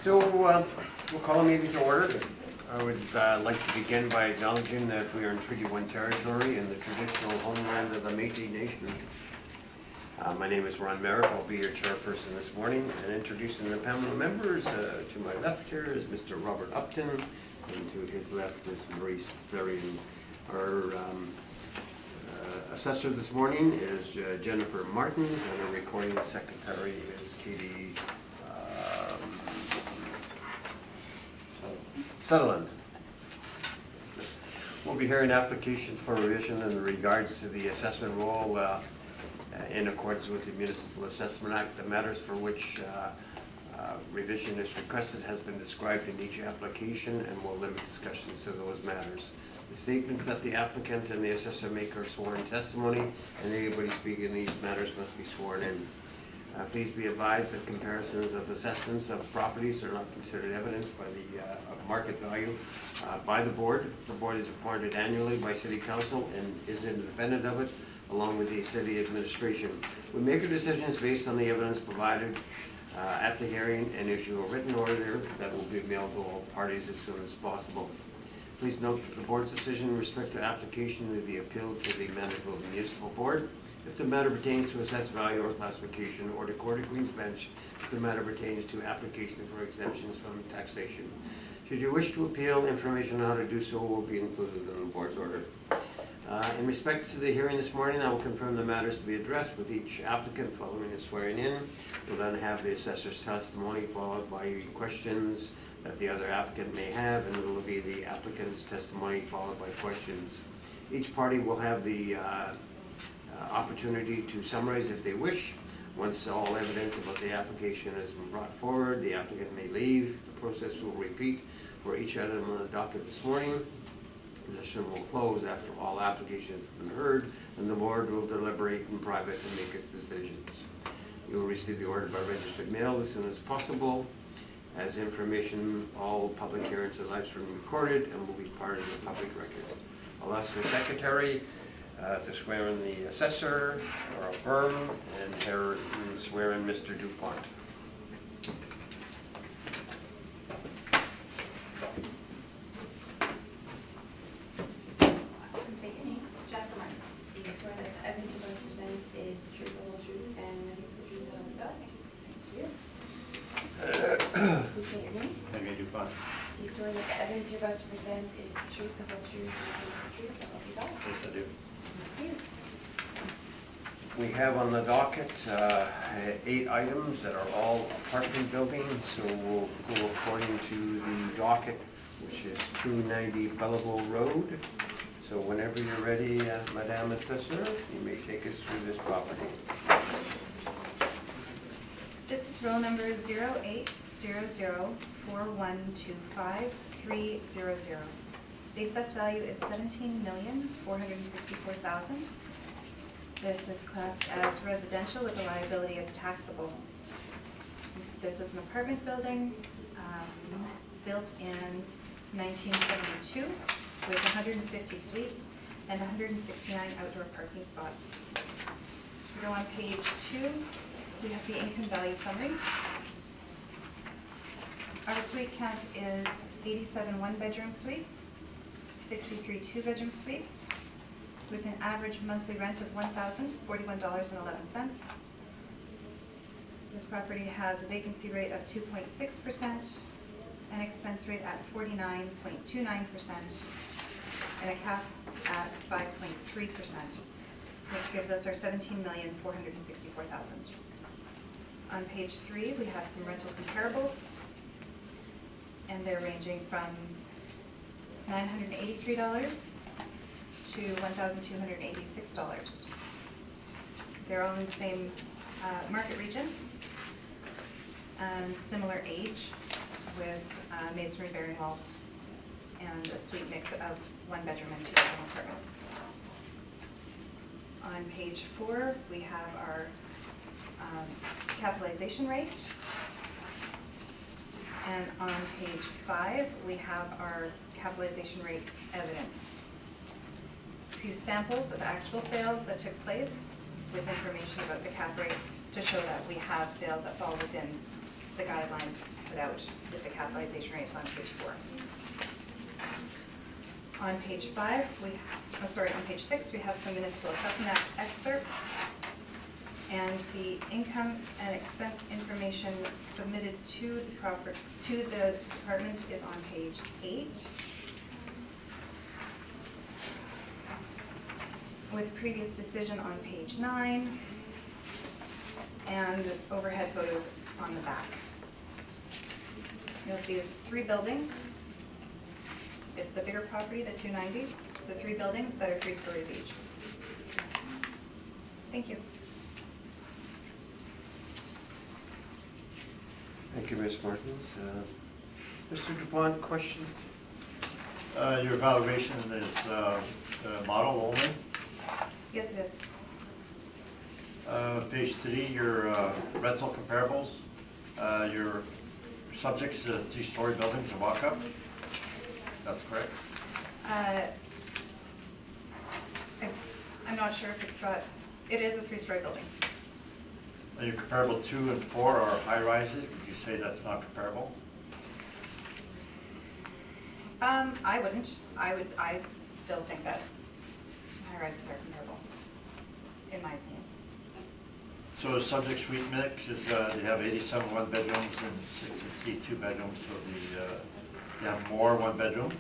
So we'll call a meeting to order. I would like to begin by acknowledging that we are in Treaty 1 territory in the traditional homeland of the Métis Nation. My name is Ron Merrick. I'll be your chairperson this morning, and introducing the panel of members. To my left here is Mr. Robert Upton, and to his left is Maurice Therian. Our assessor this morning is Jennifer Martins, and our recording secretary is Katie Sutherland. We'll be hearing applications for revision in regards to the assessment roll in accordance with the Municipal Assessment Act. The matters for which revision is requested has been described in each application, and will limit discussions to those matters. The statements that the applicant and the assessor make are sworn testimony, and anybody speaking in these matters must be sworn in. Please be advised that comparisons of assessments of properties are not considered evidence by the of market value by the board. The board is appointed annually by City Council and is independent of it, along with the city administration. We make our decisions based on the evidence provided at the hearing and issue a written order that will be mailed to all parties as soon as possible. Please note that the board's decision in respect to application will be appealed to the Manitoba Municipal Board. If the matter pertains to assessed value or classification, or to Court of Queen's Bench, if the matter pertains to application for exemptions from taxation. Should you wish to appeal, information on how to do so will be included in the board's order. In respect to the hearing this morning, I will confirm the matters to be addressed with each applicant following the swearing in. We'll then have the assessor's testimony followed by questions that the other applicant may have, and it will be the applicant's testimony followed by questions. Each party will have the opportunity to summarize if they wish. Once all evidence about the application has been brought forward, the applicant may leave. The process will repeat for each item on the docket this morning. The session will close after all applications have been heard, and the board will deliberate in private and make its decisions. You will receive the order by registered mail as soon as possible. As information, all public hearings are live streamed and recorded and will be part of the public record. I'll ask our secretary to swear in the assessor or affirm, and swear in Mr. DuPont. Say your name. Jennifer Martins. Do you swear that the evidence you're going to present is the truth, the whole truth, and nothing but the truth, so help you God? Thank you. Please say your name. Maybe DuPont. Do you swear that the evidence you're about to present is the truth, the whole truth, and nothing but the truth, so help you God? Yes, I do. Thank you. We have on the docket 8 items that are all apartment buildings, so we'll go according to the docket, which is 290 Belleville Road. So whenever you're ready, Madame Assessor, you may take us through this property. This is roll number 08004125-300. The assessed value is $17,464,000. This is classed as residential with the liability as taxable. This is an apartment building built in 1972 with 150 suites and 169 outdoor parking spots. We go on page 2. We have the income value summary. Our suite count is 87 one-bedroom suites, 63 two-bedroom suites, with an average monthly rent of $1,041.11. This property has a vacancy rate of 2.6%, an expense rate at 49.29%, and a cap at 5.3%, which gives us our $17,464,000. On page 3, we have some rental comparables, and they're ranging from $983 to $1,286. They're all in the same market region and similar age, with masonry bearing walls and a suite mix of one-bedroom and two-bedroom apartments. On page 4, we have our capitalization rate. And on page 5, we have our capitalization rate evidence. A few samples of actual sales that took place with information about the cap rate to show that we have sales that fall within the guidelines put out with the capitalization rates on page 4. On page 5, on page 6, we have some municipal assessment act excerpts. And the income and expense information submitted to the department is on page 8. With previous decision on page 9. And overhead photos on the back. You'll see it's 3 buildings. It's the bigger property, the 290, the 3 buildings that are 3 stories each. Thank you. Thank you, Ms. Martins. Mr. Dupont, questions? Your evaluation is model only. Yes, it is. Page 3, your rental comparables, your subjects to 3-story buildings and walk-up. That's correct? I'm not sure if it is a 3-story building. And your comparable 2 and 4 are high-rises. Would you say that's not comparable? I wouldn't. I still think that high-rises are comparable, in my opinion. So the subject suite mix is, they have 87 one-bedrooms and 62 bedrooms, so they have more one-bedrooms.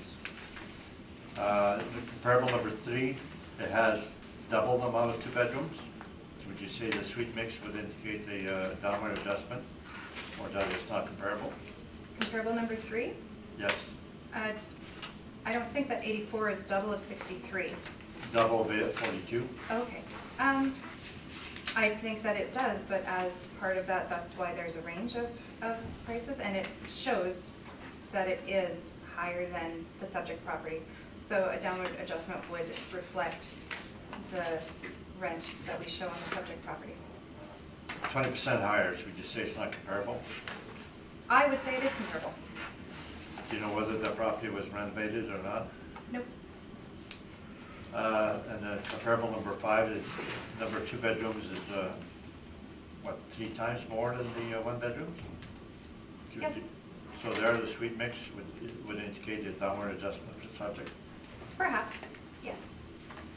The comparable number 3, it has double the amount of 2 bedrooms. Would you say the suite mix would indicate a downward adjustment, or that it's not comparable? Comparable number 3? Yes, I don't think that 84 is double of 63. double of it, 42. Okay. I think that it does, but as part of that, that's why there's a range of prices, and it shows that it is higher than the subject property. So a downward adjustment would reflect the rent that we show on the subject property. 20% higher, so would you say it's not comparable? I would say it is comparable. Do you know whether the property was renovated or not? Nope. And the comparable number 5 is, number 2 bedrooms is, what, 3 times more than the 1 bedrooms? Yes. So there, the suite mix would indicate a downward adjustment for the subject. Perhaps, yes.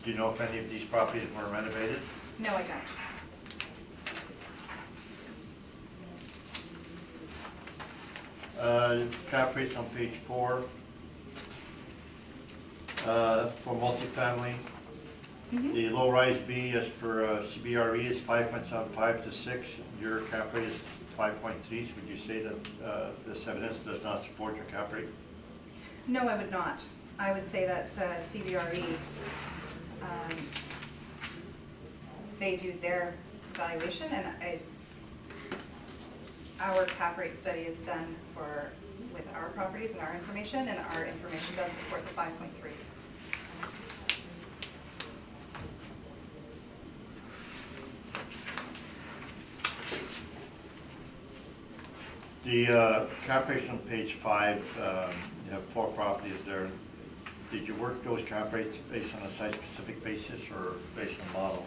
Do you know if any of these properties were renovated? No, I don't. Cap rates on page 4. For multifamily, the low-rise B as per CBRE is 5.75 to 6. Your cap rate is 5.3. So would you say that this evidence does not support your cap rate? No, I would not. I would say that CBRE, they do their valuation, and our cap rate study is done with our properties and our information, and our information does support the 5.3. The cap rates on page 5, you have 4 properties there. Did you work those cap rates based on a site-specific basis or based on model?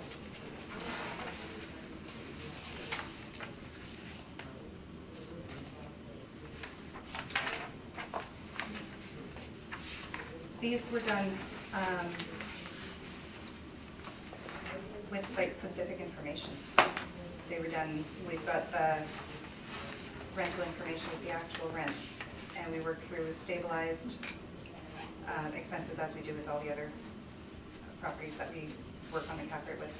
These were done with site-specific information. They were done, we've got the rental information with the actual rents, and we worked through with stabilized expenses as we do with all the other properties that we work on the cap rate with.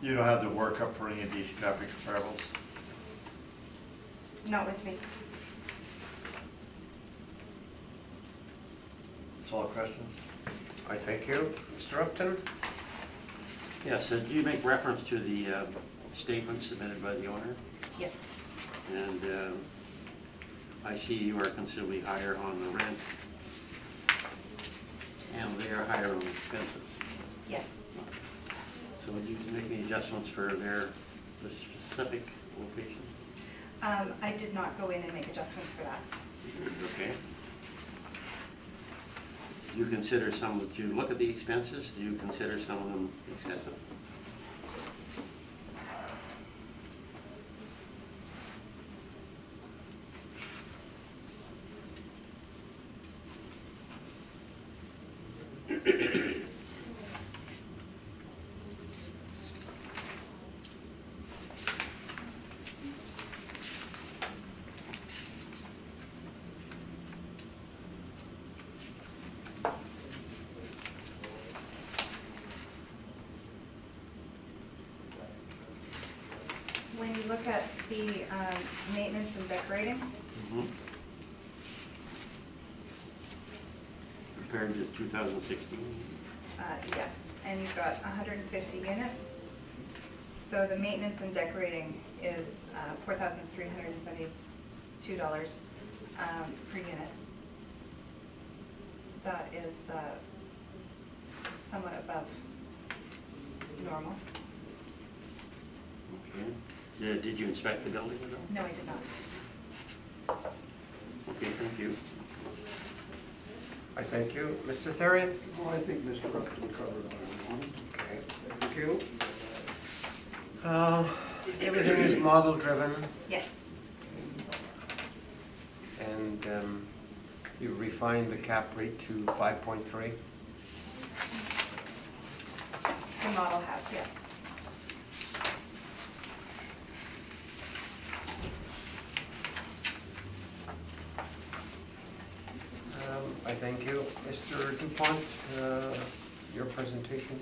You don't have to work up for any of these cap rate comparables? Not with me. That's all the questions? I thank you. Mr. Upton? Yes, do you make reference to the statement submitted by the owner? Yes. And I see you are considerably higher on the rent, and they are higher on the expenses. Yes. So would you make any adjustments for the specific location? I did not go in and make adjustments for that. Okay. Do you consider do you look at the expenses? Do you consider some of them excessive? the maintenance and decorating. Mhm. Compared to 2016. Yes, and you've got 150 units. So the maintenance and decorating is $4,372 per unit. That is somewhat above normal. Okay. Did you inspect the building at all? No, I did not. Okay, thank you. I thank you. Mr. Therian? Well, I think Mr. Upton covered everyone. Okay, thank you. Everything is model-driven, Yes. and you refined the cap rate to 5.3. The model has, yes. I thank you. Mr. Dupont, your presentation?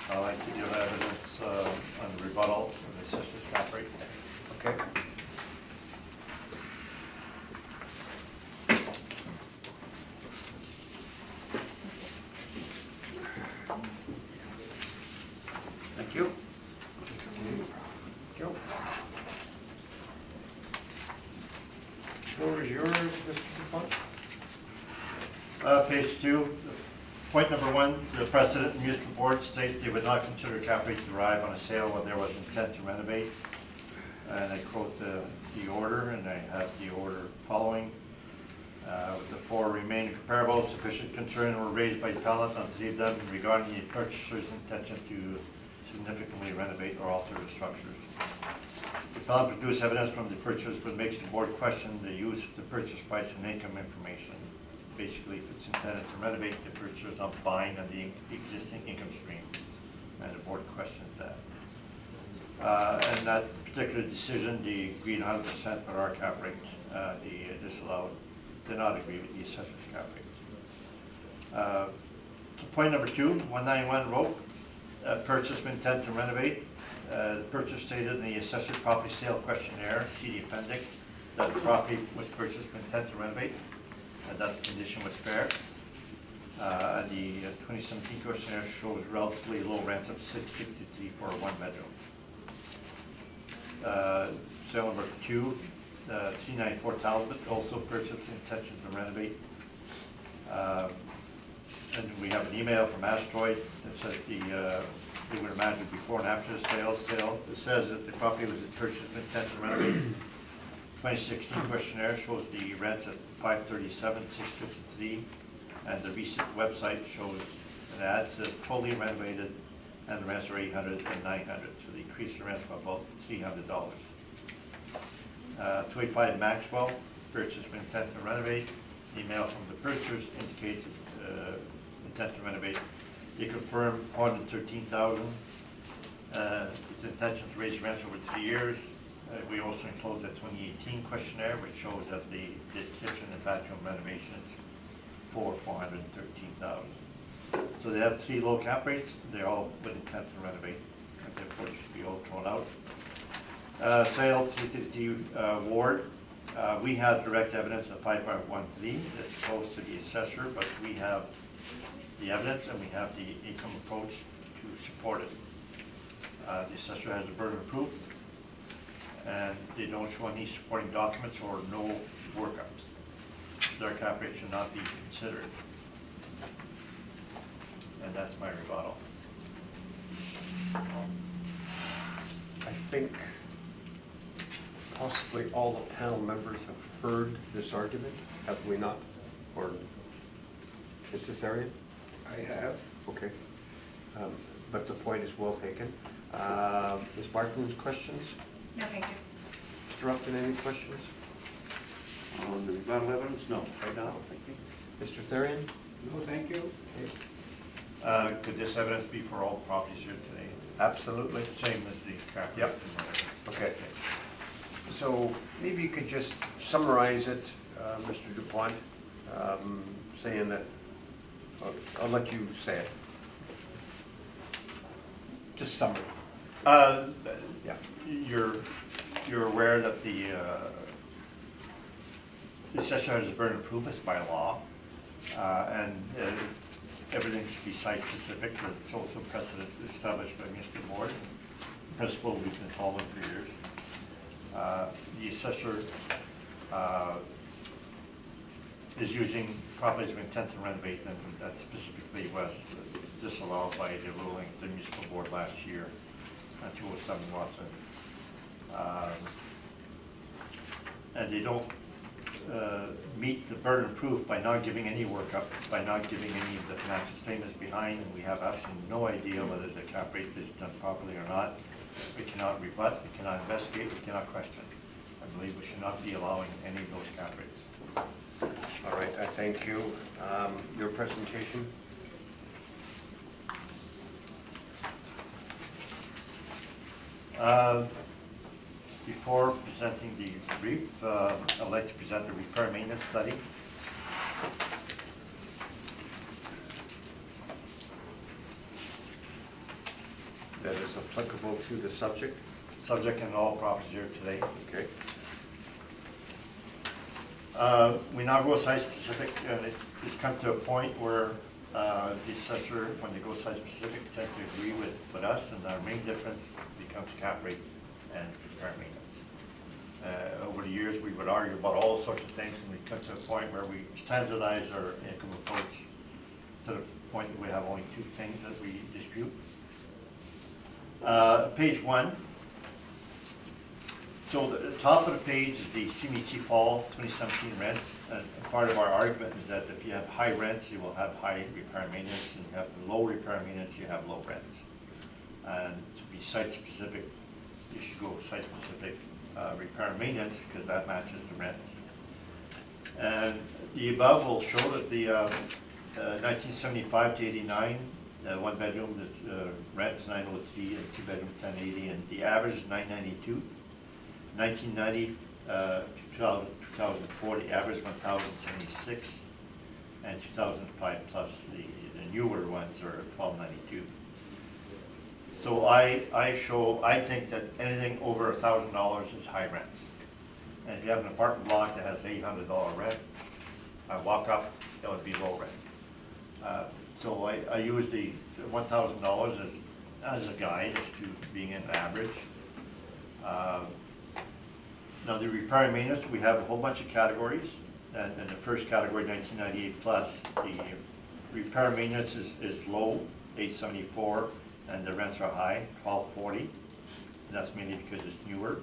I'd like to give evidence on the rebuttal of the assessor's cap rate. Okay. Thank you. Joe? Floor is yours, Mr. Dupont. Page 2, point number 1, the President and Municipal Board states they would not consider cap rate derived on a sale when there was intent to renovate. And I quote the order, and I have the order following. With the 4 remaining comparables, sufficient concern were raised by the appellant on 3 of them regarding the purchaser's intention to significantly renovate or alter the structures. The appellant produced evidence from the purchasers, but makes the board question the use of the purchase price and income information. Basically, if it's intended to renovate, the purchaser is not buying on the existing income stream, and the board questions that. And that particular decision, they agreed 100% with our cap rate. They disallowed, did not agree with the assessor's cap rate. Point number 2, 191 Road, purchase with intent to renovate. The purchase stated in the assessor's property sale questionnaire, see the appendix, that the property was purchased with intent to renovate, and that the condition was fair. And the 2017 questionnaire shows relatively low rents of $663 for a 1-bedroom. Sale number 2, 394 Talbot, also purchased with intention to renovate. And we have an email from Asteroid that says they would imagine before and after the sale. It says that the property was purchased with intent to renovate. 2016 questionnaire shows the rents at $537, $653, and the recent website shows an ad says totally renovated, and the rents are $800 and $900, so they increased the rents by about $300. 285 Maxwell, purchase with intent to renovate. Email from the purchasers indicates intent to renovate. They confirm $413,000. With intention to raise rents over 3 years. We also enclosed that 2018 questionnaire, which shows that the kitchen and bathroom renovations for $413,000. So they have 3 low cap rates. They're all with intent to renovate, and therefore should be all thrown out. Sale 350 Ward. We have direct evidence of 5513 that's close to the assessor, but we have the evidence and we have the income approach to support it. The assessor has the burden of proof, and they don't show any supporting documents or no workups. Their cap rate should not be considered. And that's my rebuttal. I think possibly all the panel members have heard this argument, have we not? Or, Mr. Therian? I have. Okay. But the point is well taken. Ms. Barton's questions? No, thank you. Mr. Upton, any questions? On the rebuttal evidence? No, right now, thank you. Mr. Therian? No, thank you. Could this evidence be for all properties here today? Absolutely. Same as the cap rate? Yep. Okay. So maybe you could just summarize it, Mr. Dupont, saying that, I'll let you say it. Just summary. Yeah. Your you're aware that the assessor has a burden of proof by law, and everything should be site-specific, but it's also precedent established by municipal board. Principle we've been following for years. The assessor is using properties of intent to renovate, and that specifically was disallowed by the ruling of the municipal board last year, 207 Watson. And they don't meet the burden of proof by not giving any workup, by not giving any of the financial statements behind, and we have absolutely no idea whether the cap rate is done properly or not. We cannot rebut, we cannot investigate, we cannot question. I believe we should not be allowing any of those cap rates. All right, I thank you. Your presentation? Before presenting the brief, I'd like to present the repair maintenance study. That is applicable to the subject? Subject and all properties here today. Okay. We now go site specific, and it's come to a point where the assessor, when they go site specific, tend to agree with us, and our main difference becomes cap rate and repair maintenance. Over the years, we would argue about all sorts of things, and we come to a point where we standardize our income approach to the point that we have only two things that we dispute. Page 1. So the top of the page is the CMHC Fall 2017 rents. And part of our argument is that if you have high rents, you will have high repair maintenance, and you have low repair maintenance, you have low rents. And to be site-specific, you should go site-specific repair maintenance, because that matches the rents. And the above will show that the 1975 to 89, one bedroom, the rent is 903, and two bedroom 1080, and the average is 992. 1990 to 2004, the average 1,076, and 2005 plus the newer ones are 1,292. So I think that anything over $1,000 is high rents. And if you have an apartment block that has $800 rent, I walk up, that would be low rent. So I use the $1,000 as a guide as to being an average. Now the repair and maintenance, we have a whole bunch of categories, and the first category, 1998 plus, the repair and maintenance is low, 874, and the rents are high, 1240, and that's mainly because it's newer.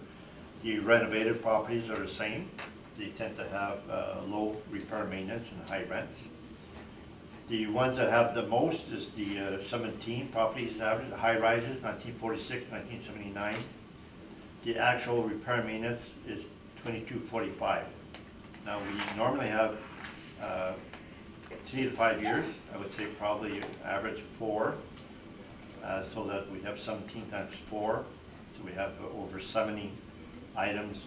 The renovated properties are the same. They tend to have low repair and maintenance and high rents. The ones that have the most is the 17 properties average, the high rises, 1946, 1979. The actual repair maintenance is 2245. Now we normally have 3 to 5 years. I would say probably average 4, so that we have 17 times 4. So we have over 70 items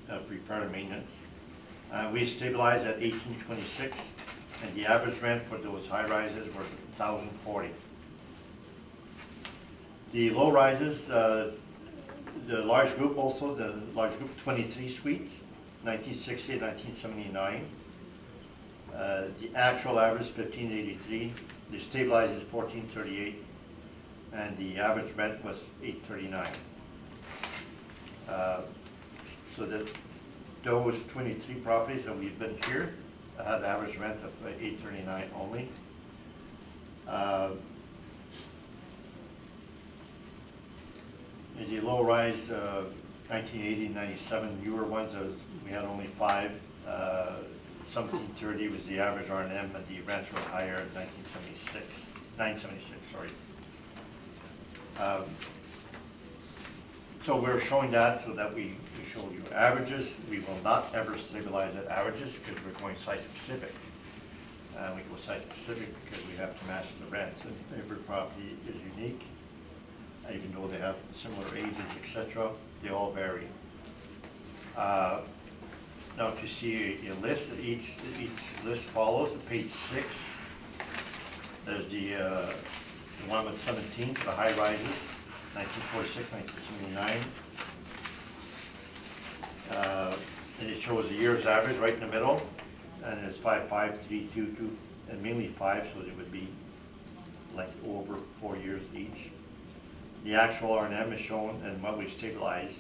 of repair and maintenance. We stabilize at 1826, and the average rent for those high rises were 1,040. The low rises, the large group also, the large group 23 suites, 1960 1979. The actual average is 1583. The stabilized is 1438, and the average rent was 839. So that those 23 properties that we've been here had an average rent of 839 only. In the low rise, 1980, 97, newer ones, we had only 5. 1730 was the average R&M, and the rents were higher at 976, sorry. So we're showing that so that we show you averages. We will not ever stabilize at averages because we're going site specific. We go site specific because we have to match the rents, and every property is unique. Even though they have similar ages, etc., they all vary. Now, if you see a list, each list follows. Page 6, there's the one with 17, the high rises, 1946, 1979. And it shows the year's average right in the middle, and it's 5, 5, 3, 2, 2, and mainly 5, so it would be like over 4 years each. The actual R&M is shown and what we stabilize.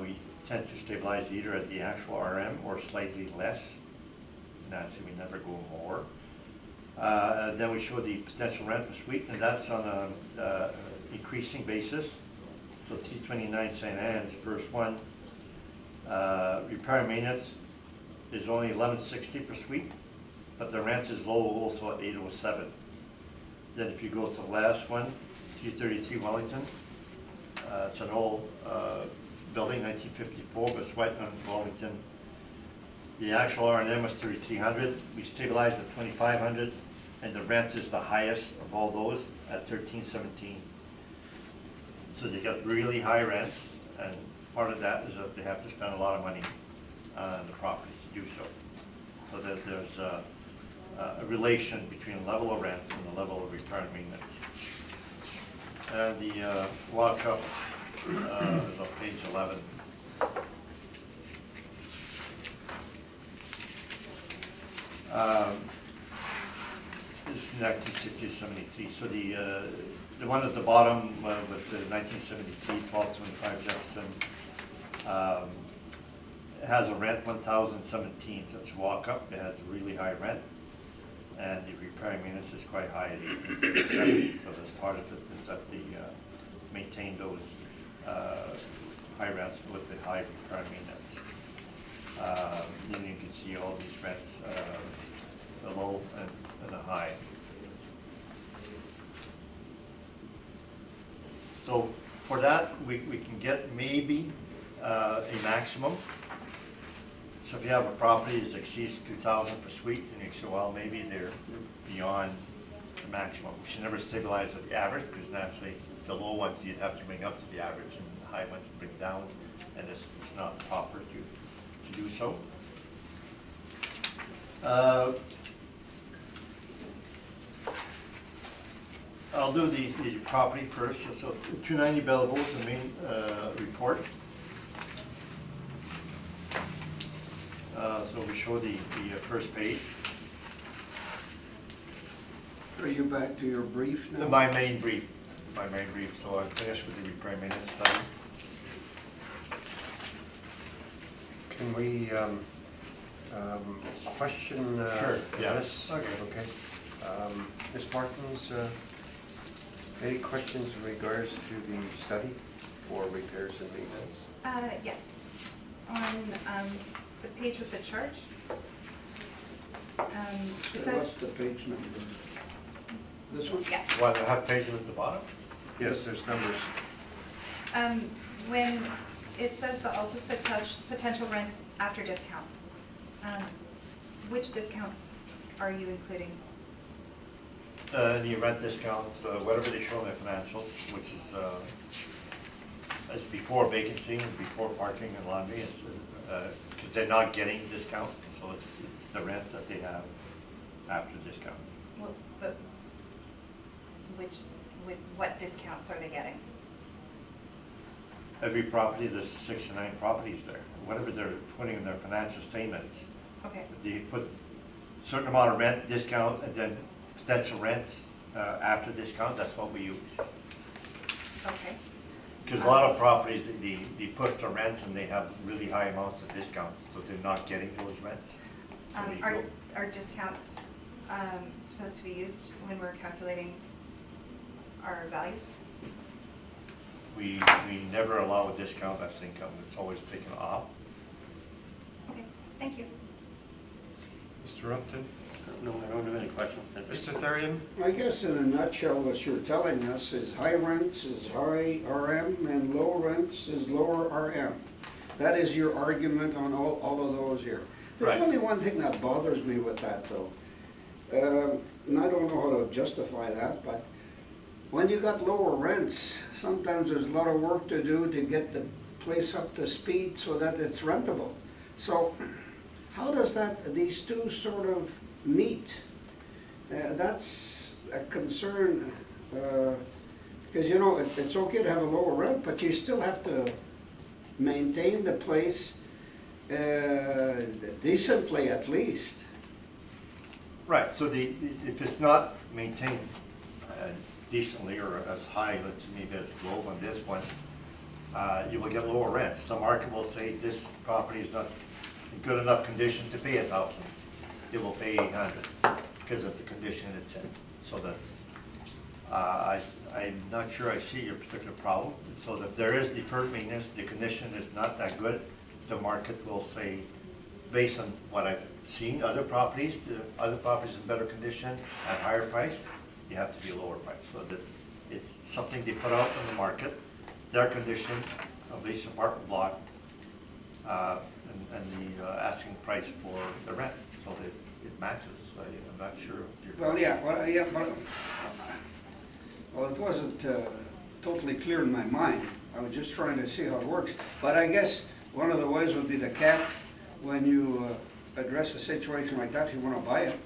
We tend to stabilize either at the actual RM or slightly less. Naturally, we never go more. Then we show the potential rent per suite, and that's on a increasing basis. So 329 St. Anne's, first one, repair and maintenance is only $11.60 per suite, but the rent is low also at $807. Then if you go to the last one, 333 Wellington, it's an old building, 1954, but it's right on Wellington. The actual R&M was 3,300. We stabilized at 2,500, and the rent is the highest of all those at 1317. So they got really high rents, and part of that is that they have to spend a lot of money on the property to do so. So that there's a relation between the level of rents and the level of repair and maintenance. And the walk-up is on page 11. This is 1960-73. So the one at the bottom was the 1973, 1225 Jefferson. It has a rent 1,017. So it's walk-up. It has a really high rent. And the repair and maintenance is quite high at 18%. So that's part of it, is that they maintain those high rents with the high repair and maintenance. Then you can see all these rents, the low and the high. So for that, we can get maybe a maximum. So if you have a property that exceeds 2,000 per suite, then you say, well, maybe they're beyond the maximum. We should never stabilize at the average, because naturally the low ones you'd have to bring up to the average, and the high ones bring down, and it's not proper to do so. I'll do the property first. So 290 Belleville is the main report. So we show the first page. Are you back to your brief now? My main brief, so I'm finished with the repair and maintenance study. Can we question Sure, yeah. this? Okay. Ms. Martins, any questions in regards to the study for repairs and maintenance? Yes. On the page with the chart, it So what's says, the page number? This one? yes. What, I have pages at the bottom? Yes, there's numbers. When it says the Altus potential rents after discounts, which discounts are you including? The rent discounts, whatever they show in their financials, which is before vacancy and before parking and laundry, because they're not getting discount, so it's the rents that they have after discount. Well, but what discounts are they getting? Every property, there's 6 to 9 properties there, whatever they're putting in their financial statements. Okay. They put a certain amount of rent discount and then potential rents after discount, that's what we use. Okay. Because a lot of properties, they push the rents and they have really high amounts of discounts, so they're not getting those rents. So they go- Are discounts supposed to be used when we're calculating our values? We never allow a discount as income, it's always taken off. Okay, thank you. Mr. Upton? No, I don't have any questions. Thank you. Mr. Therian? I guess in a nutshell, what you're telling us is high rents is high RM and low rents is lower RM. That is your argument on all of those here. There's Right. only one thing that bothers me with that though. And I don't know how to justify that, but when you got lower rents, sometimes there's a lot of work to do to get the place up to speed so that it's rentable. So how does these two sort of meet? That's a concern, because it's okay to have a lower rent, but you still have to maintain the place decently at least. Right, so if it's not maintained decently or as high, let's maybe as low on this one, you will get lower rents. The market will say this property is not in good enough condition to pay $1,000. It will pay $800 because of the condition it's in. So that, I'm not sure I see your particular problem. So that there is deferred maintenance, the condition is not that good, the market will say, based on what I've seen, other properties in better condition at higher price, you have to be a lower price. So that it's something they put out on the market, their condition of each apartment block, and the asking price for the rent, so that it matches. I'm not sure. If you're- Well, it wasn't totally clear in my mind. I was just trying to see how it works. But I guess one of the ways would be the cap when you address a situation like that, if you want to buy it.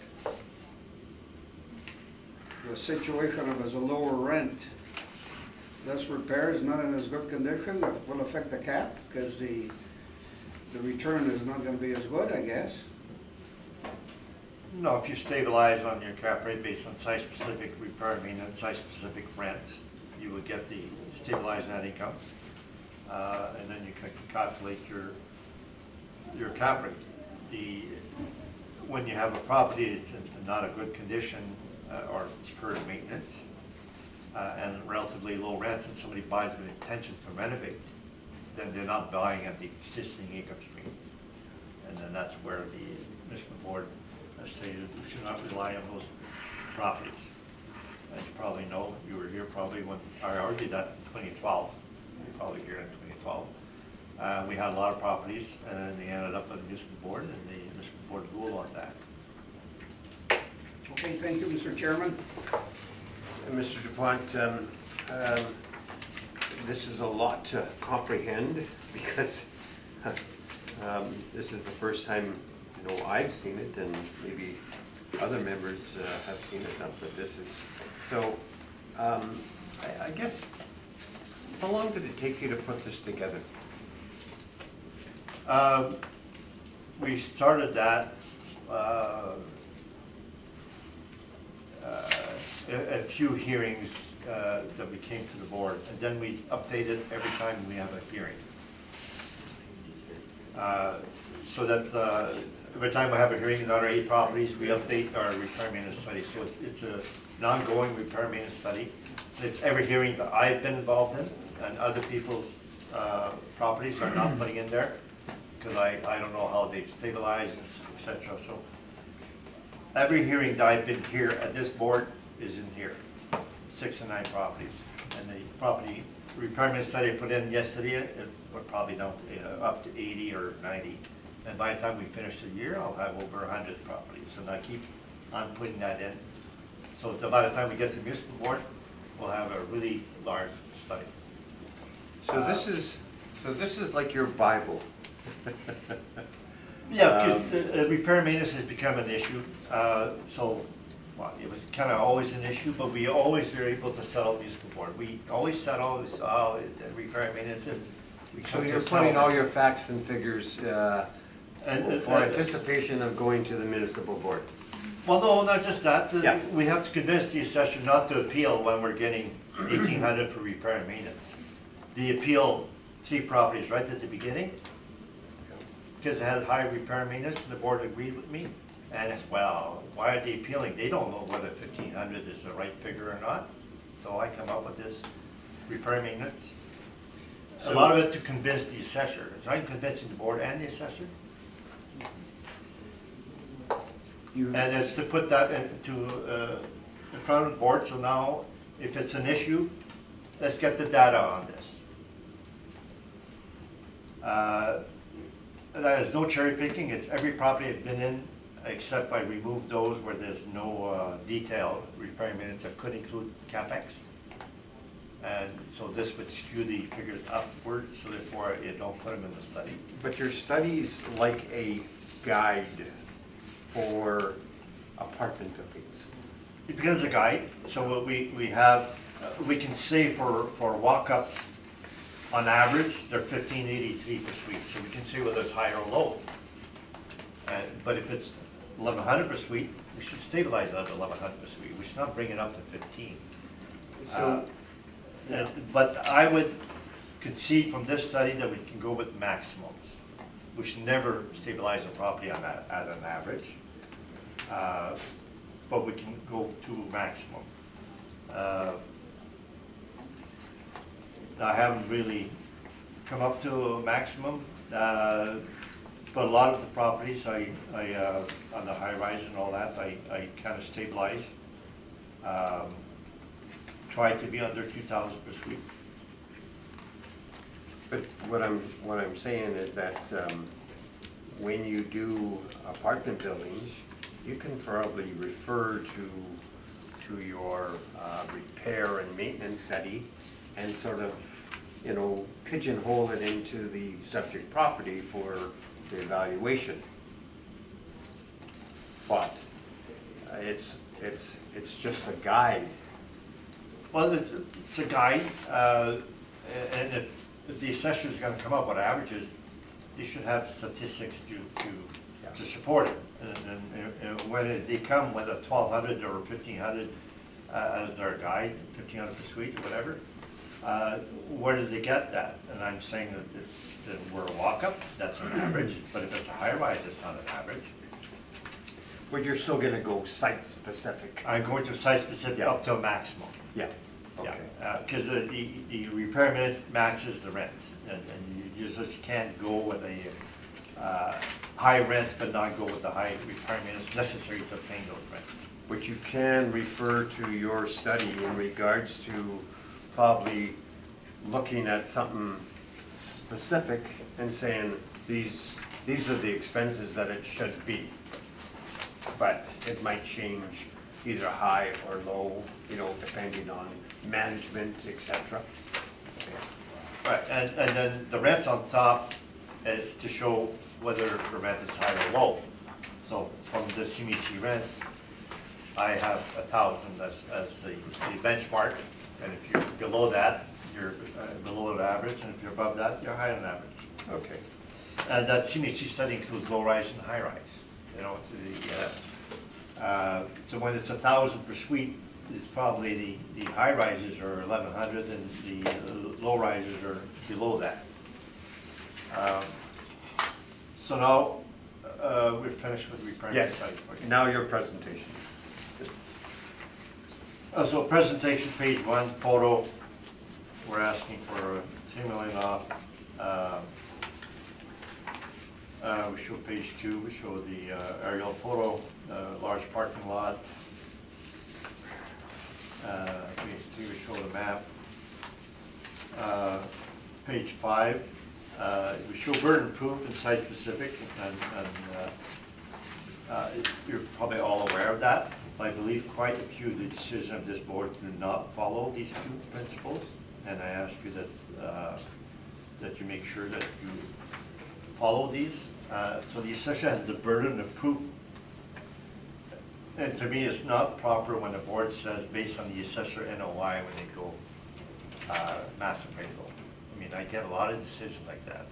The situation of as a lower rent, less repairs, not in as good condition, that will affect the cap because the return is not going to be as good, I guess. No, if you stabilize on your cap rate based on site-specific repair and maintenance, site-specific rents, you would get the stabilized net income. And then you can calculate your cap rate. When you have a property that's in not a good condition, or it's for maintenance, and relatively low rents, and somebody buys with intention to renovate, then they're not buying at the existing income stream. And then that's where the municipal board has stated we should not rely on those properties. As you probably know, you were here probably when I argued that in 2012. You were probably here in 2012. We had a lot of properties, and they ended up at the municipal board, and the municipal board ruled on that. Okay, thank you, Mr. Chairman. Mr. DuPont, this is a lot to comprehend because this is the first time, I've seen it, and maybe other members have seen it, but this is, so, I guess, how long did it take you to put this together? We started that a few hearings that we came to the board, and then we update it every time we have a hearing. So that every time we have a hearing in our 8 properties, we update our repair maintenance study. So it's an ongoing repair maintenance study. It's every hearing that I've been involved in, and other people's properties are not putting in there, because I don't know how they've stabilized, et cetera. So every hearing that I've been here at this board is in here, 6 and 9 properties. And the property repair maintenance study I put in yesterday, we're probably down to, up to 80 or 90. And by the time we finish the year, I'll have over 100 properties, and I keep on putting that in. So by the time we get to the municipal board, we'll have a really large study. So this is like your Bible. Yeah, because repair maintenance has become an issue, well, it was kind of always an issue, but we always were able to settle municipal board. We always settle, repair maintenance, and we So come to you're a putting all settlement. your facts and figures And- for anticipation of going to the municipal board? Well, no, not just that. Yeah. We have to convince the assessor not to appeal when we're getting 1,800 for repair and maintenance. They appeal 3 properties right at the beginning, because it has high repair and maintenance, and the board agreed with me. And it's, well, why are they appealing? They don't know whether 1,500 is the right figure or not. So I come up with this repair and maintenance. A lot of it to convince the assessor. So I'm convincing the board and the assessor. You- And it's to put that into, in front of the board, so now, if it's an issue, let's get the data on this. There's no cherry picking, it's every property I've been in, except I removed those where there's no detailed repair maintenance that could include CapEx. And so this would skew the figures upward, so therefore you don't put them in the study. But your study's like a guide for apartment buildings. It becomes a guide, so what we have, we can say for walk-ups, on average, they're 1583 per suite, so we can say whether it's high or low. But if it's 1100 per suite, we should stabilize it at 1100 per suite, we should not bring it up to 15. So, But I would concede from this study that we can go with maximums. We should never stabilize a property on that, at an average. But we can go to maximum. I haven't really come up to a maximum, but a lot of the properties, on the high rise and all that, I kind of stabilize. Try to be under 2,000 per suite. But what I'm saying is that when you do apartment buildings, you can probably refer to your repair and maintenance study and sort of, you know, pigeonhole it into the subject property for the evaluation. But it's just a guide. Well, it's a guide, and if the assessor is gonna come up with averages, they should have statistics to support it. And when they come with a 1,200 or 1,500 as their guide, 1,500 per suite or whatever, where did they get that? And I'm saying that if we're a walk-up, that's an average, but if it's a high-rise, it's not an average. But you're still gonna go site-specific. I'm going to site-specific Yeah. up to a maximum. Yeah, okay. Because the repair minutes matches the rent, and you just can't go with a high rents but not go with the high repair minutes necessary to obtain those rents. But you can refer to your study in regards to probably looking at something specific and saying, these are the expenses that it should be. But it might change either high or low, you know, depending on management, et cetera. Right, and then the rents on top is to show whether the rent is high or low. So from the CMHC rent, I have 1,000 as the benchmark, and if you're below that, you're below the average, and if you're above that, you're higher than average. Okay. And that CMHC study includes low rise and high rise. You know, so when it's 1,000 per suite, it's probably the high rises are 1,100 and the low rises are below that. So now we're finished with repairing the Yes, site. Okay. now your presentation. So presentation, page 1, photo, we're asking for $3 million off. We show page 2, we show the aerial photo, large parking lot. Page 3, we show the map. Page 5, we show burden proof and site specific, and you're probably all aware of that. I believe quite a few of the decisions of this board do not follow these 2 principles, and I ask you that you make sure that you follow these. So the assessor has the burden of proof. And to me, it's not proper when the board says based on the assessor NOI when they go mass appraisal. I mean, I get a lot of decisions like that.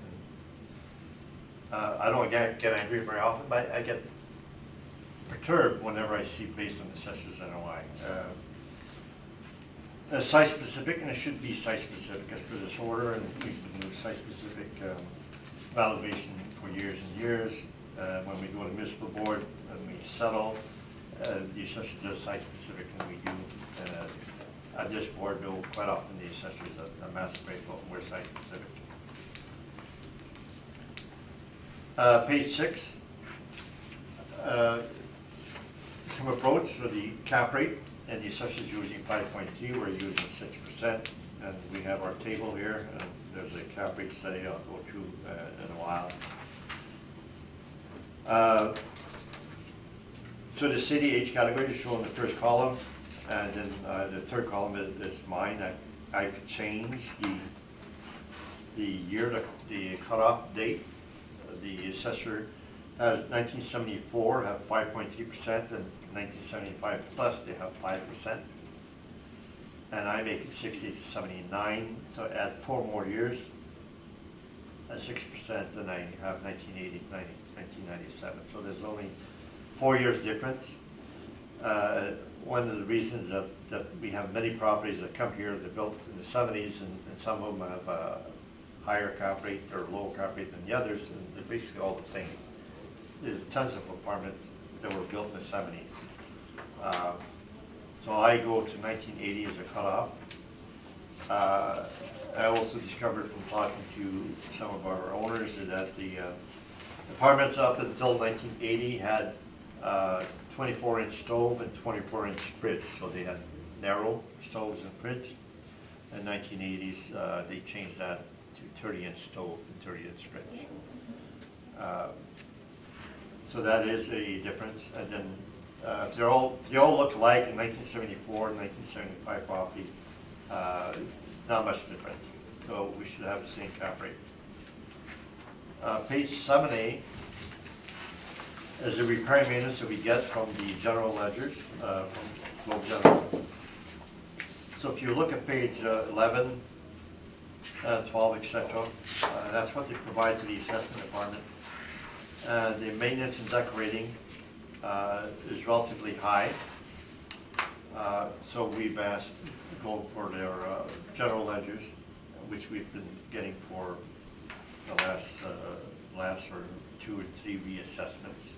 And, I don't get angry very often, but I get perturbed whenever I see based on the assessor's NOI. Site specific, and it should be site specific as per this order, and we've been doing site specific validation for years and years. When we go to municipal board and we settle, the assessor does site specific, and we do. At this board, though, quite often the assessors are mass appraisal, and we're site specific. Page 6. Some approach for the cap rate, and the assessor's using 5.3, we're using 6%, and we have our table here, and there's a cap rate study I'll go through in a while. So the city age category is shown in the first column, and then the third column is mine. I've changed the year, the cutoff date. The assessor has 1974 have 5.3%, and 1975 plus they have 5%. and I make it 60 to 79, so add 4 more years, at 6%, than I have 1980, 1997. So there's only 4 years difference. One of the reasons that we have many properties that come here, they're built in the 70s, and some of them have a higher cap rate or lower cap rate than the others, and they're basically all the same. There's tons of apartments that were built in the 70s. So I go to 1980 as a cutoff. I also discovered from talking to some of our owners that the apartments up until 1980 had 24-inch stove and 24-inch fridge, so they had narrow stoves and fridge. In 1980s, they changed that to 30-inch stove and 30-inch fridge. So that is a difference. And then they all look alike in 1974 and 1975 property. Not much difference. So we should have the same cap rate. Page 7A is the repair and maintenance that we get from the general ledgers, from Globe General. So if you look at page 11, 12, etc., that's what they provide to the assessment department. The maintenance and decorating is relatively high. So we've asked Globe for their general ledgers, which we've been getting for the last or 2 or 3 reassessments.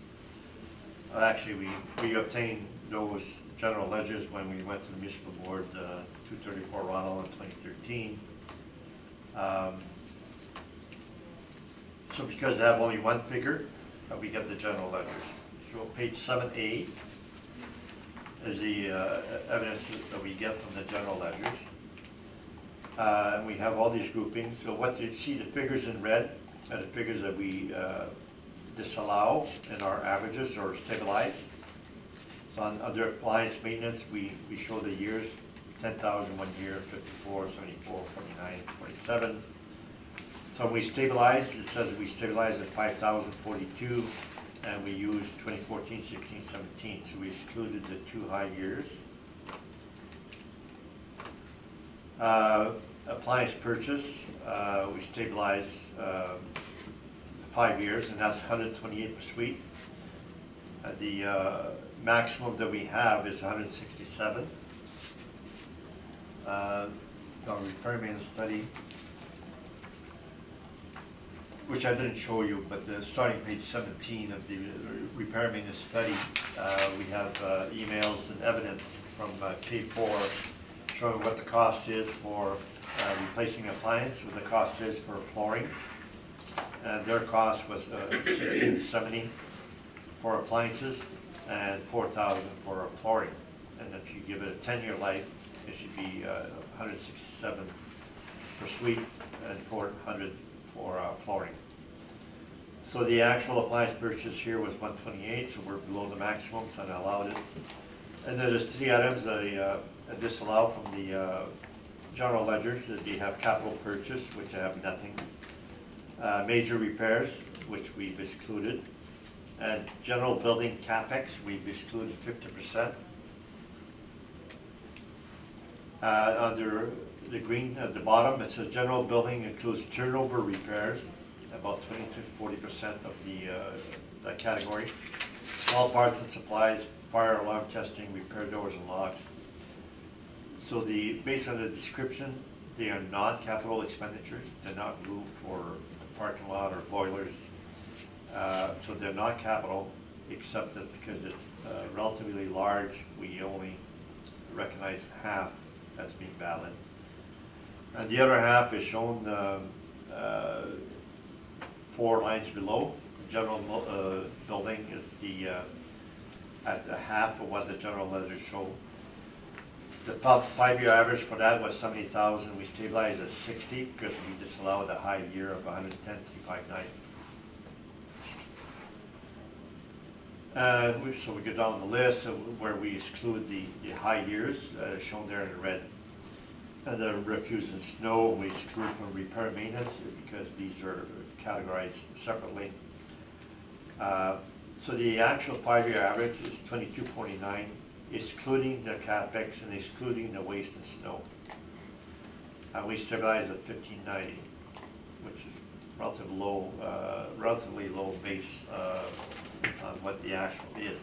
Actually, we obtained those general ledgers when we went to the municipal board, 234 Ronald in 2013. So because they have only one figure, we get the general ledgers. So page 7A is the evidence that we get from the general ledgers. And we have all these groupings. So what you see, the figures in red are the figures that we disallow in our averages or stabilize. So under appliance maintenance, we show the years, 10,000 one year, 54, 74, 49, 47. So when we stabilize, it says we stabilize at 5,042, and we use 2014, 16, 17. So we excluded the 2 high years. Appliance purchase, we stabilize 5 years, and that's 128 per suite. The maximum that we have is 167. Our repair maintenance study, which I didn't show you, but the starting page 17 of the repair maintenance study, we have emails and evidence from K4 showing what the cost is for replacing appliance, what the cost is for flooring. And their cost was $1,670 for appliances and $4,000 for flooring. And if you give it a 10-year life, it should be $167 per suite and $400 for flooring. So the actual appliance purchase here was 128, so we're below the maximum, so I allowed it. And then there's 3 items that I disallow from the general ledgers. That they have capital purchase, which I have nothing. Major repairs, which we've excluded. And general building capex, we've excluded 50%. Under the green at the bottom, it says general building includes turnover repairs, about 20 to 40% of that category. All parts and supplies, fire alarm testing, repair doors and locks. So based on the description, they are not capital expenditures. They're not roof or parking lot or boilers. So they're not capital, except that because it's relatively large, we only recognize half as being valid. And the other half is shown 4 lines below. The general building is at the half of what the general ledgers show. The 5-year average for that was 70,000. We stabilized at 60 because we disallowed a high year of 110,359. So we go down the list where we exclude the high years, shown there in red. And the refuse and snow we exclude from repair and maintenance because these are categorized separately. So the actual 5-year average is 22.49 excluding the CapEx and excluding the waste and snow. And we stabilized at 1590, which is relatively low base on what the actual is.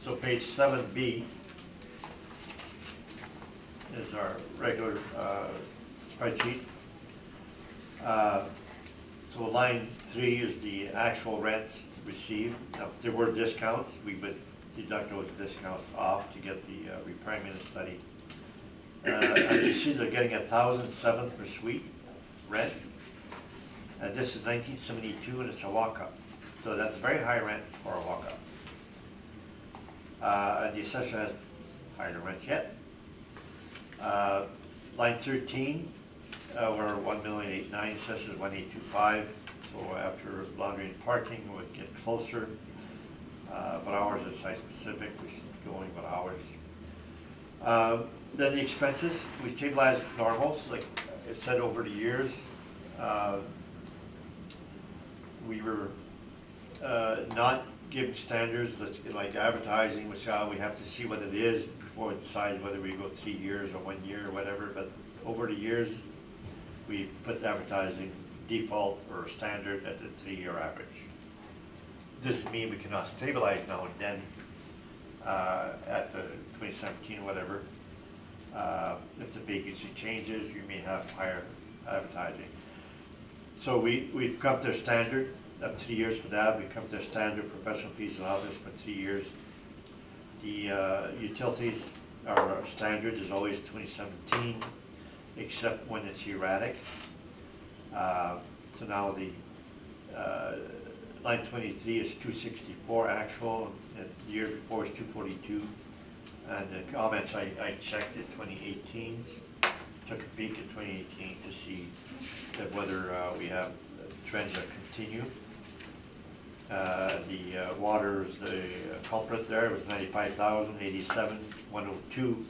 So page 7B is our regular spreadsheet. So line 3 is the actual rents received. Now, if there were discounts, we would deduct those discounts off to get the repair maintenance study. As you see, they're getting 1,007 per suite rent. This is 1972 and it's a walk-up. So that's very high rent for a walk-up. And the assessor has higher rents yet. Line 13, we're 1,089,000, assessor is 1,825. So after laundry and parking, we would get closer. But ours is site specific, we should be going with ours. Then the expenses, we stabilized normals, like it said over the years. We were not giving standards, like advertising, which we have to see what it is before we decide whether we go 3 years or 1 year or whatever. But over the years, we put advertising default or standard at the 3-year average. Doesn't mean we cannot stabilize now and then at the 2017 or whatever. If the vacancy changes, you may have higher advertising. So we've come to a standard of 3 years for that. We've come to a standard professional fees and others for 3 years. The utilities, our standard is always 2017, except when it's erratic. So now the line 23 is 264 actual, and the year before is 242. And the comments, I checked at 2018, took a peek at 2018 to see that whether we have trends that continue. The water is the culprit there, it was 95,000, 87, 102,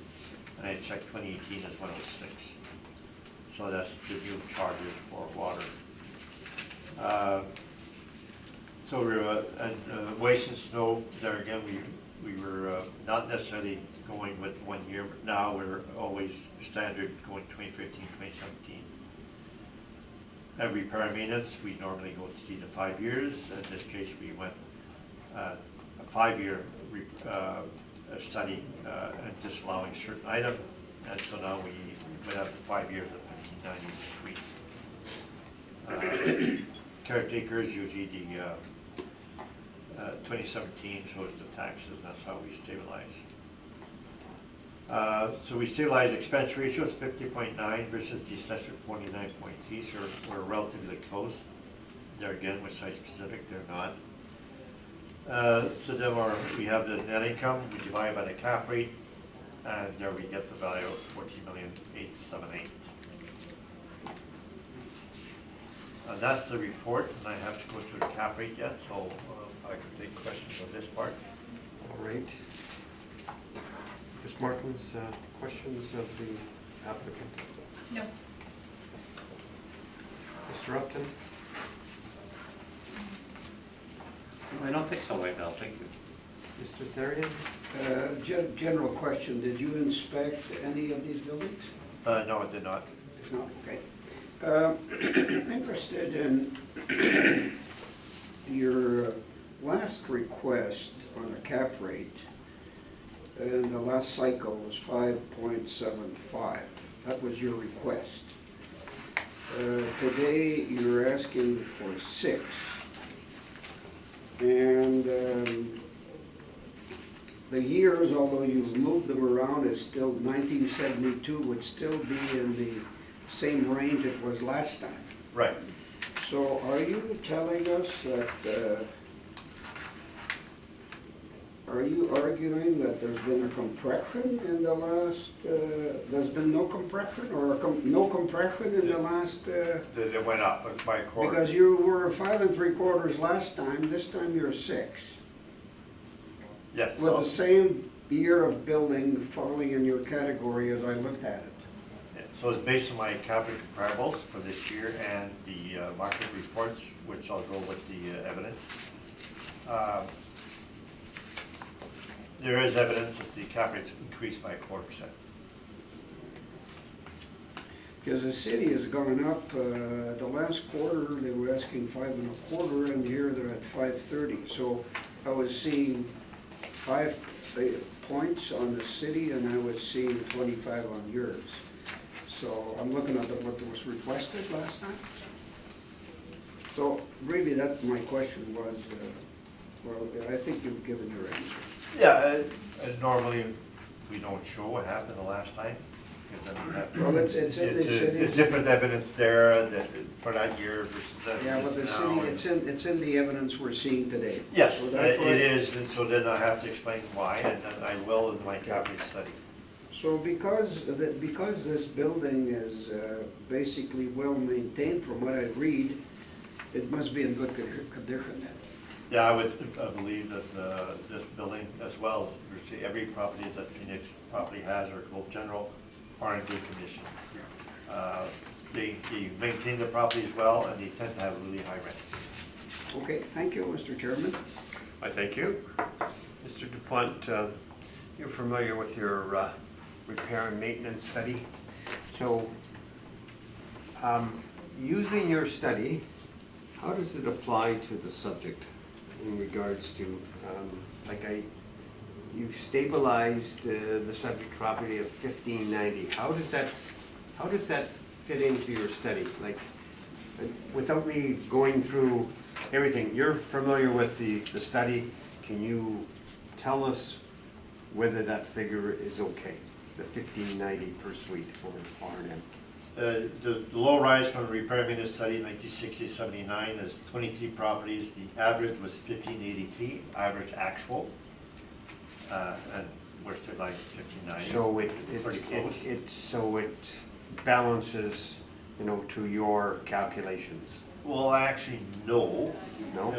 and I checked 2018 as 106. So that's the new charges for water. So we're, waste and snow, there again, we were not necessarily going with 1 year, but now we're always standard going 2015, 2017. And repair and maintenance, we normally go 3 to 5 years. In this case, we went a 5-year study and disallowing certain items. And so now we went up to 5 years at 1590 a suite. Caretakers, usually the 2017 shows the taxes, and that's how we stabilize. So we stabilize expense ratio is 50.9 versus the assessment 49.3, so we're relatively close. There again, with site specific, they're not. So then we have the net income, we divide by the cap rate, and there we get the value of 14,878,000. That's the report, and I have to go to the cap rate yet, so I can take questions on this part. All right. Ms. Martins, questions of the applicant? No. Mr. Upton? I don't think so right now, thank you. Mr. Therian? General question, did you inspect any of these buildings? No, it did not. No, okay. Interested in your last request on a cap rate, and the last cycle was 5.75. That was your request. Today, you're asking for 6. And the years, although you've moved them around, it's still 1972 would still be in the same range it was last time. Right. So are you telling us that, are you arguing that there's been a compression in the last, there's been no compression, or no compression in the last? It went up by a quarter. Because you were 5 3/4 last time, this time you're 6. Yes. With the same year of building falling in your category as I looked at it. Yeah, so it's based on my capital comparables for this year and the market reports, which I'll go with the evidence. there is evidence that the cap rate's increased by 4%. Because the city has gone up, the last quarter, they were asking 5.25, and here they're at 5.30. So I was seeing 5 points on the city, and I was seeing 25 on yours. So I'm looking at what was requested last time. So really, that my question was, well, I think you've given your answer. Yeah, normally we don't show what happened the last time. Because then we have- Well, it's in the city. It's different evidence there that for that year versus that. Yeah, but the city, it's in the evidence we're seeing today. Yes, So it that's why- is, and so then I have to explain why, and then I will in my cap rate study. So because this building is basically well-maintained from what I read, it must be in good condition then. Yeah, I believe that this building, as well as virtually every property that Phoenix property has, or Globe General, are in good condition. They maintain the properties well, and they tend to have really high rents. Okay, thank you, Mr. Chairman. I thank you. Mr. DuPont, you're familiar with your repair and maintenance study. So, using your study, how does it apply to the subject in regards to, you stabilized the subject property of 1590. How does that fit into your study? Like, without me going through everything, you're familiar with the study. Can you tell us whether that figure is okay, the 1590 per suite for R&M? The low rise from the repair maintenance study in 1960-79 is 23 properties. The average was 1583, average actual. And we're still like 1590. So Pretty close. it balances, to your calculations. Well, actually, no. No?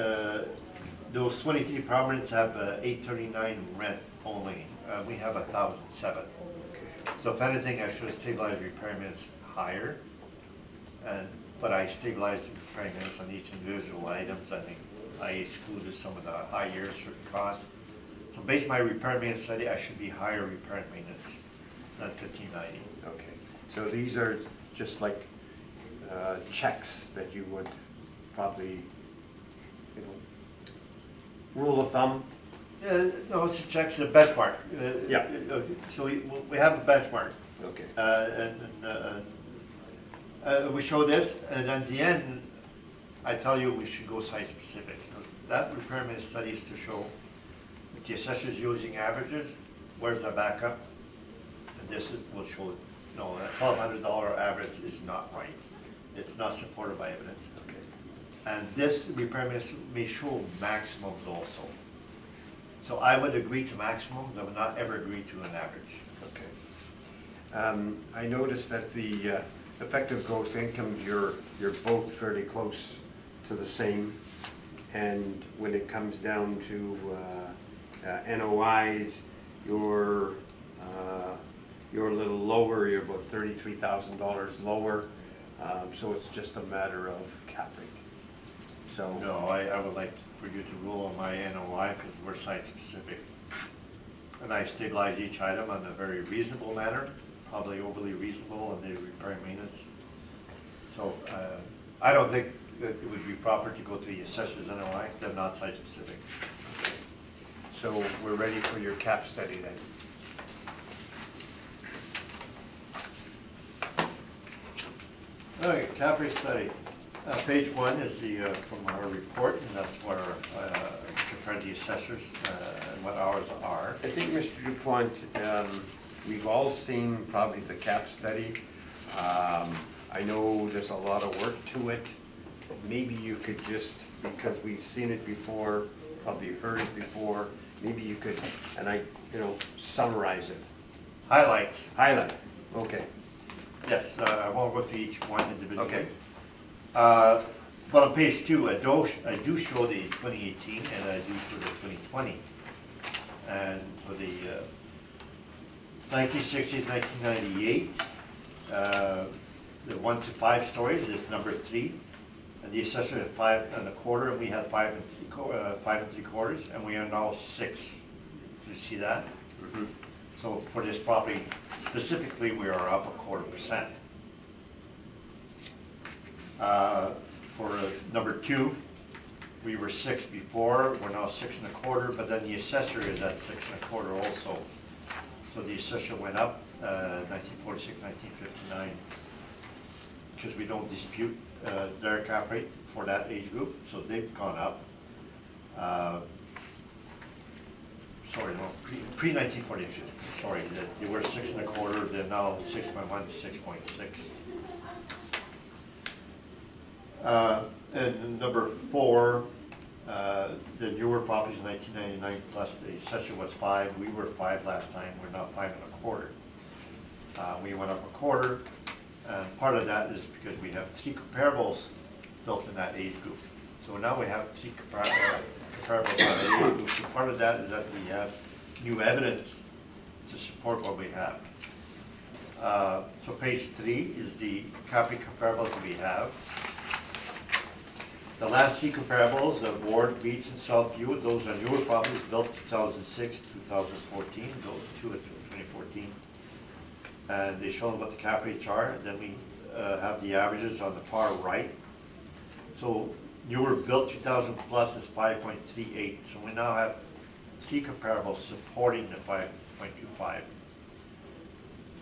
Those 23 properties have 839 rent only. We have 1,007. Okay. So if anything, I should have stabilized repair maintenance higher. But I stabilized the repair maintenance on each individual items. I think I excluded some of the high years certain costs. So based on my repair maintenance study, I should be higher repair and maintenance than 1590. Okay, so these are just like checks that you would probably, rule of thumb? No, it's a check, it's a benchmark. Yeah. So we have a benchmark. Okay. We show this, and at the end, I tell you we should go site specific. That repair maintenance study is to show if the assessor's using averages, where's the backup? And will show, no, that $1,200 average is not right. It's not supported by evidence. Okay. And this repair maintenance may show maximums also. So I would agree to maximums, I would not ever agree to an average. Okay. I noticed that the effective gross income, you're both fairly close to the same. And when it comes down to NOIs, you're a little lower, you're about $33,000 lower. So it's just a matter of cap rate. So. No, I would like for you to rule on my NOI because we're site specific. And I stabilize each item in a very reasonable manner, probably overly reasonable in the repair and maintenance. So I don't think that it would be proper to go to the assessor's NOI, they're not site specific. So we're ready for your cap study then. Okay, cap rate study. Page 1 is from our report, and that's where compared the assessors and what ours are. I think, Mr. DuPont, we've all seen probably the cap study. I know there's a lot of work to it. Maybe you could just, because we've seen it before, probably heard it before, maybe you could, summarize it. Highlight, Highlight, okay. yes, I won't go through each one individually. Okay. But on page 2, I do show the 2018 and I do show the 2020. And for the 1960s, 1998, the 1 to 5 stories is number 3. And the assessor had 5 1/4, and we had 5 3/4, and we are now 6. So you see that? Mhm. So for this property specifically, we are up 0.25%. For number 2, we were 6 before, we're now 6 1/4, but then the assessor is at 6 1/4 also. So the assessor went up, 1946, 1959, because we don't dispute their cap rate for that age group, so they've gone up. Sorry, no, pre-1946, sorry, they were 6 1/4, they're now 6.1 to 6.6. And number 4, the newer properties in 1999 plus the assessor was 5, we were 5 last time, we're now 5 1/4. We went up 1/4, and part of that is because we have 3 comparables built in that age group. So now we have 3 comparables in that age group, so part of that is that we have new evidence to support what we have. So page 3 is the copy comparables that we have. The last 3 comparables, the Ward, Beach, and Southview, those are newer properties built 2006, 2014, those 2 are 2014. And they show what the cap rates are, and then we have the averages on the far right. So newer built 2000 plus is 5.38, so we now have 3 comparables supporting the 5.25.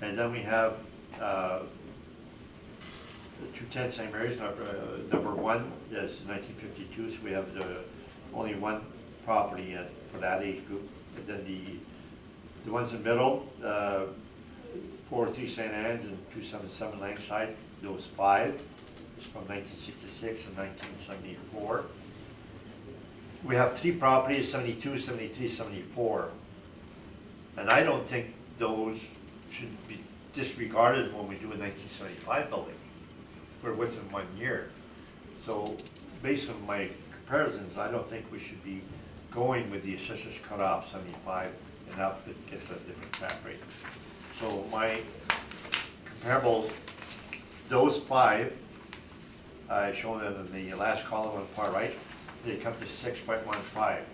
And then we have the 210 St. Mary's, number 1 is 1952, so we have only 1 property for that age group. And then the ones in the middle, 403 St. Anne's and 277 Langside, those 5 is from 1966 and 1974. We have 3 properties, 72, 73, 74. And I don't think those should be disregarded when we do a 1975 building. We're within 1 year. So based on my comparisons, I don't think we should be going with the assessor's cutoff 75 and up, it gets a different cap rate. So my comparables, those 5, I've shown them in the last column on the far right, they come to 6.15.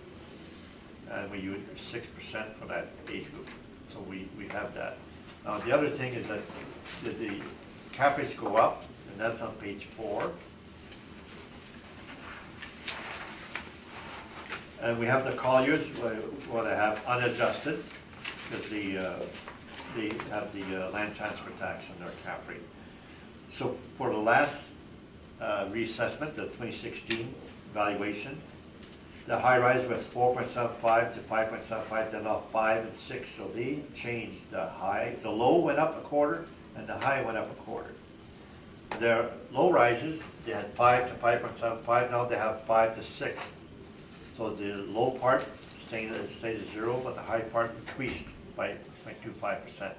And we use 6% for that age group. So we have that. Now the other thing is that the cap rates go up, and that's on page 4. And we have the Colliers, what I have unadjusted, because they have the land transfer tax on their cap rate. So for the last reassessment, the 2016 valuation, the high rise was 4.75 to 5.75, then now 5 and 6. So they changed the high. The low went up 1/4, and the high went up 1/4. Their low rises, they had 5 to 5.75. Now they have 5 to 6. So the low part stayed at 0, but the high part increased by 0.25%.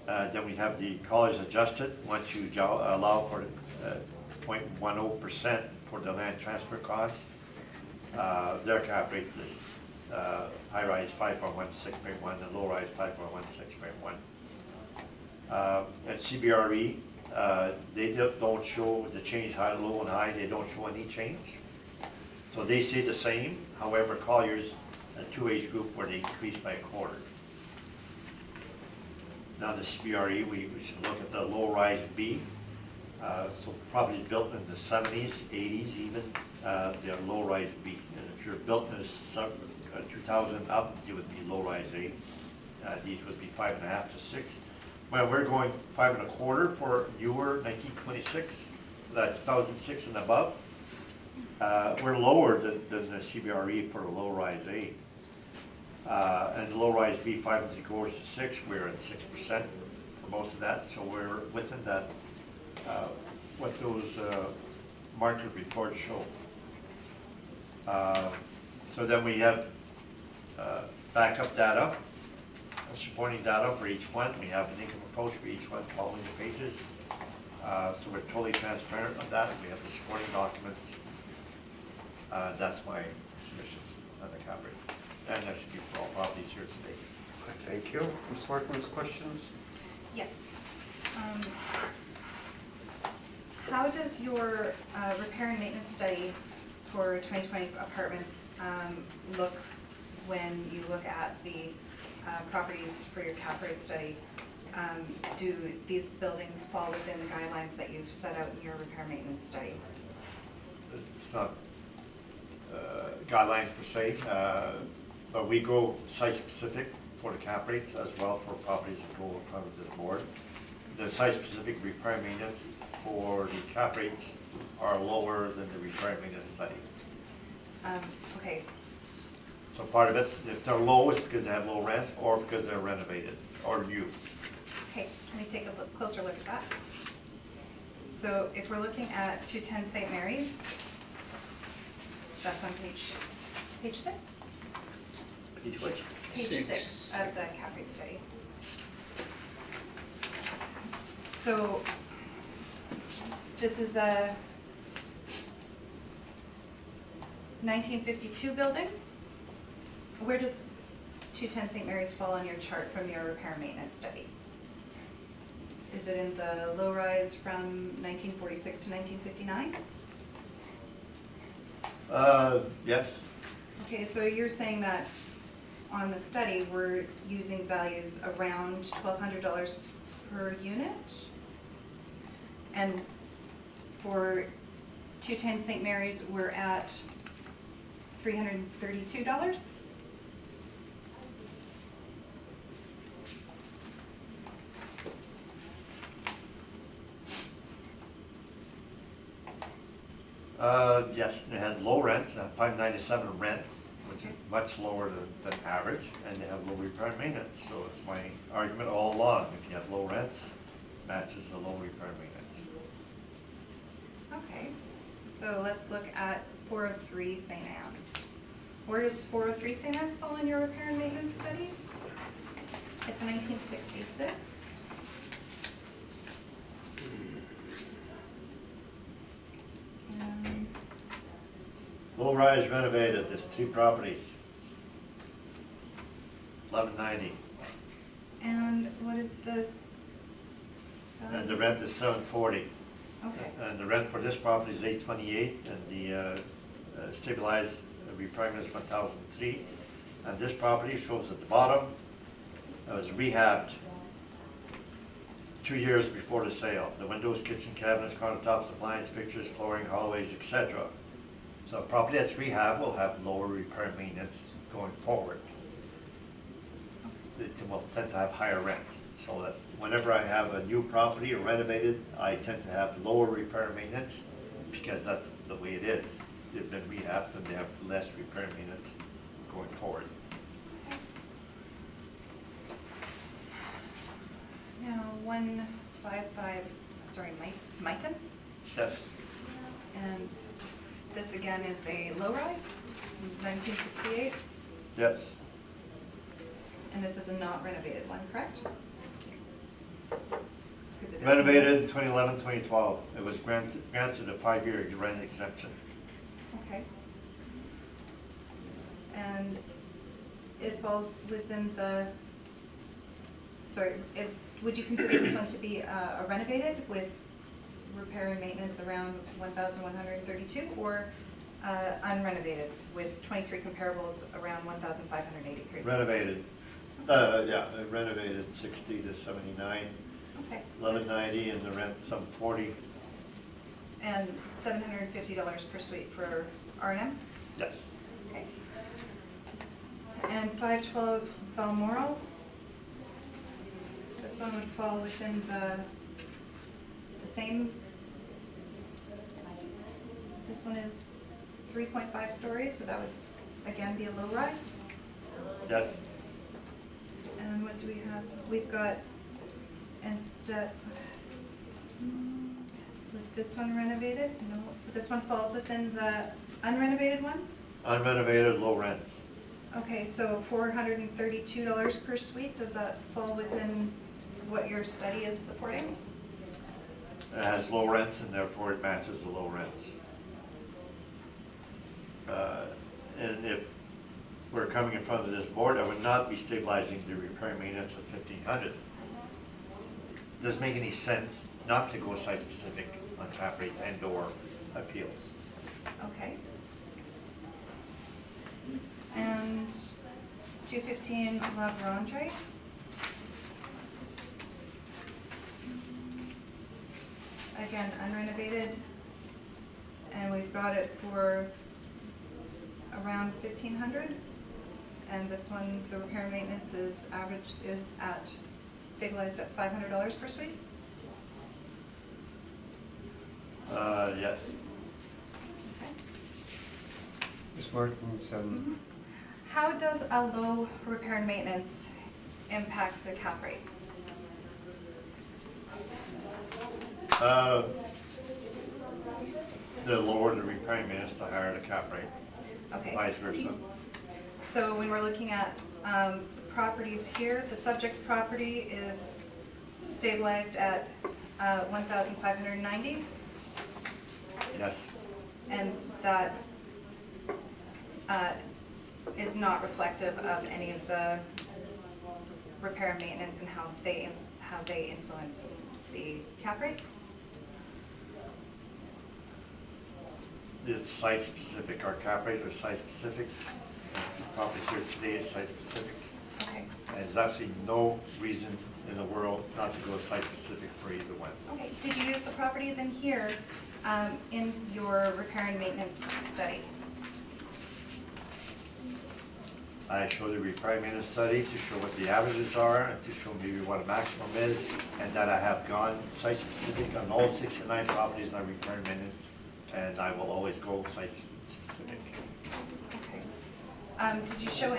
Then we have the college adjusted. Once you allow for 0.10% for the land transfer costs, their cap rate is high rise 5.1 to 6.1, and low rise 5.1 to 6.1. At CBRE, they don't show the change high, low, and high. They don't show any change. So they stay the same. However, Colliers, a 2 age group where they increased by 1/4. Now the CBRE, we should look at the low rise B. So properties built in the 70s, 80s even, they're low rise B. And if you're built in the 2000 up, you would be low rise A. These would be 5.5 to 6. Well, we're going 5 1/4 for newer 1926, 2006 and above. We're lower than the CBRE for the low rise A. And the low rise B 5 3/4 to 6, we're at 6% for most of that, so we're within that, what those market reports show. So then we have backup data, supporting data for each one. We have an income approach for each one following the pages. So we're totally transparent on that. We have the supporting documents. That's my submission on the cap rate. And that should be for all properties here today. Thank you. Ms. Martins, questions? Yes. How does your repair and maintenance study for 2020 apartments look when you look at the properties for your cap rate study, do these buildings fall within the guidelines that you've set out in your repair maintenance study? It's not guidelines per se, but we go site-specific for the cap rates as well for properties that go in front of this board. The site-specific repair maintenance for the cap rates are lower than the repair maintenance study. Okay, So part of it, if they're low, it's because they have low rents or because they're renovated or new. okay, can we take a closer look at that? So if we're looking at 210 St. Mary's, that's on page 6? Each which? Page 6 of the cap rate study. So this is a 1952 building. Where does 210 St. Mary's fall on your chart from your repair maintenance study? Is it in the low rise from 1946 to 1959? Yes, Okay, so you're saying that on the study, we're using values around $1,200 per unit? And for 210 St. Mary's, we're at $332? yes, they had low rents, $597 rents, which is much lower than average, and they have low repair and maintenance. So it's my argument all along, if you have low rents, matches the low repair and maintenance. Okay, so let's look at 403 St. Anne's. Where does 403 St. Anne's fall in your repair and maintenance study? It's 1966. And Low rise renovated, there's 3 properties. 1190, and what is the? and the rent is 740. Okay, And the rent for this property is 828, and the stabilized repair is 1,003. And this property shows at the bottom, it was rehabbed 2 years before the sale. The windows, kitchen cabinets, countertops, appliance, fixtures, flooring, hallways, etc. So a property that's rehabbed will have lower repair and maintenance going forward. It will tend to have higher rents. So that whenever I have a new property or renovated, I tend to have lower repair and maintenance because that's the way it is. They've been rehabbed and they have less repair and maintenance going forward. now 155, sorry, Mighton? Yes, And this again is a low rise, 1968, yes. and this is a not renovated one, correct? 'Cause it is- Renovated in 2011, 2012. It was granted a 5-year rent exemption. Okay. And it falls within the, sorry, would you consider this one to be a renovated with repair and maintenance around 1,132, or unrenovated with 23 comparables around 1,583? Renovated, renovated 60 to 79, Okay. 1190, and the rent some 40. And $750 per suite for R&M? Yes. Okay. And 512 Balmoral? This one would fall within the same, this one is 3.5 stories, so that would again be a low rise. Yes. And what do we have? We've got, instead, was this one renovated? No, so this one falls within the unrenovated ones? Unrenovated, low rents. Okay, so $432 per suite, does that fall within what your study is supporting? It has low rents and therefore it matches the low rents. And if we're coming in front of this board, I would not be stabilizing the repair and maintenance at 1,500. Doesn't make any sense not to go site-specific on cap rates and/or appeals. Okay. And 215 La Vérendrye. Again, unrenovated, and we've got it for around 1,500. And this one, the repair and maintenance is stabilized at $500 per suite. Yes. Okay. Ms. Martins, How does a low repair and maintenance impact the cap rate? The lower the repair and maintenance, the higher the cap rate, Okay. vice versa. So when we're looking at the properties here, the subject property is stabilized at 1,590, Yes. and that is not reflective of any of the repair and maintenance and how they influence the cap rates. It's site specific, our cap rate are site specific. The properties here today is site specific. Okay. And there's absolutely no reason in the world not to go site specific for either one. Okay, did you use the properties in here in your repair and maintenance study? I show the repair and maintenance study to show what the averages are, and to show maybe what a maximum is, and that I have gone site specific on all 69 properties on repair and maintenance, and I will always go site specific. Okay. Did you show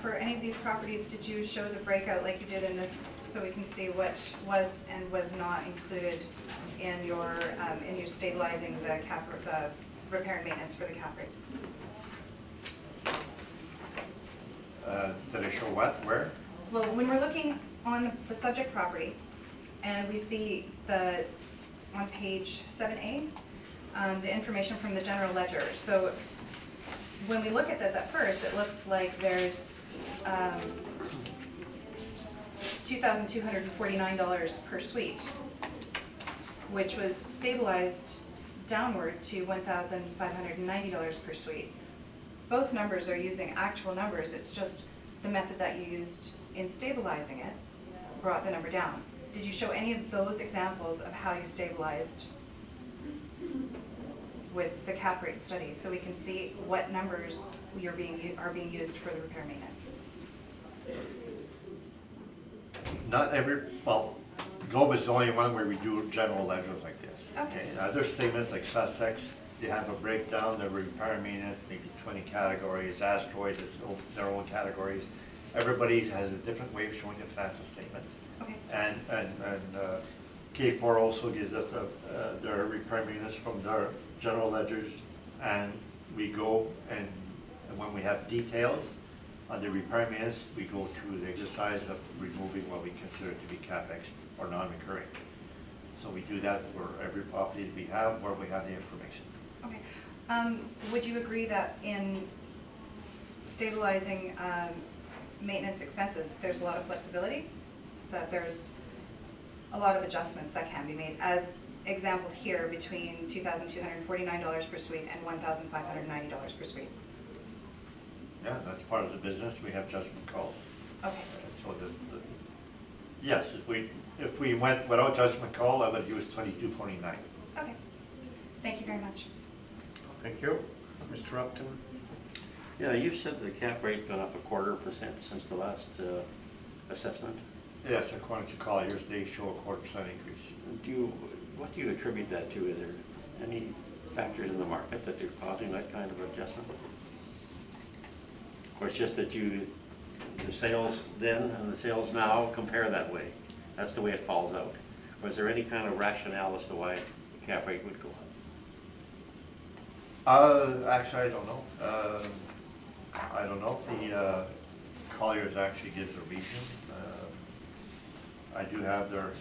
for any of these properties, did you show the breakout like you did in this, so we can see what was and was not included in your stabilizing the repair and maintenance for the cap rates? Did I show what, where? Well, when we're looking on the subject property, and we see on page 7A, the information from the general ledger. So when we look at this at first, it looks like there's $2,249 per suite, which was stabilized downward to $1,590 per suite. Both numbers are using actual numbers, it's just the method that you used in stabilizing it brought the number down. Did you show any of those examples of how you stabilized with the cap rate study, so we can see what numbers are being used for the repair maintenance? Not every, well, Globe is the only one where we do general ledgers like this. Okay. Other statements like Sussex, they have a breakdown, the repair and maintenance, maybe 20 categories, Asteroid is their own categories. Everybody has a different way of showing the financial statements. Okay. And K4 also gives us their repair and maintenance from their general ledgers, and we go and when we have details on the repair and maintenance, we go through the exercise of removing what we consider to be CapEx or non-recurring. So we do that for every property that we have where we have the information. Okay. Would you agree that in stabilizing maintenance expenses, there's a lot of flexibility? That there's a lot of adjustments that can be made, as exampled here, between $2,249 per suite and $1,590 per suite? Yeah, that's part of the business. We have judgment calls. Okay. So yes, if we went without judgment call, I would use 2249. Okay. Thank you very much. Thank you. Mr. Upton? Yeah, you said the cap rate's gone up 0.25% since the last assessment. Yes, according to Colliers, they show a 0.25% increase. What do you attribute that to? Is there any factors in the market that are causing that kind of adjustment? Or it's just that the sales then and the sales now compare that way? That's the way it falls out? Or is there any kind of rationale as to why the cap rate would go up? Actually, I don't know. I don't know if the Colliers actually gives a reason. I do have their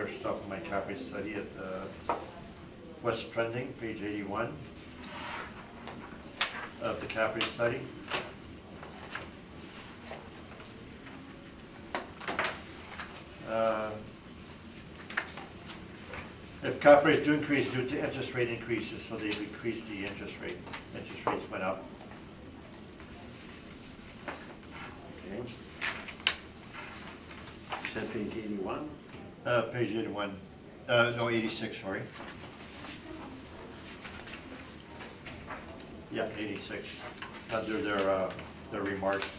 stuff in my cap rate study at what's trending, page 81 of the cap rate study. If cap rates do increase due to interest rate increases, so they've increased the interest rate. Interest rates went up. Page 81, no, 86, sorry. Yeah, 86, under their remarks.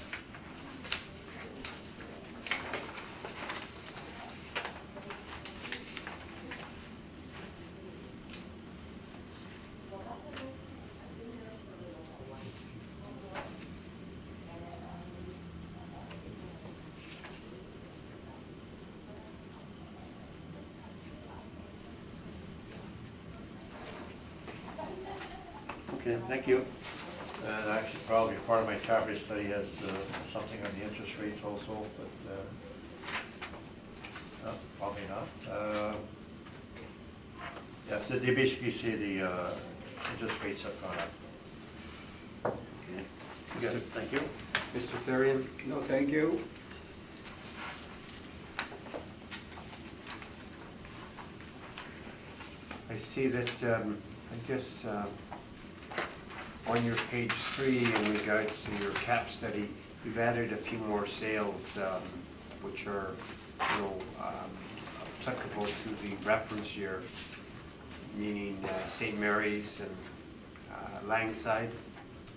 Okay, thank you. And actually, probably part of my cap rate study has something on the interest rates also, but no, probably not. Yeah, so they basically say the interest rates have gone up. Okay. Good, thank you. Mr. Therian? No, thank you. I see that, I guess, on your page 3, in regards to your cap study, you've added a few more sales, which are, applicable to the reference year, meaning St. Mary's and Langside.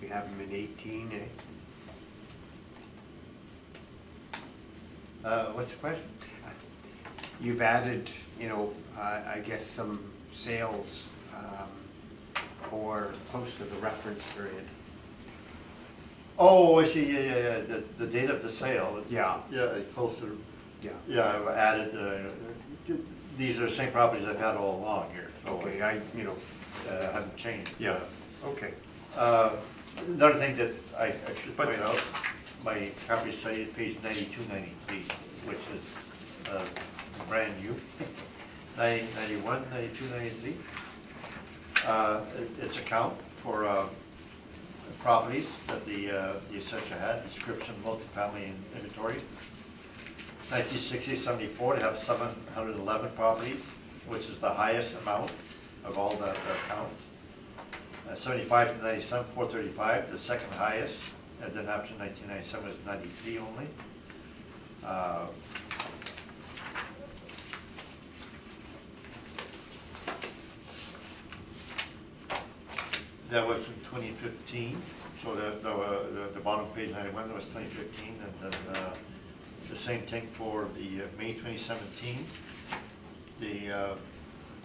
We have them in 18, What's the question? You've added, I guess some sales or close to the reference period. Oh, I see, yeah, the date of the sale. Yeah. Yeah, close to, Yeah. yeah, I've added, these are the same properties I've had all along here, so. Okay, Haven't changed. Yeah. Okay. Another thing that I should point out, my property study is page 92, 93, which is brand new. 90, 91, 92, 93. It's a count for properties that the assessor had, description, multifamily inventory. 1960, 74, they have 711 properties, which is the highest amount of all the counts. 75 to 97, 435, the second highest, and then after 1997 was 93 only. That was in 2015, so the bottom page 91, that was 2015, and then the same thing for the May 2017. The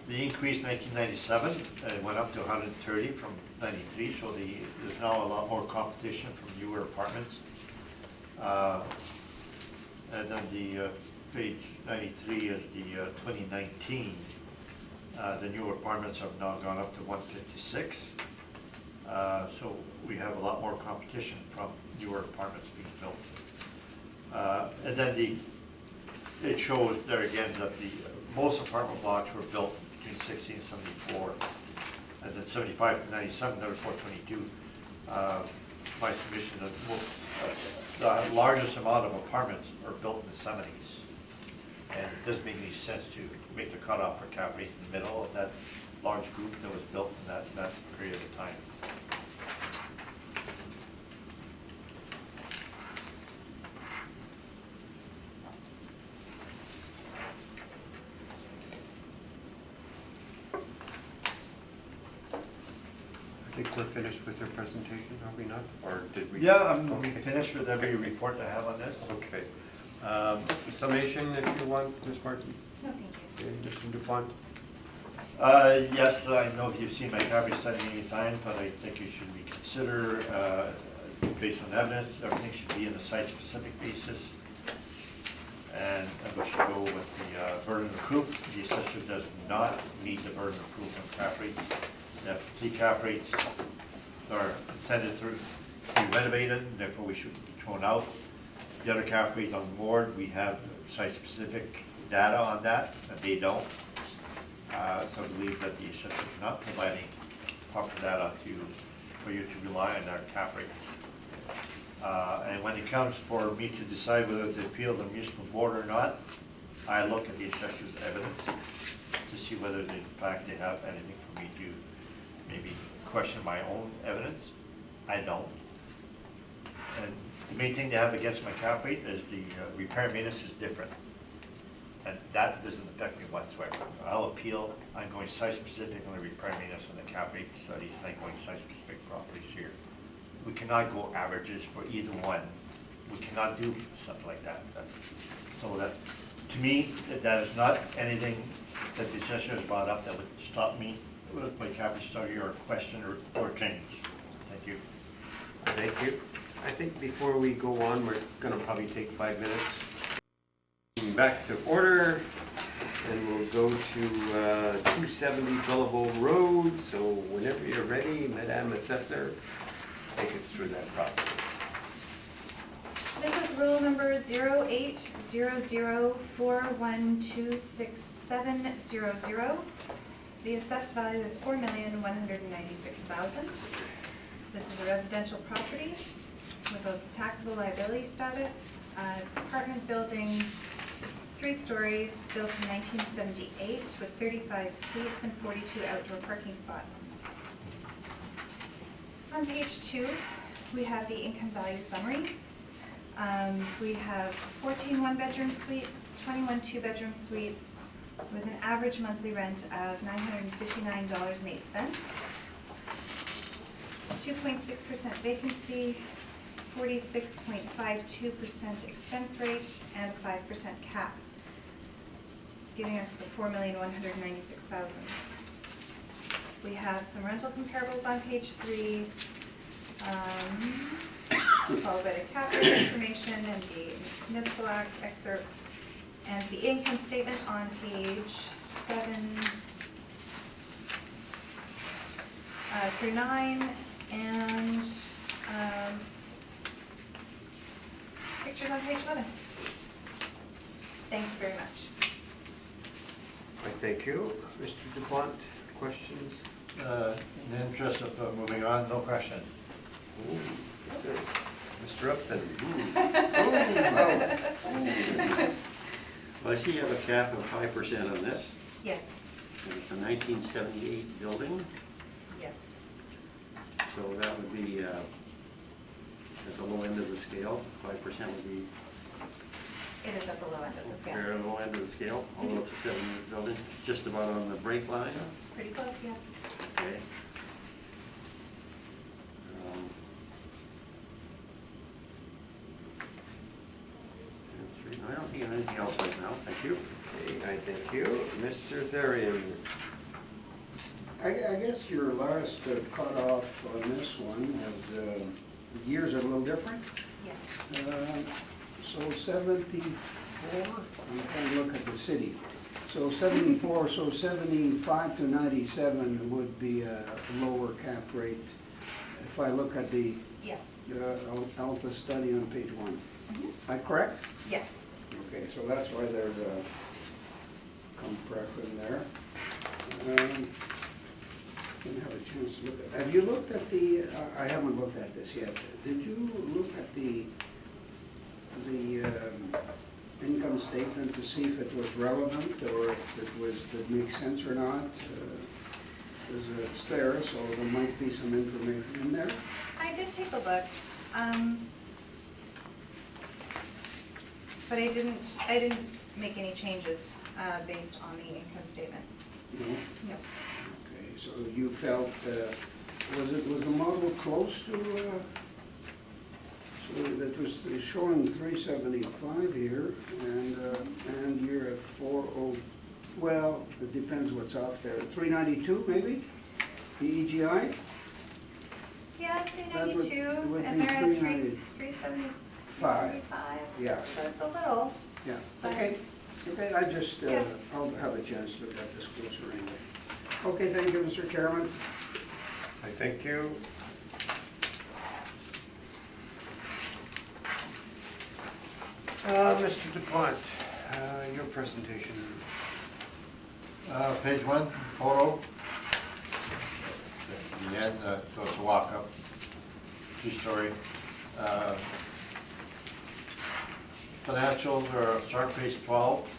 increase 1997, it went up to 130 from 93, so there's now a lot more competition from newer apartments. And then the page 93 is the 2019. The newer apartments have now gone up to 156. So we have a lot more competition from newer apartments being built. And then it shows there again that most apartment blocks were built between 60 and 74. And then 75 to 97, there was 422. My submission that the largest amount of apartments are built in the 70s. And it doesn't make any sense to make the cutoff for cap rates in the middle of that large group that was built in that period of time. I think we're finished with your presentation, are we not? Or did we? Yeah, I'm Okay. finished with every report I have on this. Okay. Summation, if you want, Ms. Martins? No, thank you. Okay, Mr. Dupont? Yes, I know if you've seen my copy study any time, but I think you should reconsider, based on evidence, everything should be in a site-specific basis. And we should go with the burden of proof. The assessor does not meet the burden of proof on cap rates. The cap rates are intended to be renovated, therefore we should be thrown out. The other cap rate on the board, we have site-specific data on that, and they don't. So I believe that the assessor is not providing proper data for you to rely on our cap rates. And when it comes for me to decide whether to appeal the municipal board or not, I look at the assessor's evidence to see whether in fact they have anything for me to maybe question my own evidence. I don't. And the main thing they have against my cap rate is the repair maintenance is different. And that doesn't affect me whatsoever. I'll appeal, I'm going site-specific, I'm gonna be priming this on the cap rate studies, I'm going site-specific properties here. We cannot go averages for either one. We cannot do stuff like that. So that, to me, that is not anything that the assessor has brought up that would stop me with my cap rate study or question or change. Thank you. Thank you. I think before we go on, we're gonna probably take 5 minutes. Back to order, and we'll go to 270 Belleville Road. So whenever you're ready, Madame Assessor, take us through that property. This is rule number 080041266700. The assessed value is $4,196,000. This is a residential property with a taxable liability status. It's an apartment building, 3 stories, built in 1978 with 35 suites and 42 outdoor parking spots. On page 2, we have the income value summary. We have 14 one-bedroom suites, 21 two-bedroom suites, with an average monthly rent of $959.08. 2.6% vacancy, 46.52% expense rate, and a 5% cap, giving us the $4,196,000. We have some rental comparables on page 3, followed by the cap rate information and the municipal act excerpts, and the income statement on page 7 through 9, and pictures on page 11. Thank you very much. I thank you. Mr. DuPont, questions? In the interest of moving on, no question. Ooh, good. Mr. Upton? Well, I see you have a cap of 5% on this, Yes, and it's a 1978 building, yes. so that would be at the low end of the scale. 5% would be It is at the low end of the scale. very low end of the scale, although it's a 78 building, just about on the break line. Pretty close, yes. Okay. I don't think anything else right now, thank you. Okay, I thank you. Mr. Therian? I guess your last cutoff on this one has, the years are a little different. Yes. So 74, I'm trying to look at the city. So 74, so 75 to 97 would be a lower cap rate. If I look at the Yes. alpha study on page 1. Mhm. Am I correct? Yes. Okay, so that's why there's a compression there. Didn't have a chance to look at, have you looked at the, I haven't looked at this yet. Did you look at the income statement to see if it was relevant or if it was, did it make sense or not? Because it's there, so there might be some information in there. I did take a look, but I didn't make any changes based on the income statement. No? No. Okay, so you felt, was the model close to, so that was showing 375 here, and you're at 40, well, it depends what's off there, 392 maybe, the EGI? Yeah, That would 392, be and they're at 375. 375. Yeah. So it's a little. Yeah, But- okay, okay, I just, Yeah. I'll have a chance to look at this closer anyway. Okay, thank you, Mr. Chairman. I thank you. Mr. DuPont, your presentation. Page 1, photo. The end, so it's a walk-up, 2-story. Financials are, start page 12.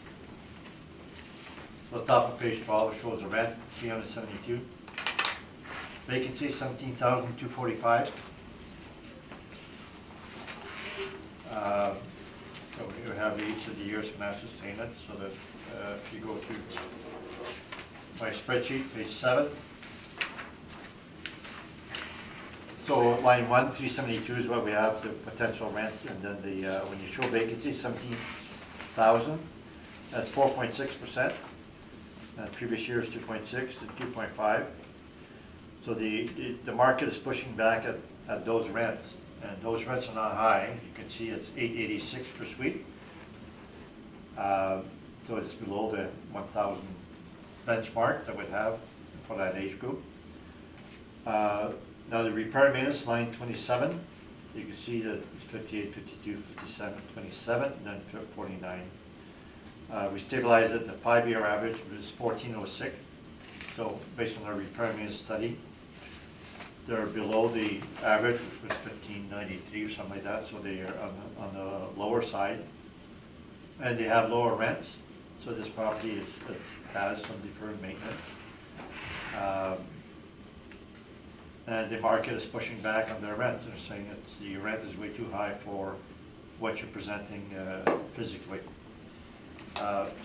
The top of page 12 shows the rent, 372. Vacancy, 17,245. So you have each of the year's financial statement, so that if you go to my spreadsheet, page 7. So line 1, 372 is what we have, the potential rent, and then the, when you show vacancy, 17,000, that's 4.6%. Previous year is 2.6 to 2.5. So the market is pushing back at those rents, and those rents are not high. You can see it's $886 per suite. So it's below the 1,000 benchmark that we'd have for that age group. Now the repair maintenance, line 27, you can see that it's 58, 52, 57, 27, and then 49. We stabilized it, the 5-year average was 1406. So based on our repair maintenance study, they're below the average, which was 1593 or something like that, so they are on the lower side. And they have lower rents, so this property has some deferred maintenance. And the market is pushing back on their rents. They're saying the rent is way too high for what you're presenting physically.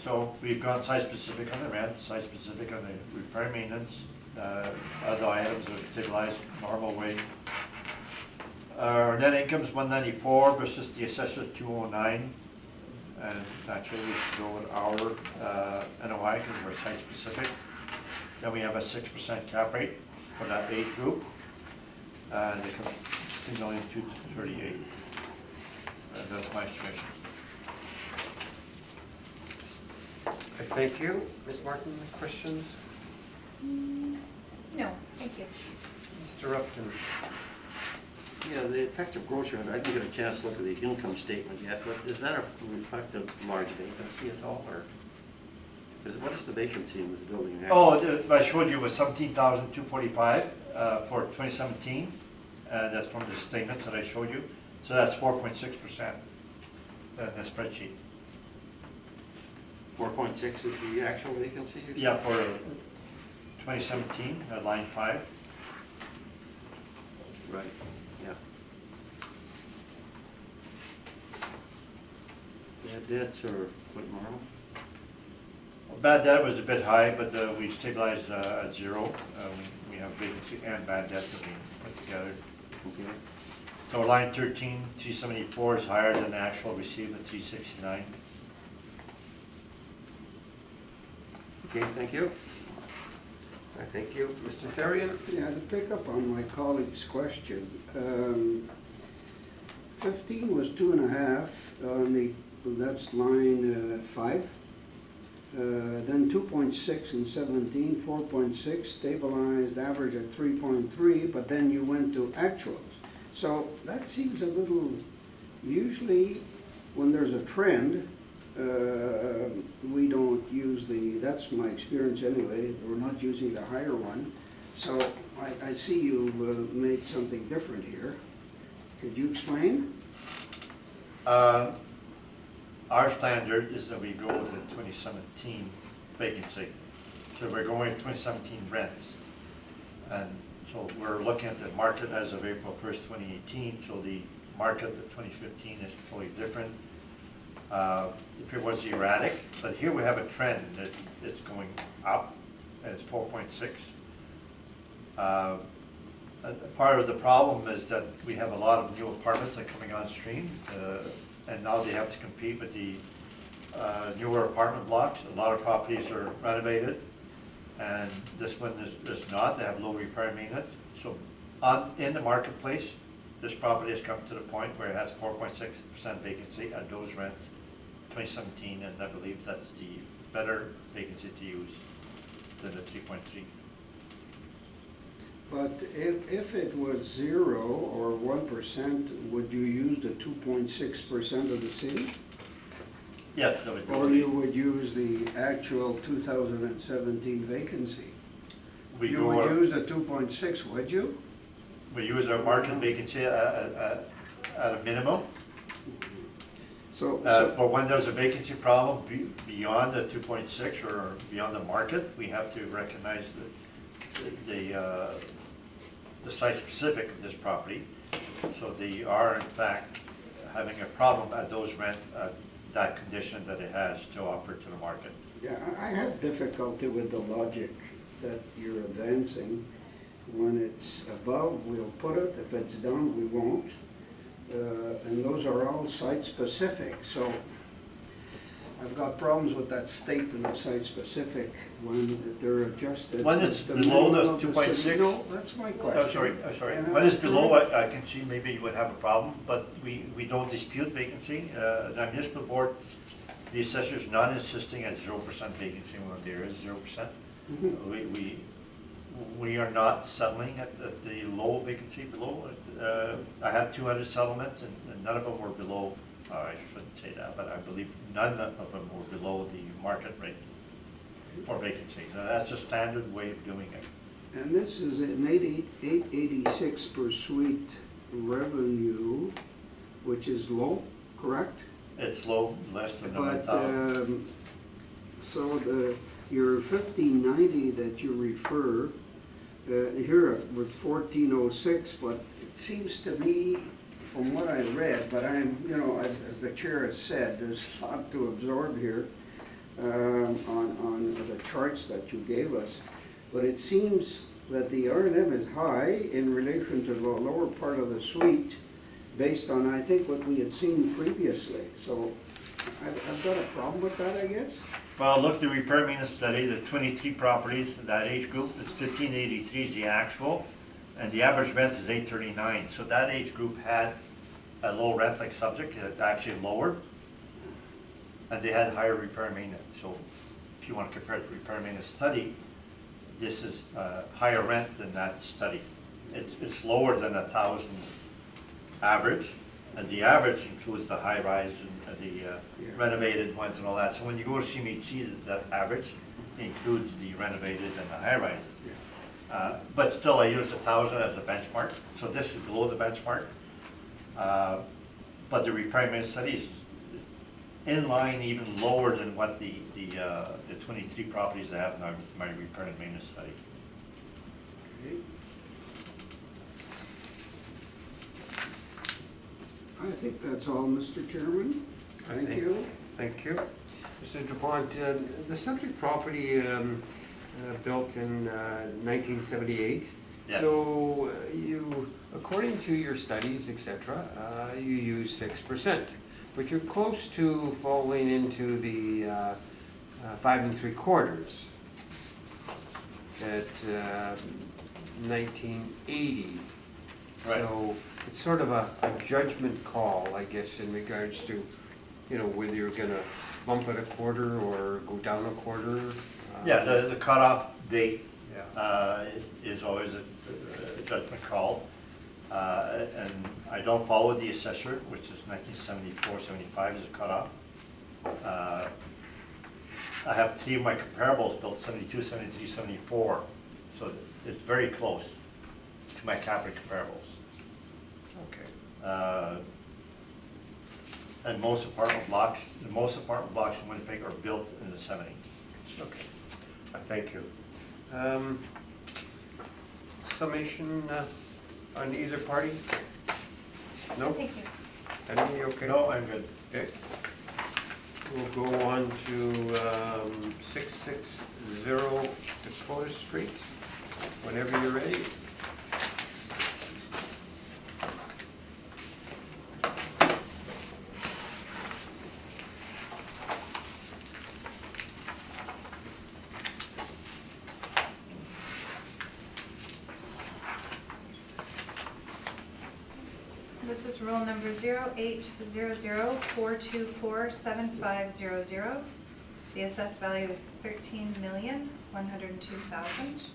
So we've gone site-specific on the rent, site-specific on the repair maintenance. Other items are stabilized normal way. Our net income is 194 versus the assessor 209. And naturally we should go with our NOI because we're site-specific. Then we have a 6% cap rate for that age group. And it comes $2,238,000. And that's my submission. I thank you. Ms. Martin, questions? No, thank you. Mr. Upton? Yeah, the effective gross rent, I didn't get a chance to look at the income statement yet, but is that a reflective large vacancy at all, or? What is the vacancy in this building here? Oh, I showed you was 17,245 for 2017. That's from the statements that I showed you. So that's 4.6% in the spreadsheet. 4.6 is the actual vacancy? you said? Yeah, for 2017, line 5. Right, yeah. Bad debts are what, normal? Bad debt was a bit high, but we stabilized at 0. We have vacancy and bad debt that we put together. Okay. So line 13, T74 is higher than the actual received at T69. Okay, thank you. I thank you. Mr. Therian? Yeah, to pick up on my colleague's question, 15 was 2.5 on the, that's line 5. Then 2.6 in 17, 4.6, stabilized average at 3.3, but then you went to actuals. So that seems a little, usually when there's a trend, we don't use that's my experience anyway, we're not using the higher one. So I see you've made something different here. Could you explain? Our standard is that we go with the 2017 vacancy. So we're going with 2017 rents. And so we're looking at the market as of April 1st, 2018. So the market of 2015 is totally different. If it was erratic, but here we have a trend that it's going up, and it's 4.6. Part of the problem is that we have a lot of new apartments that are coming on stream, and now they have to compete with the newer apartment blocks. A lot of properties are renovated, and this one is not. They have low repair maintenance. So in the marketplace, this property has come to the point where it has 4.6% vacancy at those rents, 2017, and I believe that's the better vacancy to use than the 3.3. But if it was 0 or 1%, would you use the 2.6% of the city? Yes, that would be. Or you would use the actual 2017 vacancy? We You go would our- use the 2.6, would you? We use our market vacancy at a minimum. So, But when there's a vacancy problem beyond the 2.6 or beyond the market, we have to recognize the site specific of this property. So they are in fact having a problem at those rent, that condition that it has to offer to the market. Yeah, I have difficulty with the logic that you're advancing. When it's above, we'll put it, if it's down, we won't. And those are all site-specific, so I've got problems with that statement of site-specific when they're adjusted. When it's The below the minimum of 2.6? city. No, that's my question. I'm sorry. And When it's below, I- I can see maybe you would have a problem, but we don't dispute vacancy. The municipal board, the assessor's not insisting at 0% vacancy when there is 0%. Mhm. We are not settling at the low vacancy below. I had 200 settlements and none of them were below, I shouldn't say that, but I believe none of them were below the market rate for vacancy. So that's a standard way of doing it. And this is an 886 per suite revenue, which is low, correct? It's low, less than the But, 1,000. so your 1590 that you refer, here with 1406, but it seems to me, from what I read, but I'm, as the chair has said, there's a lot to absorb here on the charts that you gave us. But it seems that the R&M is high in relation to the lower part of the suite, based on, I think, what we had seen previously. So I've got a problem with that, I guess. Well, look, the repair maintenance study, the 23 properties, that age group, it's 1583 is the actual, and the average rent is 839. So that age group had a low rent like subject, actually lower, and they had higher repair maintenance. So if you want to compare the repair maintenance study, this is higher rent than that study. It's lower than 1,000 average, and the average includes the high rise and the renovated ones and all that. So when you go to CMHC, that average includes the renovated and the high rises. But still, I use 1,000 as a benchmark, so this is below the benchmark. But the repair maintenance study is in line, even lower than what the 23 properties I have in my repair and maintenance study. I think that's all, Mr. Chairman. Thank you. Thank you. Mr. DuPont, the subject property built in 1978. Yes. So you, according to your studies, et cetera, you use 6%, but you're close to falling into the 5 3/4 at 1980. Right. So it's sort of a judgment call, I guess, in regards to, whether you're gonna bump it a quarter or go down a quarter. Yeah, the cutoff date is always a judgment call. And I don't follow the assessor, which is 1974, 75 is a cutoff. I have 3 of my comparables built 72, 73, 74, so it's very close to my capital comparables. Okay. And most apartment blocks in Winnipeg are built in the 70s. Okay, thank you. Summation on either party? No? Thank you. Any, okay? No, I'm good. Okay. We'll go on to 660 Dakota Street, whenever you're ready. This is roll number 0800-424-7500. The assessed value is $13,102,000.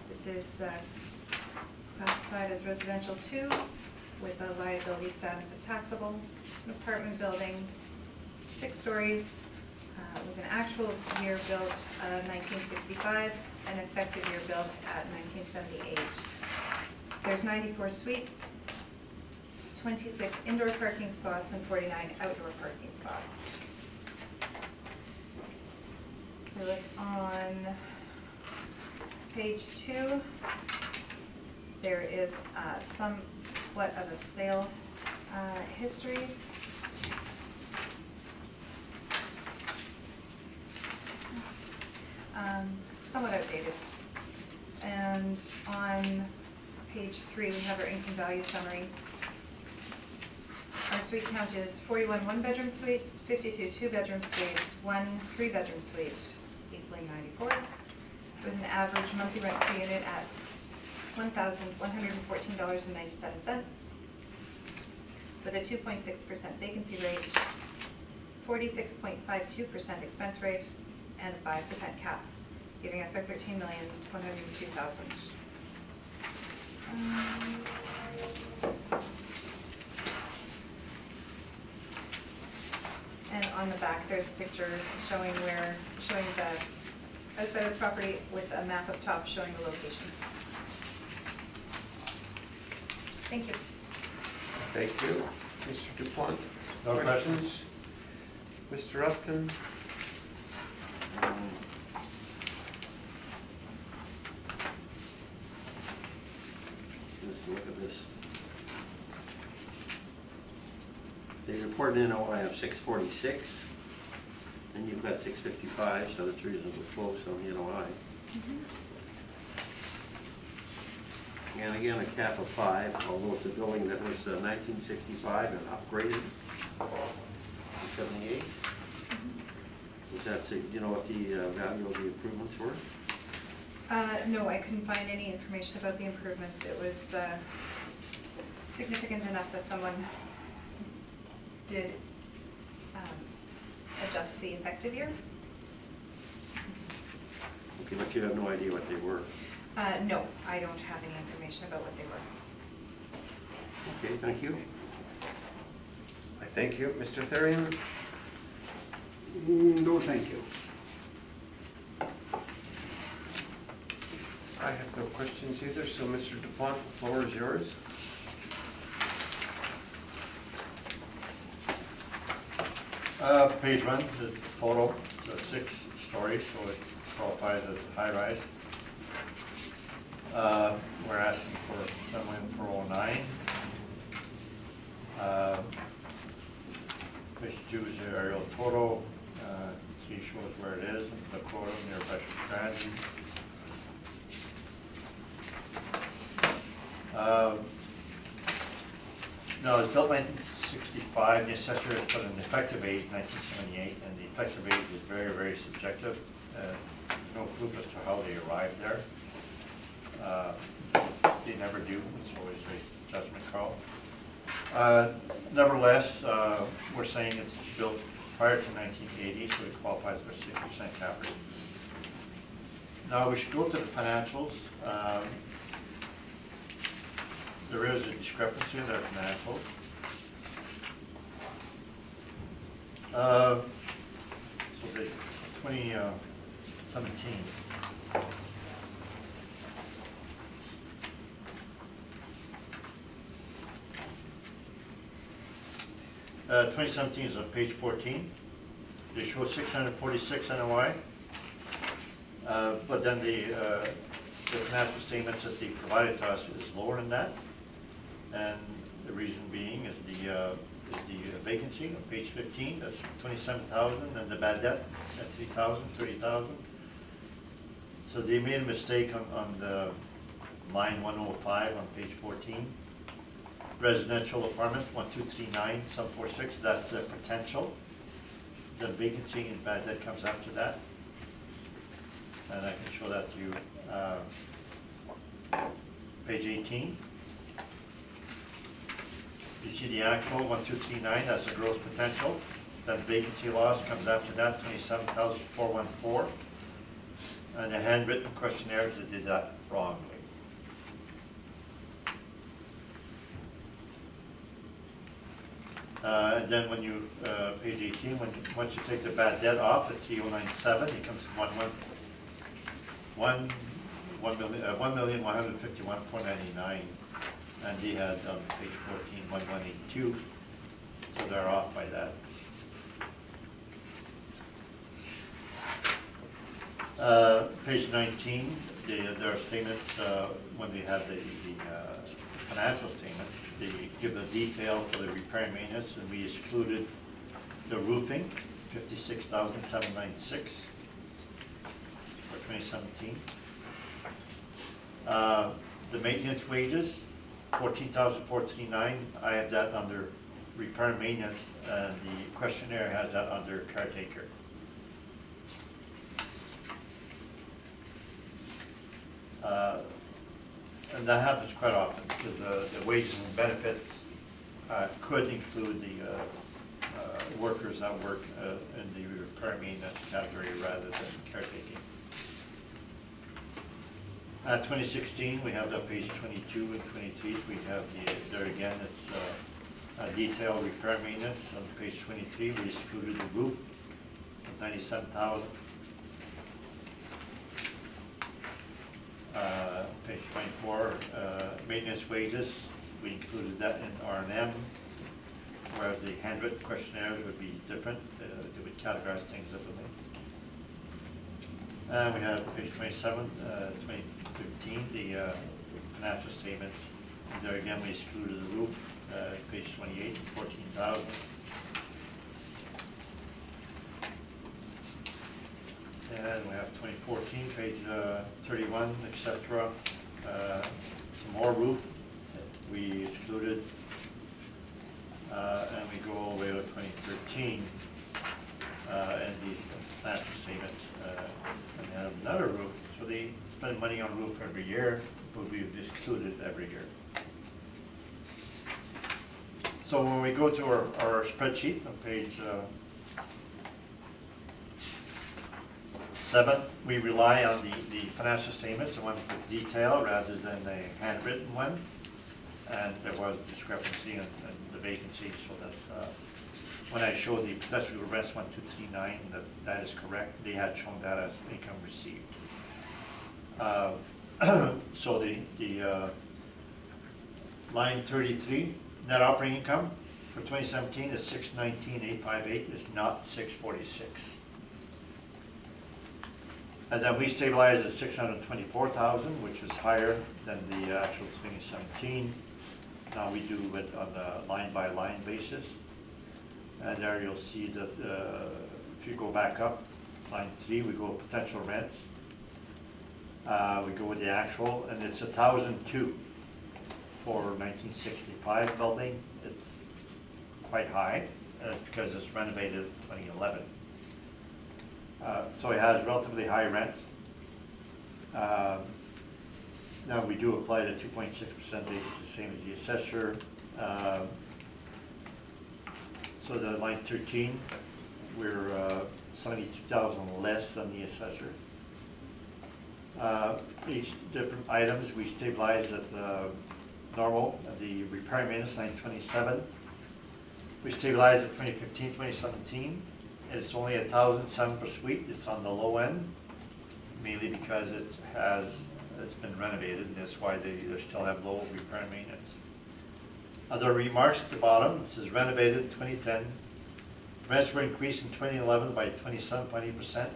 This is classified as residential 2 with a liability status of taxable. It's an apartment building, 6 stories, with an actual year built 1965 and effective year built at 1978. There's 94 suites, 26 indoor parking spots and 49 outdoor parking spots. We look on page 2. There is somewhat of a sale History. Somewhat outdated. And on page 3, we have our income value summary. Our suite count is 41 one-bedroom suites, 52 two-bedroom suites, 1 three-bedroom suite, equaling 94, with an average monthly rent per unit at $1,114.97, with a 2.6% vacancy rate, 46.52% expense rate, and a 5% cap, giving us our $13,102,000. And on the back, there's a picture showing the outside of the property with a map up top showing the location. Thank you. Thank you. Mr. Dupont? No questions. Mr. Upton? Let's look at this. They reported an NOI of 646, and you've got 655, so that's reasonably close on the NOI. And again, a cap of 5, although it's a building that was 1965 and upgraded in 78. Was that, do you know what the value of the improvements were? No, I couldn't find any information about the improvements. It was significant enough that someone did adjust the effective year. Okay, but you have no idea what they were. No, I don't have any information about what they were. Okay, thank you. I thank you. Mr. Therian? No, thank you. I have no questions either, so Mr. Dupont, the floor is yours. Page 1, the photo, the 6 stories, so it qualifies as high-rise. We're asking for $7,409. Page 2 is the aerial photo. See, shows where it is, the quote near Bishop Strand. No, it's built 1965, the assessor has put an effective age 1978, and the effective age is very, very subjective. There's no proof as to how they arrived there. They never do, it's always a judgment call. Nevertheless, we're saying it's built prior to 1980, so it qualifies for 6% cap rate. Now, we should go to the financials. There is a discrepancy in their financials. So the 2017. Uh, 2017 is on page 14. They show 646 NOI, but then the financial statements that they provided to us is lower than that. And the reason being is the vacancy on page 15, that's 27,000, and the bad debt at 3,000, 30,000. So they made a mistake on the line 105 on page 14. Residential apartments, 1239, 746, that's the potential. The vacancy and bad debt comes after that. And I can show that to you. Page 18. You see the actual 1239, that's the gross potential. Then vacancy loss comes after that, 27,414. And the handwritten questionnaires that did that wrongly. And then when you, page 18, once you take the bad debt off at 3097, it comes to 1,151,499, and they had on page 14 1182, so they're off by that. Page 19, there are statements when they have the financial statement, they give the detail for the repair and maintenance, and we excluded the roofing, 56,796 for 2017. The maintenance wages, 14,439. I have that under repair and maintenance, and the questionnaire has that under caretaker. And that happens quite often, because the wages and benefits could include the workers that work in the repair and maintenance category rather than caretaking. 2016, we have that page 22 and 23. We have there again, it's detailed repair and maintenance. On page 23, we excluded the roof of 97,000. Page 24, maintenance wages, we included that in R&M, whereas the handwritten questionnaires would be different. They would categorize things differently. And we have page 27, 2015, the financial statements. And there again, we excluded the roof, page 28, 14,000. And we have 2014, page 31, etc. Some more roof we excluded. And we go all the way to 2013, and the financial statements. And we have another roof. So they spend money on roof every year, but we've excluded every year. So when we go to our spreadsheet on page 7, we rely on the financial statements, the ones with detail rather than a handwritten one. And there was discrepancy in the vacancy, so that when I showed the potential arrest 1239, that is correct. They had shown that as income received. So the line 33, net operating income for 2017 is 619,858, is not 646. And then we stabilized at 624,000, which is higher than the actual 2017. Now we do it on a line-by-line basis. And there you'll see that if you go back up, line 3, we go potential rents. We go with the actual, and it's 1,002 for 1965 building. It's quite high because it's renovated in 2011. So it has relatively high rents. Now we do apply the 2.6% vacancy, same as the assessor. So the line 13, we're 72,000 less than the assessor. Each different items we stabilize at normal. The repair and maintenance, line 27, we stabilized at 2015, 2017. It's only 1,007 per suite. It's on the low end, mainly because it's been renovated, and that's why they still have low repair and maintenance. Other remarks at the bottom, it says renovated in 2010. Rents were increased in 2011 by 27.8%,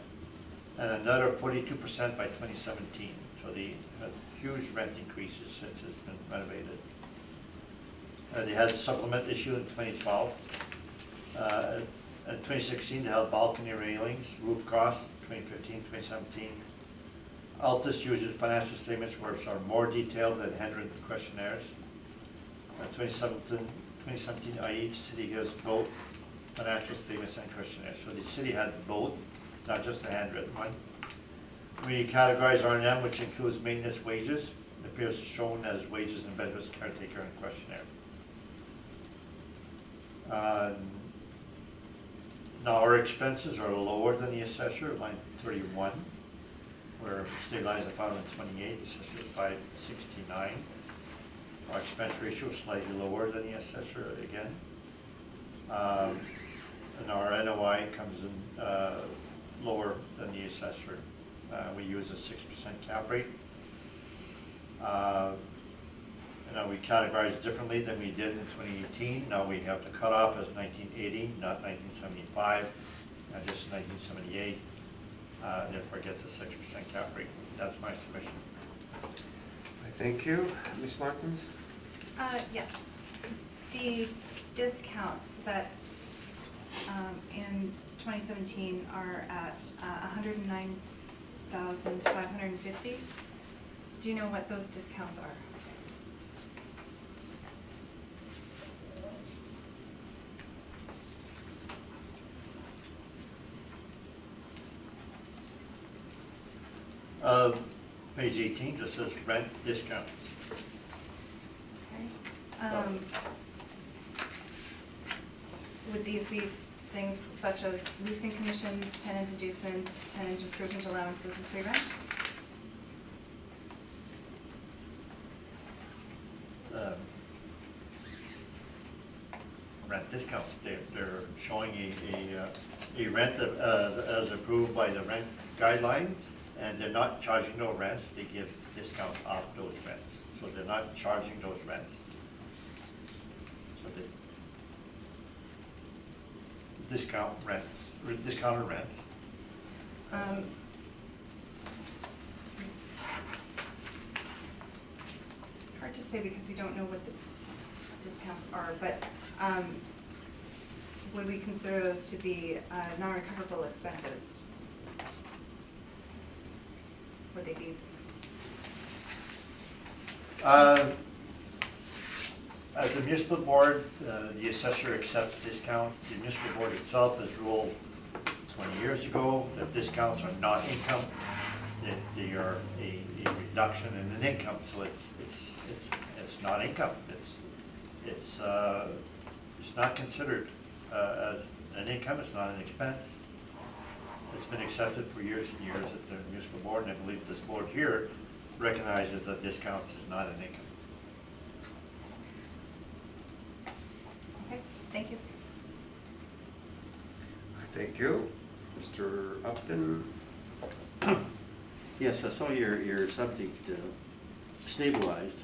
and another 42% by 2017. So they had huge rent increases since it's been renovated. They had a supplement issue in 2012. In 2016, they had balcony railings, roof costs, 2015, 2017. Altus uses financial statements which are more detailed than handwritten questionnaires. 2017, each city gives both financial statements and questionnaires. So the city had both, not just the handwritten one. We categorize R&M, which includes maintenance wages. It appears shown as wages and benefits, caretaker, and questionnaire. Now our expenses are lower than the assessor, line 31. We're stabilized at 528, assessor at 569. Our expense ratio is slightly lower than the assessor again. And our NOI comes in lower than the assessor. We use a 6% cap rate. We categorize differently than we did in 2018. Now we have the cutoff as 1980, not 1975, and just 1978. Therefore gets a 6% cap rate. That's my submission. Thank you. Ms. Martins? Yes. The discounts that in 2017 are at 109,550. Do you know what those discounts are? Page 18 just says rent discounts. Okay. Would these be things such as leasing commissions, tenant inducements, tenant improvement allowances, and free rent? Rent discounts, they're showing a rent as approved by the rent guidelines, and they're not charging no rents, they give discounts off those rents. So they're not charging those rents. So they discount rents, discounted rents. It's hard to say because we don't know what the discounts are, but would we consider those to be non-recoverable expenses? Would they be? As the municipal board, the assessor accepts discounts. The municipal board itself has ruled 20 years ago that discounts are not income. They are a reduction in an income, so it's not income. It's not considered as an income. It's not an expense. It's been accepted for years and years at the municipal board, and I believe this board here recognizes that discounts is not an income. Okay, thank you. Thank you. Mr. Upton? Yes, I saw your subject stabilized.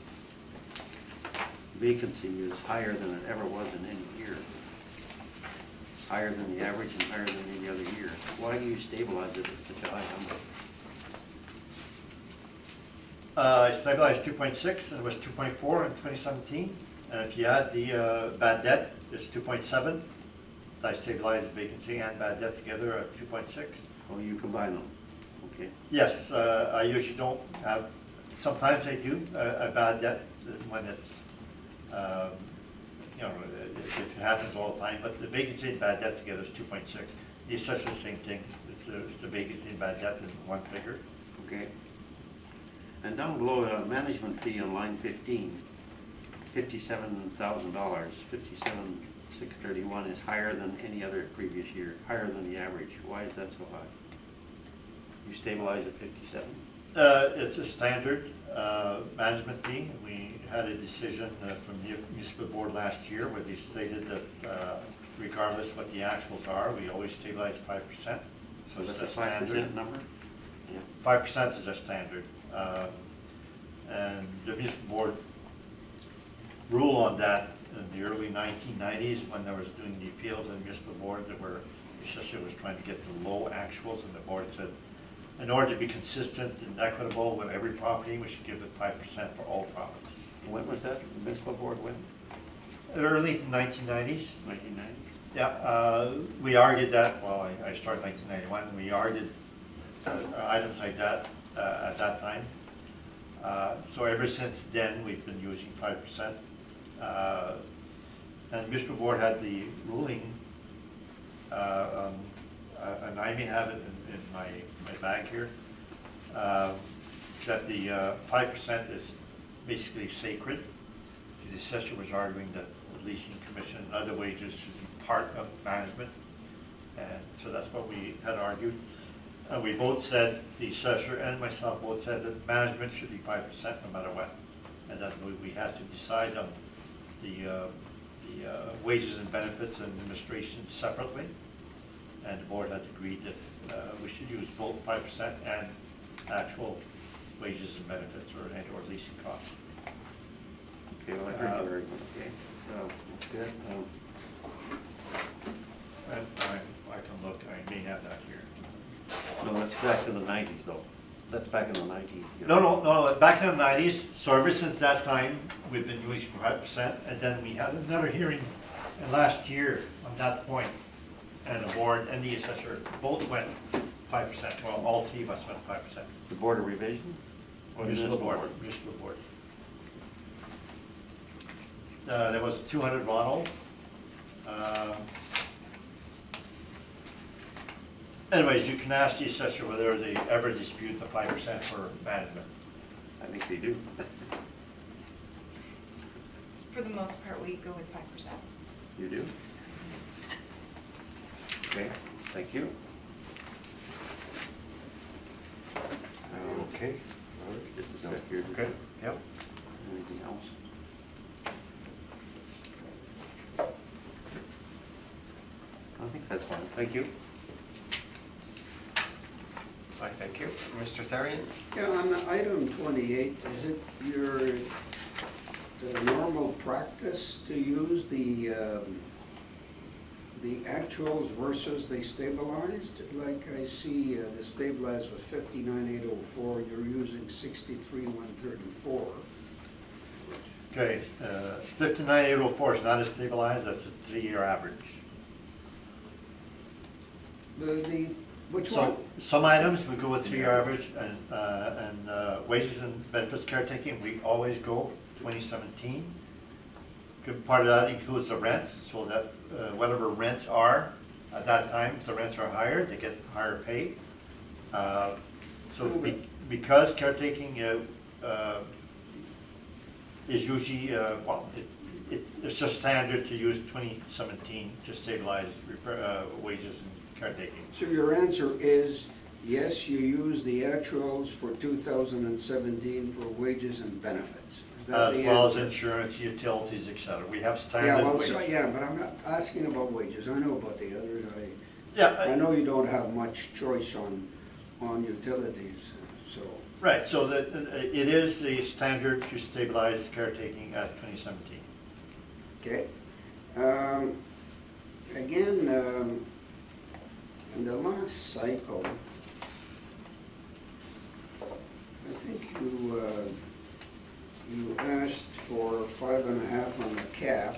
Vacancy is higher than it ever was in any year. Higher than the average and higher than any other year. Why do you stabilize it at such a high number? I stabilized 2.6, and it was 2.4 in 2017. And if you add the bad debt, it's 2.7. I stabilized vacancy and bad debt together at 2.6. Oh, you combine them, okay. Yes, I usually don't have, sometimes I do a bad debt when it's, it happens all the time, but the vacancy and bad debt together is 2.6. The assessor, the same thing, it's the vacancy and bad debt in one figure. Okay. And down below, management fee on line 15, $57,000, 57,631 is higher than any other previous year, higher than the average. Why is that so high? You stabilize at 57? It's a standard management fee. We had a decision from the municipal board last year where they stated that regardless what the actuals are, we always stabilize 5%. So it's That's a a 5% standard. number? Yeah. 5% is a standard. And the municipal board ruled on that in the early 1990s when I was doing the appeals in the municipal board. The assessor was trying to get the low actuals, and the board said, in order to be consistent and equitable with every property, we should give it 5% for all properties. When was that? The municipal board when? Early 1990s. 1990? Yeah, we argued that, well, I started in 1991, we argued items like that at that time. So ever since then, we've been using 5%. And the municipal board had the ruling, and I may have it in my bag here, that the 5% is basically sacred. The assessor was arguing that the leasing commission and other wages should be part of management. And so that's what we had argued. And we both said, the assessor and myself both said that management should be 5% no matter what. And that we had to decide on the wages and benefits and administration separately. And the board had agreed that we should use both 5% and actual wages and benefits or leasing costs. Okay, well, I heard your argument, okay. That's good. And I can look, I may have that here. No, that's back to the 90s though. That's back in the 90s. No, back in the 90s, so ever since that time, we've been using 5%, and then we had another hearing last year on that point, and the board and the assessor both went 5%, well, all three of us went 5%. The Board of Revision? Or Municipal Municipal board, municipal board. There was 200 Ronald. Anyways, you can ask the assessor whether they ever dispute the 5% for management. I think they do. For the most part, we go with 5%. You do? Okay, thank you. Okay. Just a sec here. Good, yep. Anything else? I think that's fine. Thank you. I thank you. Mr. Therian? Yeah, on item 28, is it your normal practice to use the actuals versus the stabilized? Like I see the stabilized was 59,804, you're using 63,134. Okay, 59,804 is not a stabilized, that's a 3-year average. Which So, one? some items, we go with 3-year average, and wages and benefits caretaking, we always go 2017. Good part of that includes the rents, so that whatever rents are at that time, if the rents are higher, they get higher pay. Because caretaking is usually, it's just standard to use 2017 to stabilize wages and caretaking. So your answer is, yes, you use the actuals for 2017 for wages and benefits. Is that As the well as answer? insurance, utilities, et cetera. We have Yeah, standard well, wages. so, yeah, but I'm not asking about wages, I know about the others, I Yeah, know you don't have much choice on utilities, so. right, so that, it is the standard to stabilize caretaking at 2017. Okay. Again, in the last cycle, I think you asked for 5.5 on the cap,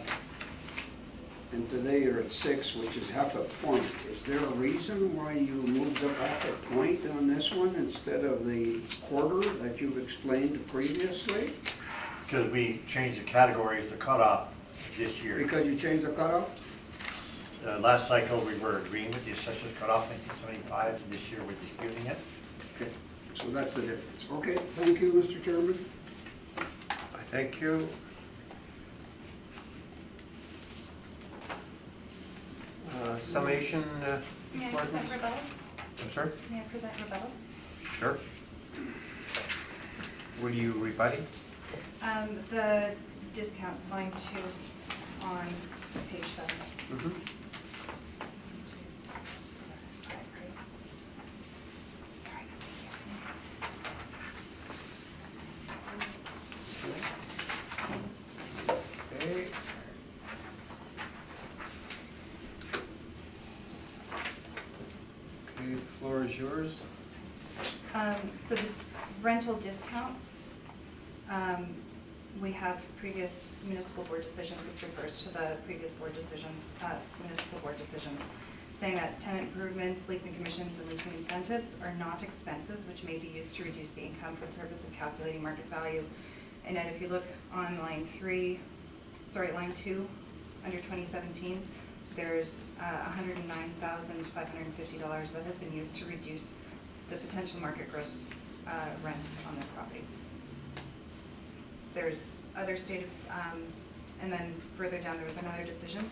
and today you're at 6, which is half a point. Is there a reason why you moved up half a point on this one instead of the quarter that you've explained previously? Because we changed the categories, the cutoff this year. Because you changed the cutoff? Last cycle, we were agreeing with the assessor's cutoff, 1975, and this year we're disputing it. Okay, so that's the difference. Okay, thank you, Mr. Chairman. I thank you. Summation, May I Ms. present Martins? rebuttal? I'm sorry? May I present rebuttal? Sure. What are you rebutting? The discounts line 2 on page 7. Sorry. Okay. Okay, the floor is yours. So the rental discounts, we have previous municipal board decisions, this refers to the previous board decisions, municipal board decisions, saying that tenant improvements, leasing commissions, and leasing incentives are not expenses which may be used to reduce the income for the purpose of calculating market value. And then if you look on line 2, under 2017, there's $109,550 that has been used to reduce the potential market gross rents on this property. There's other stated, and then further down, there was another decision,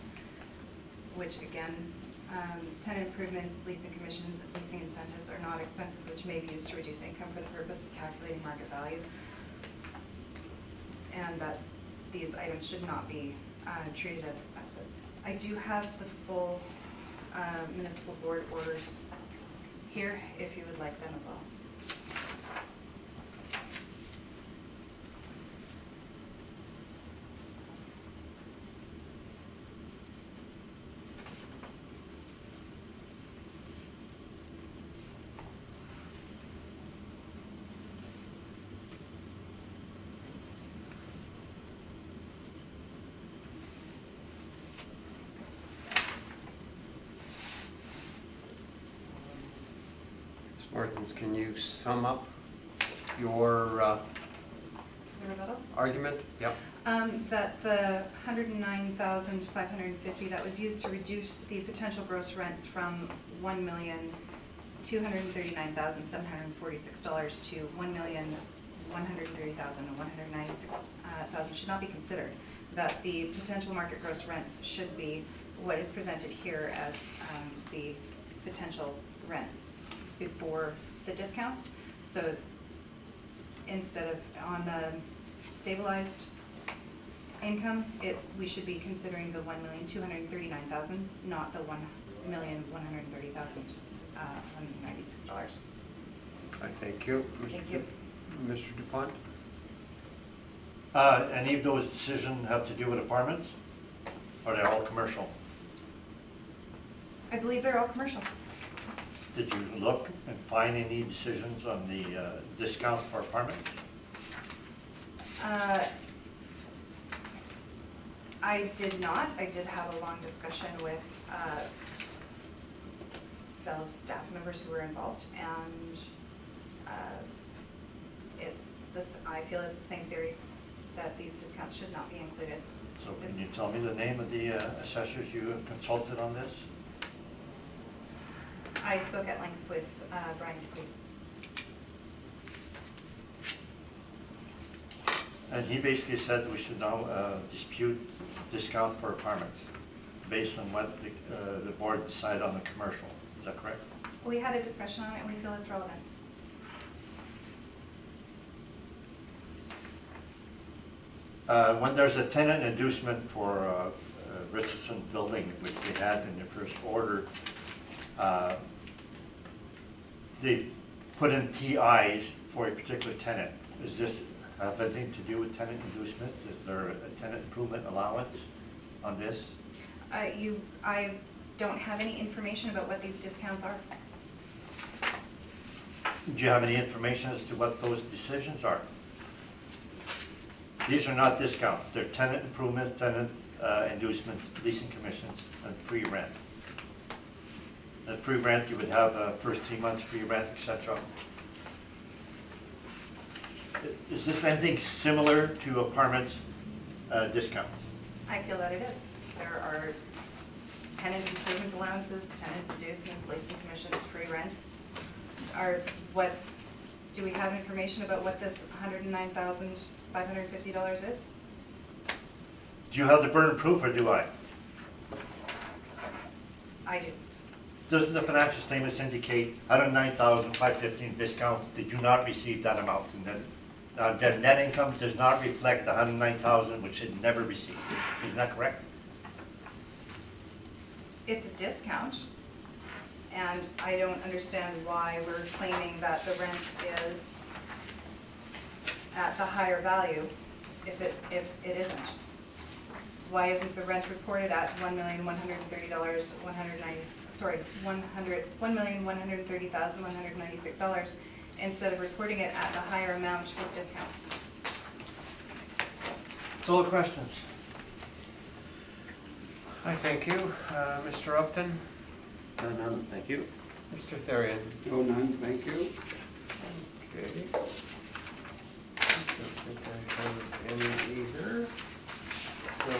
which again, tenant improvements, leasing commissions, and leasing incentives are not expenses which may be used to reduce income for the purpose of calculating market value. And that these items should not be treated as expenses. I do have the full municipal board orders here, if you would like them as well. Martins, can you sum up your The rebuttal? argument? Yep. That the 109,550 that was used to reduce the potential gross rents from $1,239,746 to $1,130,196 should not be considered. That the potential market gross rents should be what is presented here as the potential rents before the discounts. So instead of on the stabilized income, we should be considering the $1,239,000, not the $1,130,196. I thank you. Thank you. Mr. DuPont? Any of those decisions have to do with apartments? Or they're all commercial? I believe they're all commercial. Did you look and find any decisions on the discounts for apartments? I did not. I did have a long discussion with fellow staff members who were involved, and I feel it's the same theory that these discounts should not be included. So can you tell me the name of the assessors you consulted on this? I spoke at length with Brian Tippett. And he basically said we should now dispute discounts for apartments based on what the board decided on the commercial. Is that correct? We had a discussion on it, and we feel it's relevant. When there's a tenant inducement for Richardson building, which they had in the first order, they put in TIs for a particular tenant. Is this have anything to do with tenant inducement? Is there a tenant improvement allowance on this? I don't have any information about what these discounts are. Do you have any information as to what those decisions are? These are not discounts. They're tenant improvements, tenant inducements, leasing commissions, and free rent. At free rent, you would have first 3 months free rent, etc. Is this anything similar to apartments discounts? I feel that it is. There are tenant improvement allowances, tenant inducements, leasing commissions, free rents. Do we have information about what this $109,550 is? Do you have the burden of proof, or do I? I do. Doesn't the financial statements indicate $109,550 in discounts? They do not receive that amount, and then their net income does not reflect the $109,000, which it never received. Isn't that correct? It's a discount, and I don't understand why we're claiming that the rent is at the higher value if it isn't. Why isn't the rent reported at $1,130,196 instead of reporting it at the higher amount with discounts? That's all the questions. I thank you. Mr. Upton? None, thank you. Mr. Therian? No, none, thank you. Okay. I don't think I have any either. So,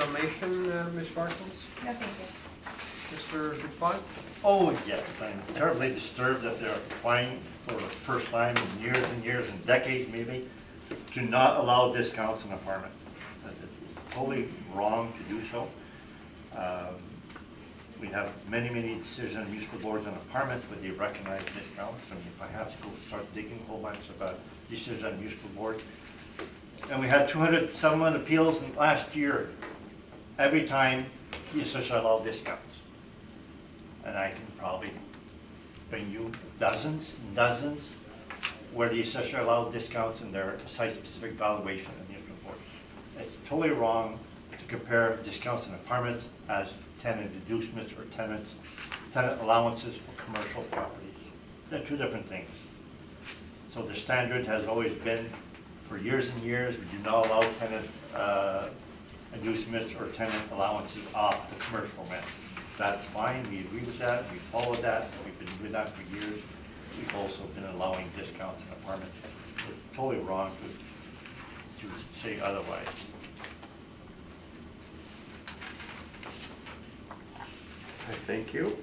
summation, Ms. Martins? No, thank you. Mr. DuPont? Oh, yes, I'm terribly disturbed that they're trying for the first time in years and decades maybe to not allow discounts in apartments. It's totally wrong to do so. We have many decisions on municipal boards on apartments, but they recognize discounts. I mean, if I have to go start digging a whole bunch of decisions on municipal boards. And we had 200-some appeals last year. Every time the assessor allowed discounts. And I can probably bring you dozens and dozens where the assessor allowed discounts in their site-specific valuation of municipal boards. It's totally wrong to compare discounts in apartments as tenant inducements or tenant allowances for commercial properties. They're two different things. So the standard has always been, for years and years, we do not allow tenant inducements or tenant allowances off the commercial rent. That's fine, we agree with that, we follow that, we've been doing that for years. we've also been allowing discounts in apartments. It's totally wrong to say otherwise. Thank you.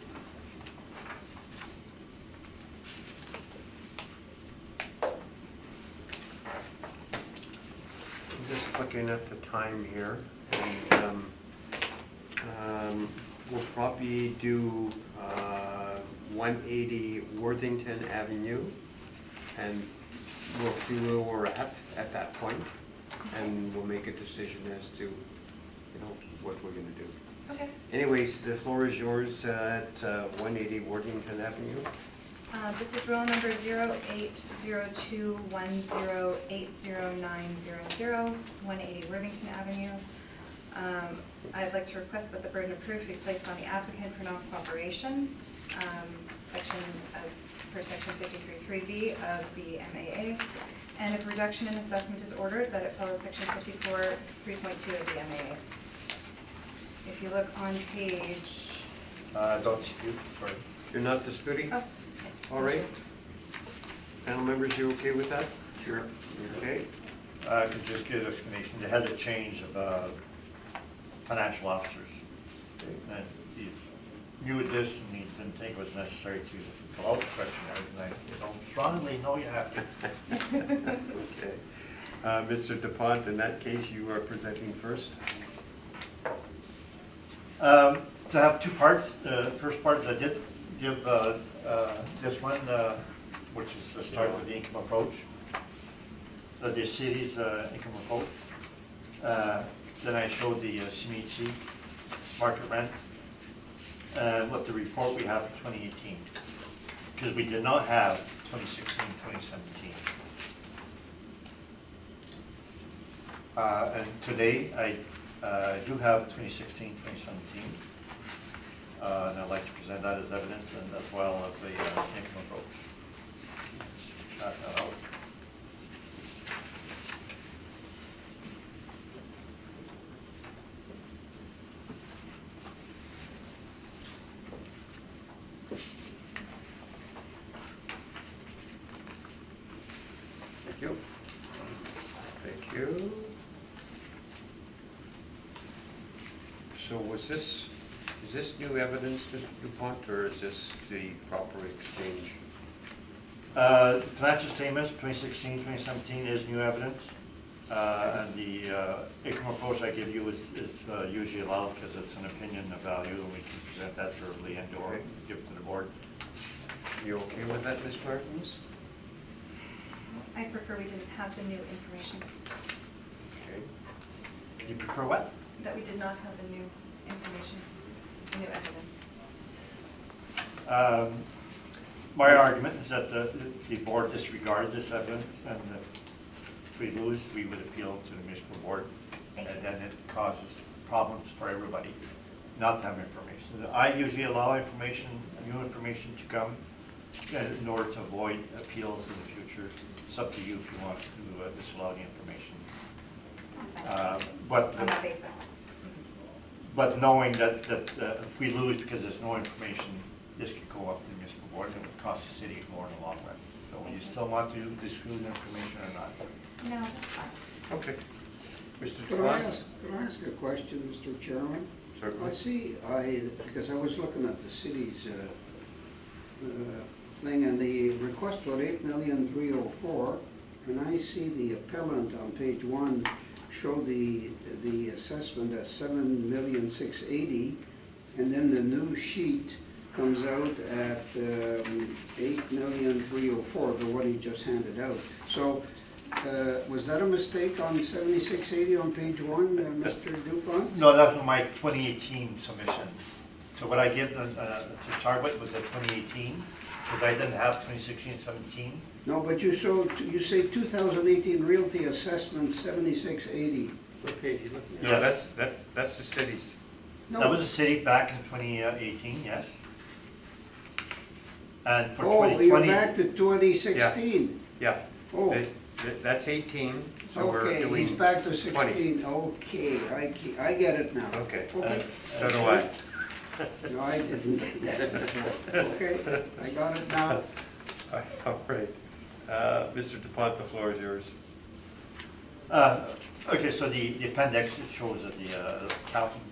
I'm just looking at the time here, and we'll probably do 180 Worthington Avenue, and we'll see where we're at that point, and we'll make a decision as to, what we're gonna do. Okay. Anyways, the floor is yours at 180 Worthington Avenue. This is roll number 080210809000, 180 Worthington Avenue. I'd like to request that the burden of proof be placed on the applicant for non-cooperation, per section 53(3)B of the MAA. And if a reduction in assessment is ordered, that it follows section 54(3.2) of the MAA. If you look on page, Don't dispute, sorry. You're not disputing? oh, All right. Panel members, you okay with that? Sure. Okay. I could just give an explanation. They had a change of financial officers. And he knew this and he didn't think it was necessary to fill out the questionnaire. And I don't strongly know you have to. Okay. Mr. DuPont, in that case, you are presenting first. To have two parts. The first part is I did give this one, which is to start with the income approach, the city's income approach. Then I showed the CMHC market rent and what the report we have for 2018, because we did not have 2016, 2017. And today I do have 2016, 2017. And I'd like to present that as evidence and as well as the income approach. Pass that out. Thank you. Thank you. So is this new evidence, Mr. DuPont, or is this the proper exchange? Financial statements, 2016, 2017 is new evidence. And the income approach I give you is usually allowed because it's an opinion of value and we can present that verbally and or Okay. give it to the board. You okay with that, Ms. Martins? I prefer we didn't have the new information, Okay. You prefer what? that we did not have the new information, new evidence. My argument is that the board disregards this evidence, and if we lose, we would appeal to the municipal board. Thank And you. then it causes problems for everybody not to have information. I usually allow information, new information to come in order to avoid appeals in the future. It's up to you if you want to disallow the information. But On that basis. But knowing that if we lose because there's no information, this could go up to the municipal board and it would cost the city more in the long run. So you still want to disclose the information or not? No, that's fine. Okay. Mr. Could I DuPont? ask a question, Mr. Chairman? Certainly. Because I was looking at the city's thing, and the request was 8,304,000, and I see the appellant on page 1 show the assessment at 7,680,000, and then the new sheet comes out at 8,304,000, the one he just handed out. So, was that a mistake on 7680 on page 1, Mr. DuPont? No, that was my 2018 submission. So what I give to start with was the 2018, because I didn't have 2016, 17. No, but you say 2018 realty assessment 7680. What page are you looking at? No, that's the city's. That was the city back in 2018, yes. And for Oh, 2020. you're back to 2016. Yeah. Oh, That's 18, so we're okay, doing. he's back to 20. 16. Okay, I get it now. Okay. Okay. So do I. No, I didn't get that before. Okay, I got it now. All right. Mr. DuPont, the floor is yours. Okay, so the appendix, it shows that the accountant,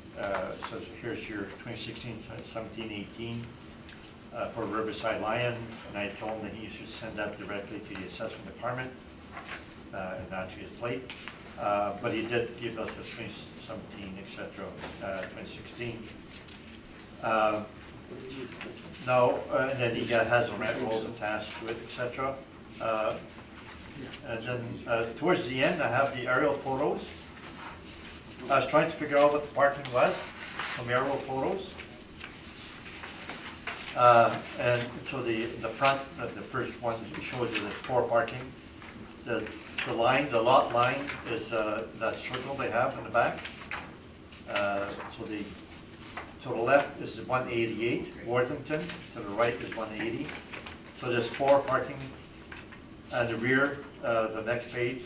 says here's your 2016, 17, 18 for Riverside Lion, and I told him that he should send that directly to the assessment department, and actually it's late. But he did give us a 2017, et cetera, 2016. Now, and then he has the rent rolls attached to it, et cetera. And then towards the end, I have the aerial photos. I was trying to figure out what the parking was from aerial photos. And so the front, the first one shows you the 4 parking. The line, the lot line is that circle they have in the back. To the left is 188, Worthington, to the right is 180. So there's 4 parking. And the rear, the next page,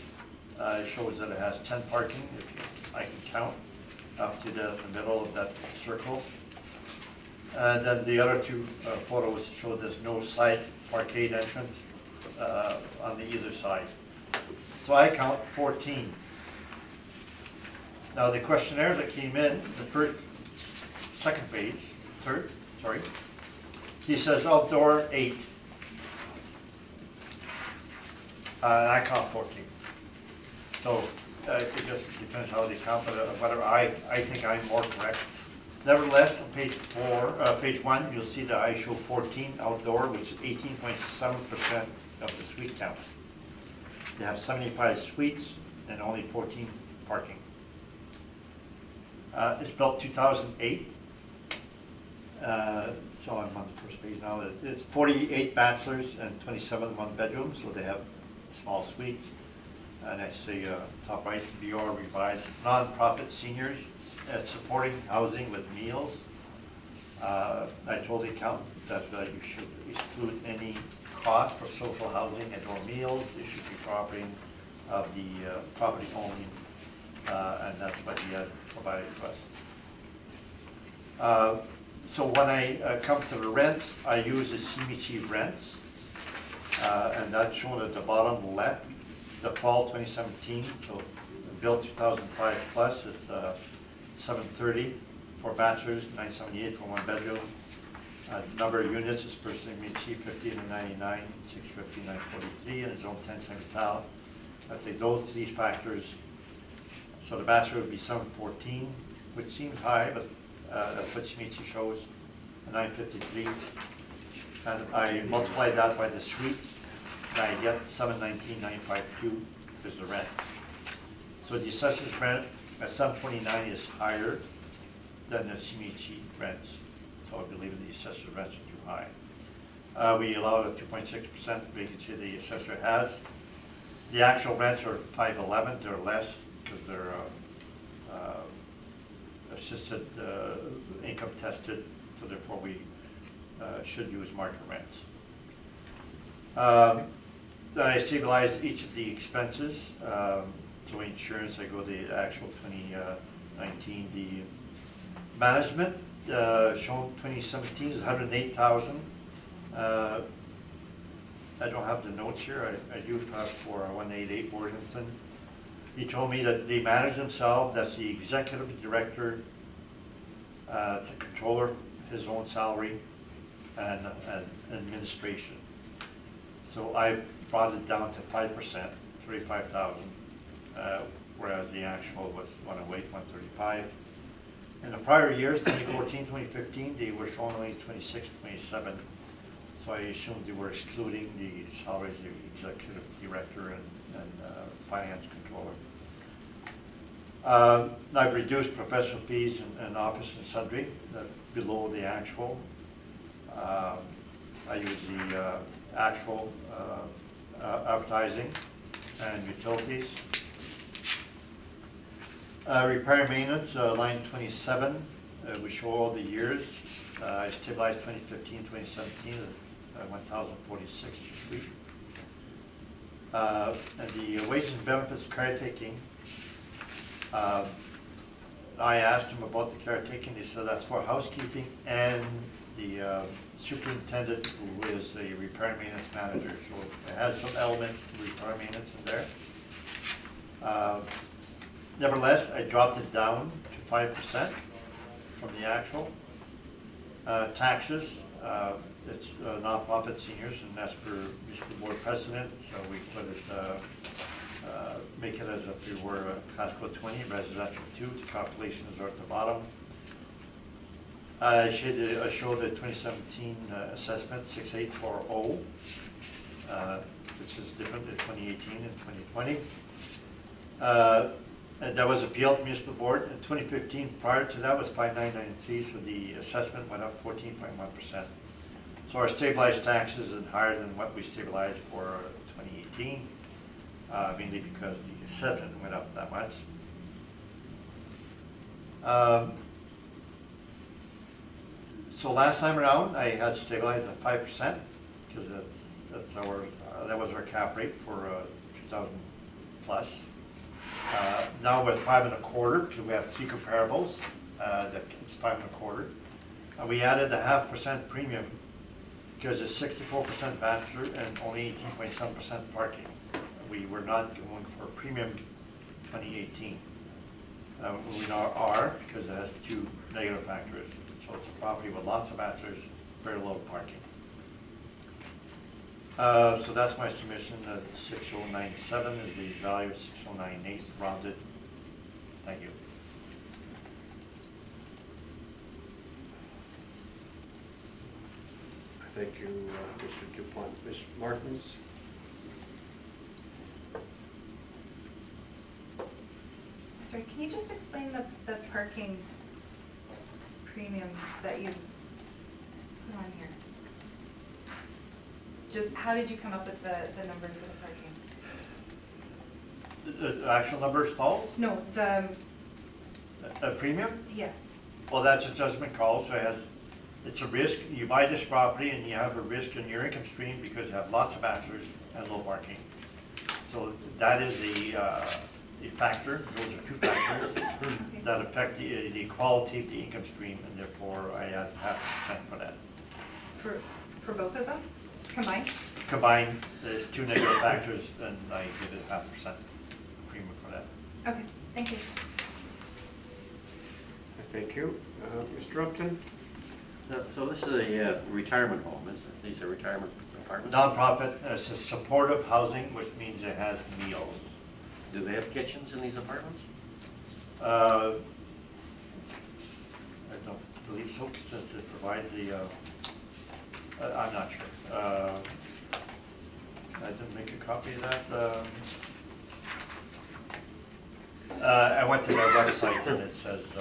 shows that it has 10 parking, if I can count, up to the middle of that circle. And then the other 2 photos show there's no side parkade entrance on the either side. So I count 14. Now the questionnaire that came in, the second page, third, sorry, he says outdoor 8. And I count 14. So it just depends how they count, but whether I think I'm more correct. Nevertheless, on page 1, you'll see that I show 14 outdoor, which is 18.7% of the suite count. They have 75 suites and only 14 parking. It's built 2008. So I'm on the first page now. It's 48 bachelors and 27 one-bedrooms, so they have small suites. And I say top right, BR revised, non-profit seniors, supporting housing with meals. I told the accountant that you should exclude any cost for social housing and/or meals. They should be property of the property only, and that's what he has provided to us. So when I come to the rents, I use the CMHC rents, and that's shown at the bottom left. The fall 2017, so built 2005 plus is 730 for bachelors, 978 for one bedroom. Number of units is per CMHC 50 to 99, 650, 943, and zone 10 Saint-Vital. If they go to these factors, so the bachelor would be 714, which seems high, but that's what CMHC shows, 953. And I multiply that by the suites, and I get 719,952 is the rent. So the assessor's rent at 729 is higher than the CMHC rents. So I believe the assessor's rents are too high. We allow a 2.6% vacancy the assessor has. The actual rents are 511, they're less because they're assisted income tested, so therefore we should use market rents. Then I stabilize each of the expenses. So insurance, I go the actual 2019. The management shown 2017 is 108,000. I don't have the notes here. I do have for 188 Boardroom. He told me that they manage themselves. That's the executive director, the controller, his own salary, and administration. So I brought it down to 5%, 35,000, whereas the actual was 108, 135. In the prior years, 2014, 2015, they were showing only 26, 27. So I assumed they were excluding the salaries of the executive director and finance controller. I've reduced professional fees and office and sundry below the actual. I use the actual advertising and utilities. Repair and maintenance, line 27, we show all the years. I stabilized 2015, 2017, 1,046 each week. And the wages and benefits caretaking, I asked him about the caretaking, he said that's for housekeeping and the superintendent, who is a repair and maintenance manager, so it has some element of repair and maintenance in there. Nevertheless, I dropped it down to 5% from the actual. Taxes, it's nonprofit seniors, and that's per municipal board precedent, so we put it, make it as if we were a class code 20, residential 2, the calculations are at the bottom. I showed the 2017 assessment, 6840, which is different than 2018 and 2020. And that was appealed to municipal board. In 2015, prior to that was 5993, so the assessment went up 14.1%. So our stabilized taxes is higher than what we stabilized for 2018, mainly because the assessment went up that much. So last time around, I had stabilized at 5%, because that was our cap rate for 2000 plus. Now we're at 5.25, because we have 3 comparables, that it's 5.25. And we added a 0.5% premium, because it's 64% bachelor and only 18.7% parking. We were not going for a premium 2018. We now are, because it has 2 negative factors. So it's a property with lots of bachelors, very low parking. So that's my submission. 6097 is the value of 6098 rounded. Thank you. Thank you, Mr. Dupont. Ms. Martins? Sorry, can you just explain the parking premium that you put on here? Just, how did you come up with the number for the parking? The actual number of stalls, No, the, a premium? yes. Well, that's a judgment call, so it's a risk. You buy this property and you have a risk in your income stream because you have lots of bachelors and low parking. So that is the factor. Those are 2 factors that affect the quality of the income stream, and therefore I add 0.5% for that. For both of them, combined? Combine the 2 negative factors, and I give it 0.5% premium for that. Okay, thank you. Thank you. Mr. Upton? So this is a retirement home, isn't it? These are retirement apartments? Nonprofit, it's a supportive housing, which means it has meals. Do they have kitchens in these apartments? I don't believe so, since it provides the, I'm not sure. I didn't make a copy of that. I went to their website and it says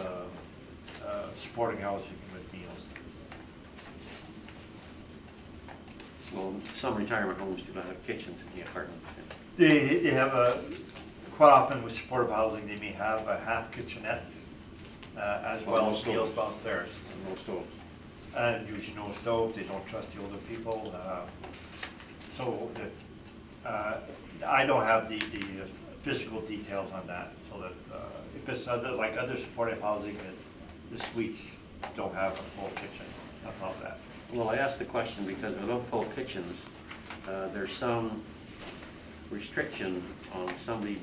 supporting housing with meals. Well, some retirement homes do not have kitchens in the apartment. They have quite often with supportive housing, they may have a half kitchenette as well as meals downstairs. And no stoves. And usually no stove, they don't trust the older people. So I don't have the physical details on that, so that if it's like other supportive housing, the suites don't have a full kitchen, above that. Well, I asked the question because without full kitchens, there's some restriction on somebody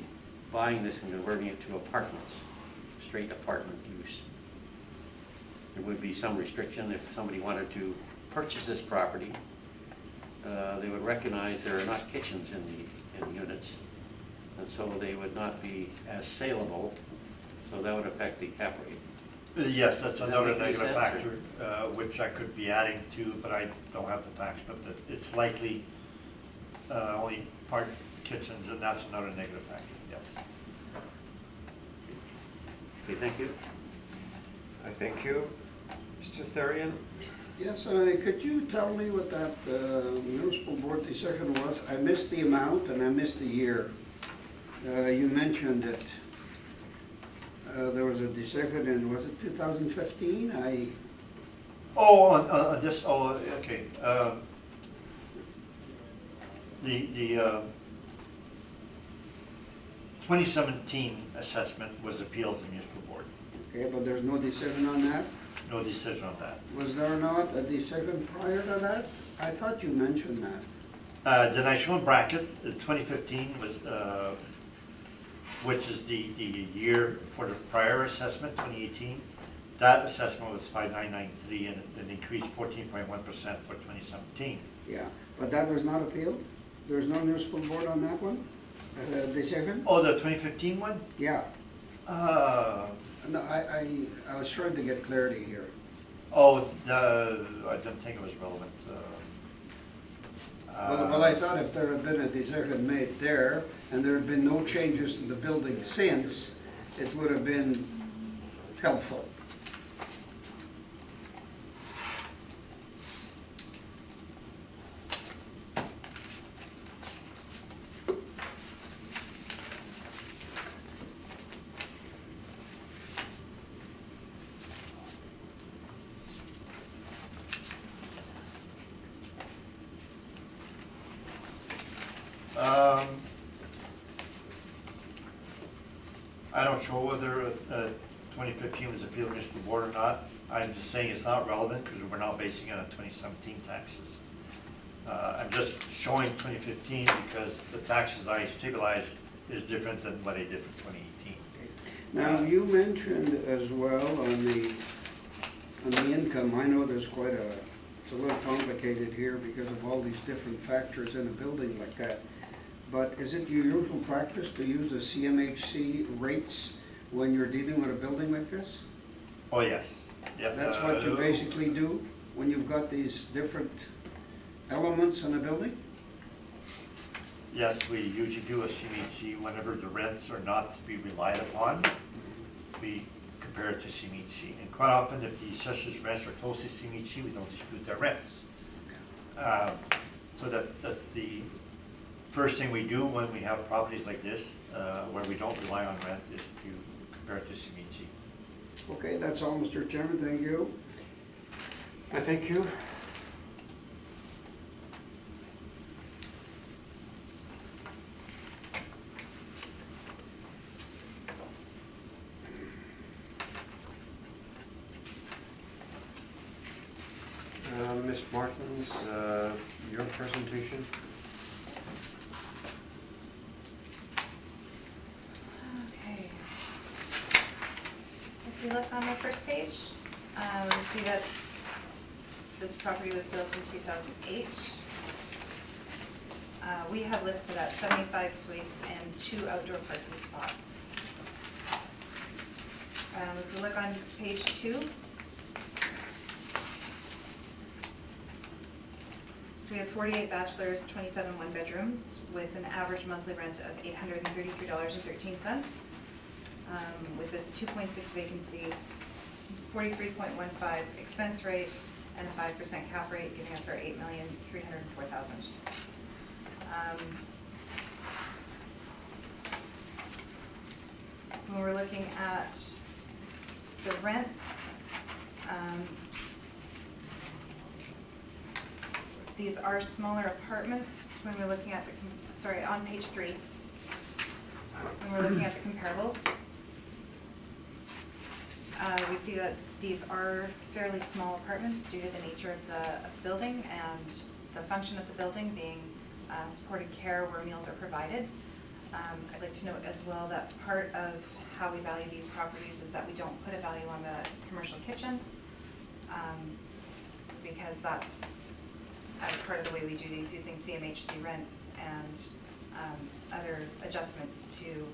buying this and converting it to apartments, straight apartment use. There would be some restriction if somebody wanted to purchase this property. They would recognize there are not kitchens in the units, and so they would not be as saleable, so that would affect the cap rate. Yes, that's Does that another make any negative sense, factor, which I could be adding to, but I don't have the facts, but it's likely only part kitchens, and that's another negative factor, yes. Okay, thank you. I thank you. Mr. Therian? Yes, could you tell me what that municipal board decision was? I missed the amount and I missed the year. You mentioned it. There was a decision in, was it 2015? Oh, on this, oh, okay. The 2017 assessment was appealed to the municipal board. Okay, but there's no decision on that? No decision on that. Was there not a decision prior to that? I thought you mentioned that. Then I shown brackets, 2015 was, which is the year for the prior assessment, 2018. That assessment was 5993 and it increased 14.1% for 2017. Yeah, but that was not appealed? There's no municipal board on that one? Decision? Oh, the 2015 one? Yeah. Uh, No, I was trying to get clarity here. I didn't think it was relevant. Well, I thought if there had been a decision made there, and there had been no changes to the building since, it would have been helpful. I don't show whether 2015 was appealed municipal board or not. I'm just saying it's not relevant because we're now basing it on 2017 taxes. I'm just showing 2015 because the taxes I stabilized is different than what I did for 2018. Now, you mentioned as well on the income, I know there's quite it's a little complicated here because of all these different factors in a building like that. But is it your usual practice to use the CMHC rates when you're dealing with a building like this? Oh, yes. Yep. That's what you basically do when you've got these different elements in a building? Yes, we usually do a CMHC whenever the rents are not to be relied upon. We compare it to CMHC. And quite often, if the assessor's rents are close to CMHC, we don't dispute their rents. So that's the first thing we do when we have properties like this, where we don't rely on rent, is to compare it to CMHC. Okay, that's all, Mr. Chairman, thank you. I thank you. Ms. Martins, your presentation? Okay. If you look on the first page, we see that this property was built in 2008. We have listed at 75 suites and 2 outdoor parking spots. If you look on page 2, we have 48 bachelors, 27 one-bedrooms, with an average monthly rent of $833.13, with a 2.6 vacancy, 43.15 expense rate, and a 5% cap rate, giving us our $8,304,000. When we're looking at the rents, these are smaller apartments. When we're looking at on page 3, when we're looking at the comparables, we see that these are fairly small apartments due to the nature of the building and the function of the building being supported care where meals are provided. I'd like to note as well that part of how we value these properties is that we don't put a value on the commercial kitchen, because that's as part of the way we do these, using CMHC rents and other adjustments to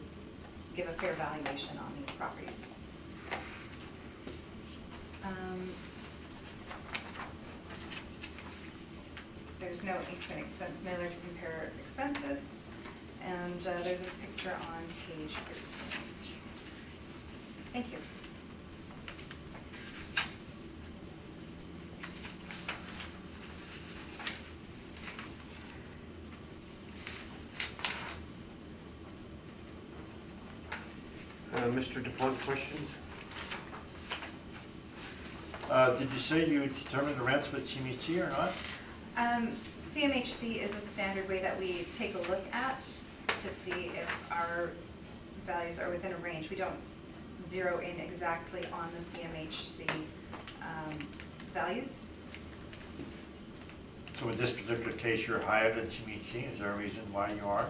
give a fair valuation on these properties. There's no income expense mailer to compare expenses, and there's a picture on page 13. Thank you. Mr. DuPont, questions? Did you say you determined the rents with CMHC or not? CMHC is a standard way that we take a look at to see if our values are within a range. We don't zero in exactly on the CMHC values. So in this particular case, you're higher than CMHC, is there a reason why you are?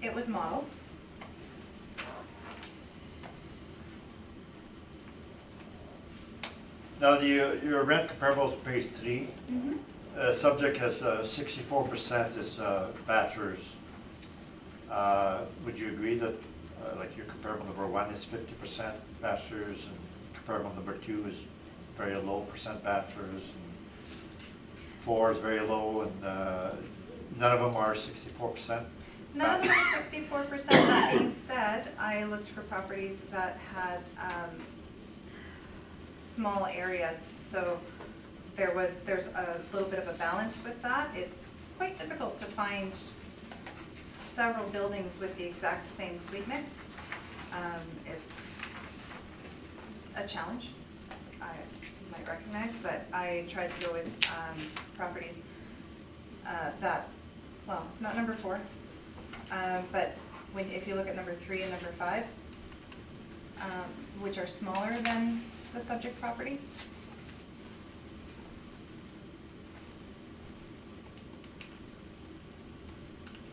It was modeled. Now, your rent comparables, page 3, subject has 64% is bachelors. Would you agree that, like your comparable number 1 is 50% bachelors, and comparable number 2 is very low percent bachelors, and 4 is very low, and none of them are 64%? None of them are 64%. That being said, I looked for properties that had small areas, so there's a little bit of a balance with that. It's quite difficult to find several buildings with the exact same suite mix. It's a challenge, I might recognize, but I tried to go with properties that, well, not number 4, but if you look at number 3 and number 5, which are smaller than the subject property.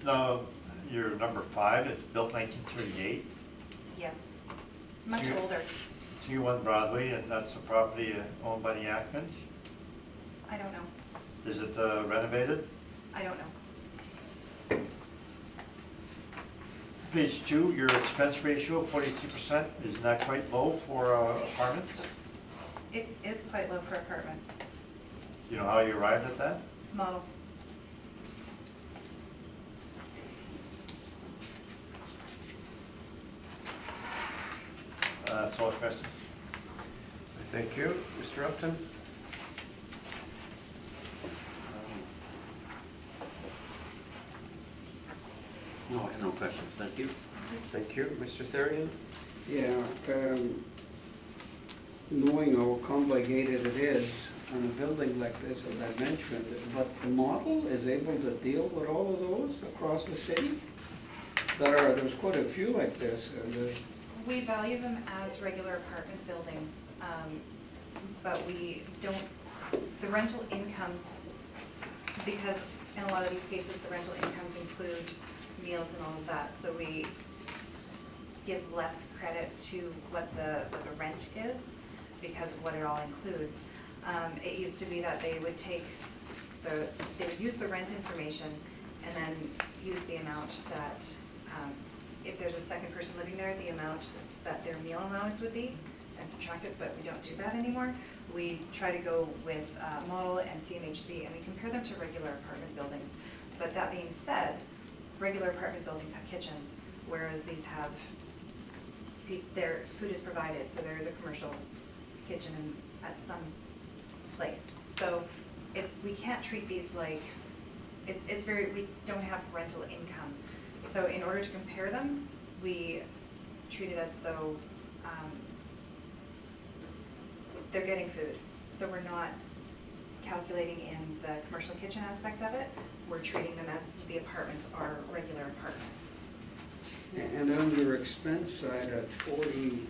Now, your number 5 is built 1938, Yes, much You- older. 31 Broadway, and that's a property owned by the Atkins. I don't know. Is it renovated? I don't know. Page 2, your expense ratio, 42%, isn't that quite low for apartments? It is quite low for apartments. You know how you arrived at that? Model. That's all the questions. Thank you. Mr. Upton? No, I have no questions, thank you. Thank you. Mr. Therian? Yeah, knowing how complicated it is on a building like this, as I mentioned, but the model is able to deal with all of those across the city? There's quite a few like this, and We value them as regular apartment buildings, but we don't, the rental incomes, because in a lot of these cases, the rental incomes include meals and all of that, so we give less credit to what the rent is because of what it all includes. It used to be that they would they would use the rent information and then use the amount that, if there's a second person living there, the amount that their meal allowance would be, and subtract it, but we don't do that anymore. We try to go with model and CMHC, and we compare them to regular apartment buildings. But that being said, regular apartment buildings have kitchens, whereas these have, their food is provided, so there is a commercial kitchen at some place. So we can't treat these like, we don't have rental income. So in order to compare them, we treat it as though they're getting food. So we're not calculating in the commercial kitchen aspect of it. We're treating them as the apartments are regular apartments. And on your expense side at 43%,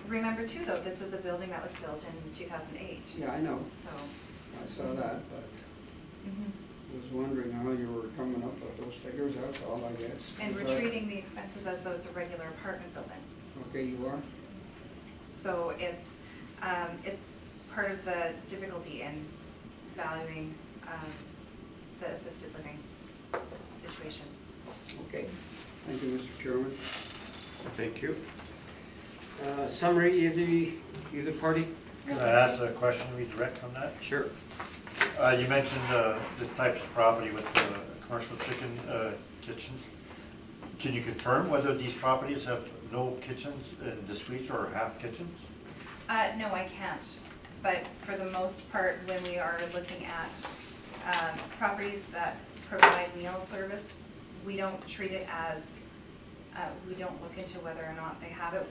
Remember too, though, this is a building that was built in 2008. yeah, I know, So, I saw that, but was wondering how you were coming up with those figures, that's all, I guess. and we're treating the expenses as though it's a regular apartment building. Okay, you are? So it's part of the difficulty in valuing the assisted living situations. Okay, thank you, Mr. Chairman. Thank you. Summary, either party? Can I ask a question, redirect from that? Sure. You mentioned this type of property with commercial kitchen. Can you confirm whether these properties have no kitchens in the suites or half kitchens? No, I can't. But for the most part, when we are looking at properties that provide meal service, we don't treat it as, we don't look into whether or not they have it.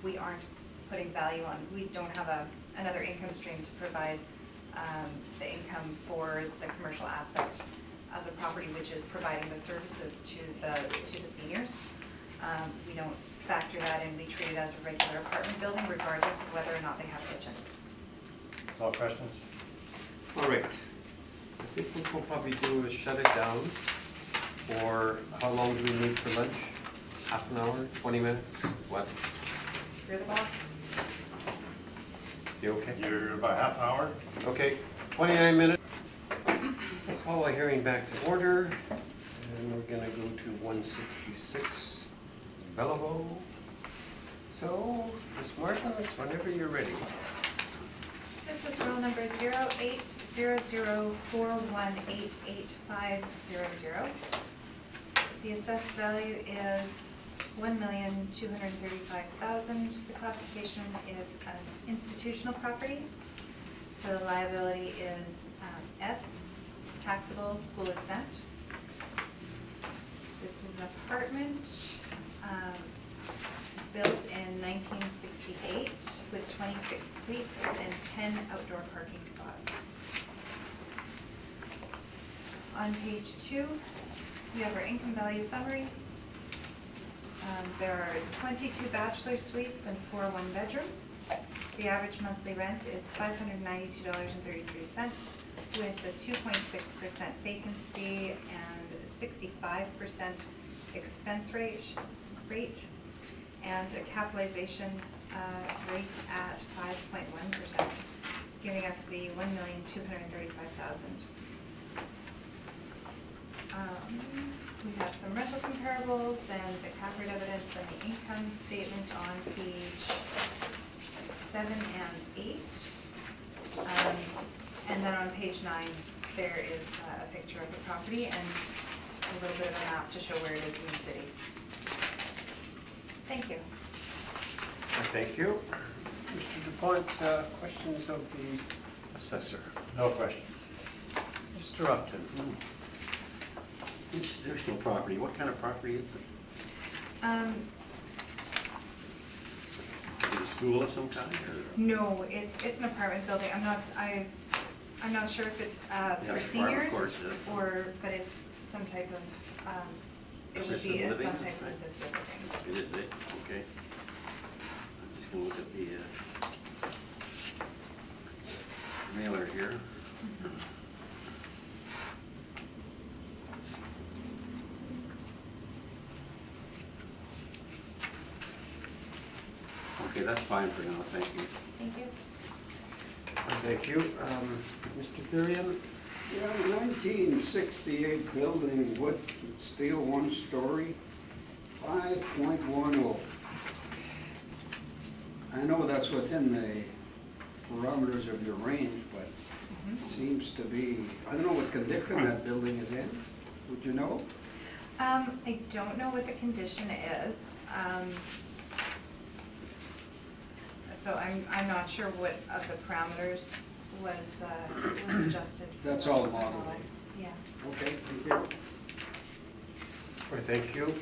We aren't putting value on, we don't have another income stream to provide the income for the commercial aspect. of the property, which is providing the services to the seniors. We don't factor that in, we treat it as a regular apartment building regardless of whether or not they have kitchens. No questions? All right. I think what we'll probably do is shut it down for, how long do we need for lunch? Half an hour, 20 minutes? What? You're the boss. You okay? You're about half an hour? Okay, 29 minutes. We'll call a hearing back to order, and we're gonna go to 166 Belleville. So, Ms. Martins, whenever you're ready. This is roll number 080041888500. The assessed value is $1,235,000. The classification is an institutional property. So the liability is S, taxable, school exempt. This is an apartment built in 1968 with 26 suites and 10 outdoor parking spots. On page 2, we have our income value summary. There are 22 bachelor suites and 4 one-bedroom. The average monthly rent is $592.33 with a 2.6% vacancy and 65% expense rate and a capitalization rate at 5.1%, giving us the $1,235,000. We have some rental comparables and the cap rate evidence and the income statement on page 7 and 8. And then on page 9, there is a picture of the property and a little bit of a map to show where it is in the city. Thank you. Thank you. Mr. DuPont, questions of the assessor? No questions. Mr. Upton? Institutional property, what kind of property is it? Is it a school of some kind, or? No, it's an apartment building. I'm not sure if it's Yeah, for apartment seniors courts, yeah. or, but it's some type of, it would be Assisted some living? type of assisted living. It is, okay. I'm just gonna look at the mailer here. Okay, that's fine for now, thank you. Thank you. Thank you. Mr. Therian? Yeah, 1968 building, wood, steel, one story, 5.10. I know that's within the parameters of your range, but it seems to be, I don't know what condition that building is in. Would you know? I don't know what the condition is. So I'm not sure what of the parameters was adjusted. That's for all the modeled. model. Yeah. Okay, thank you. All right, thank you.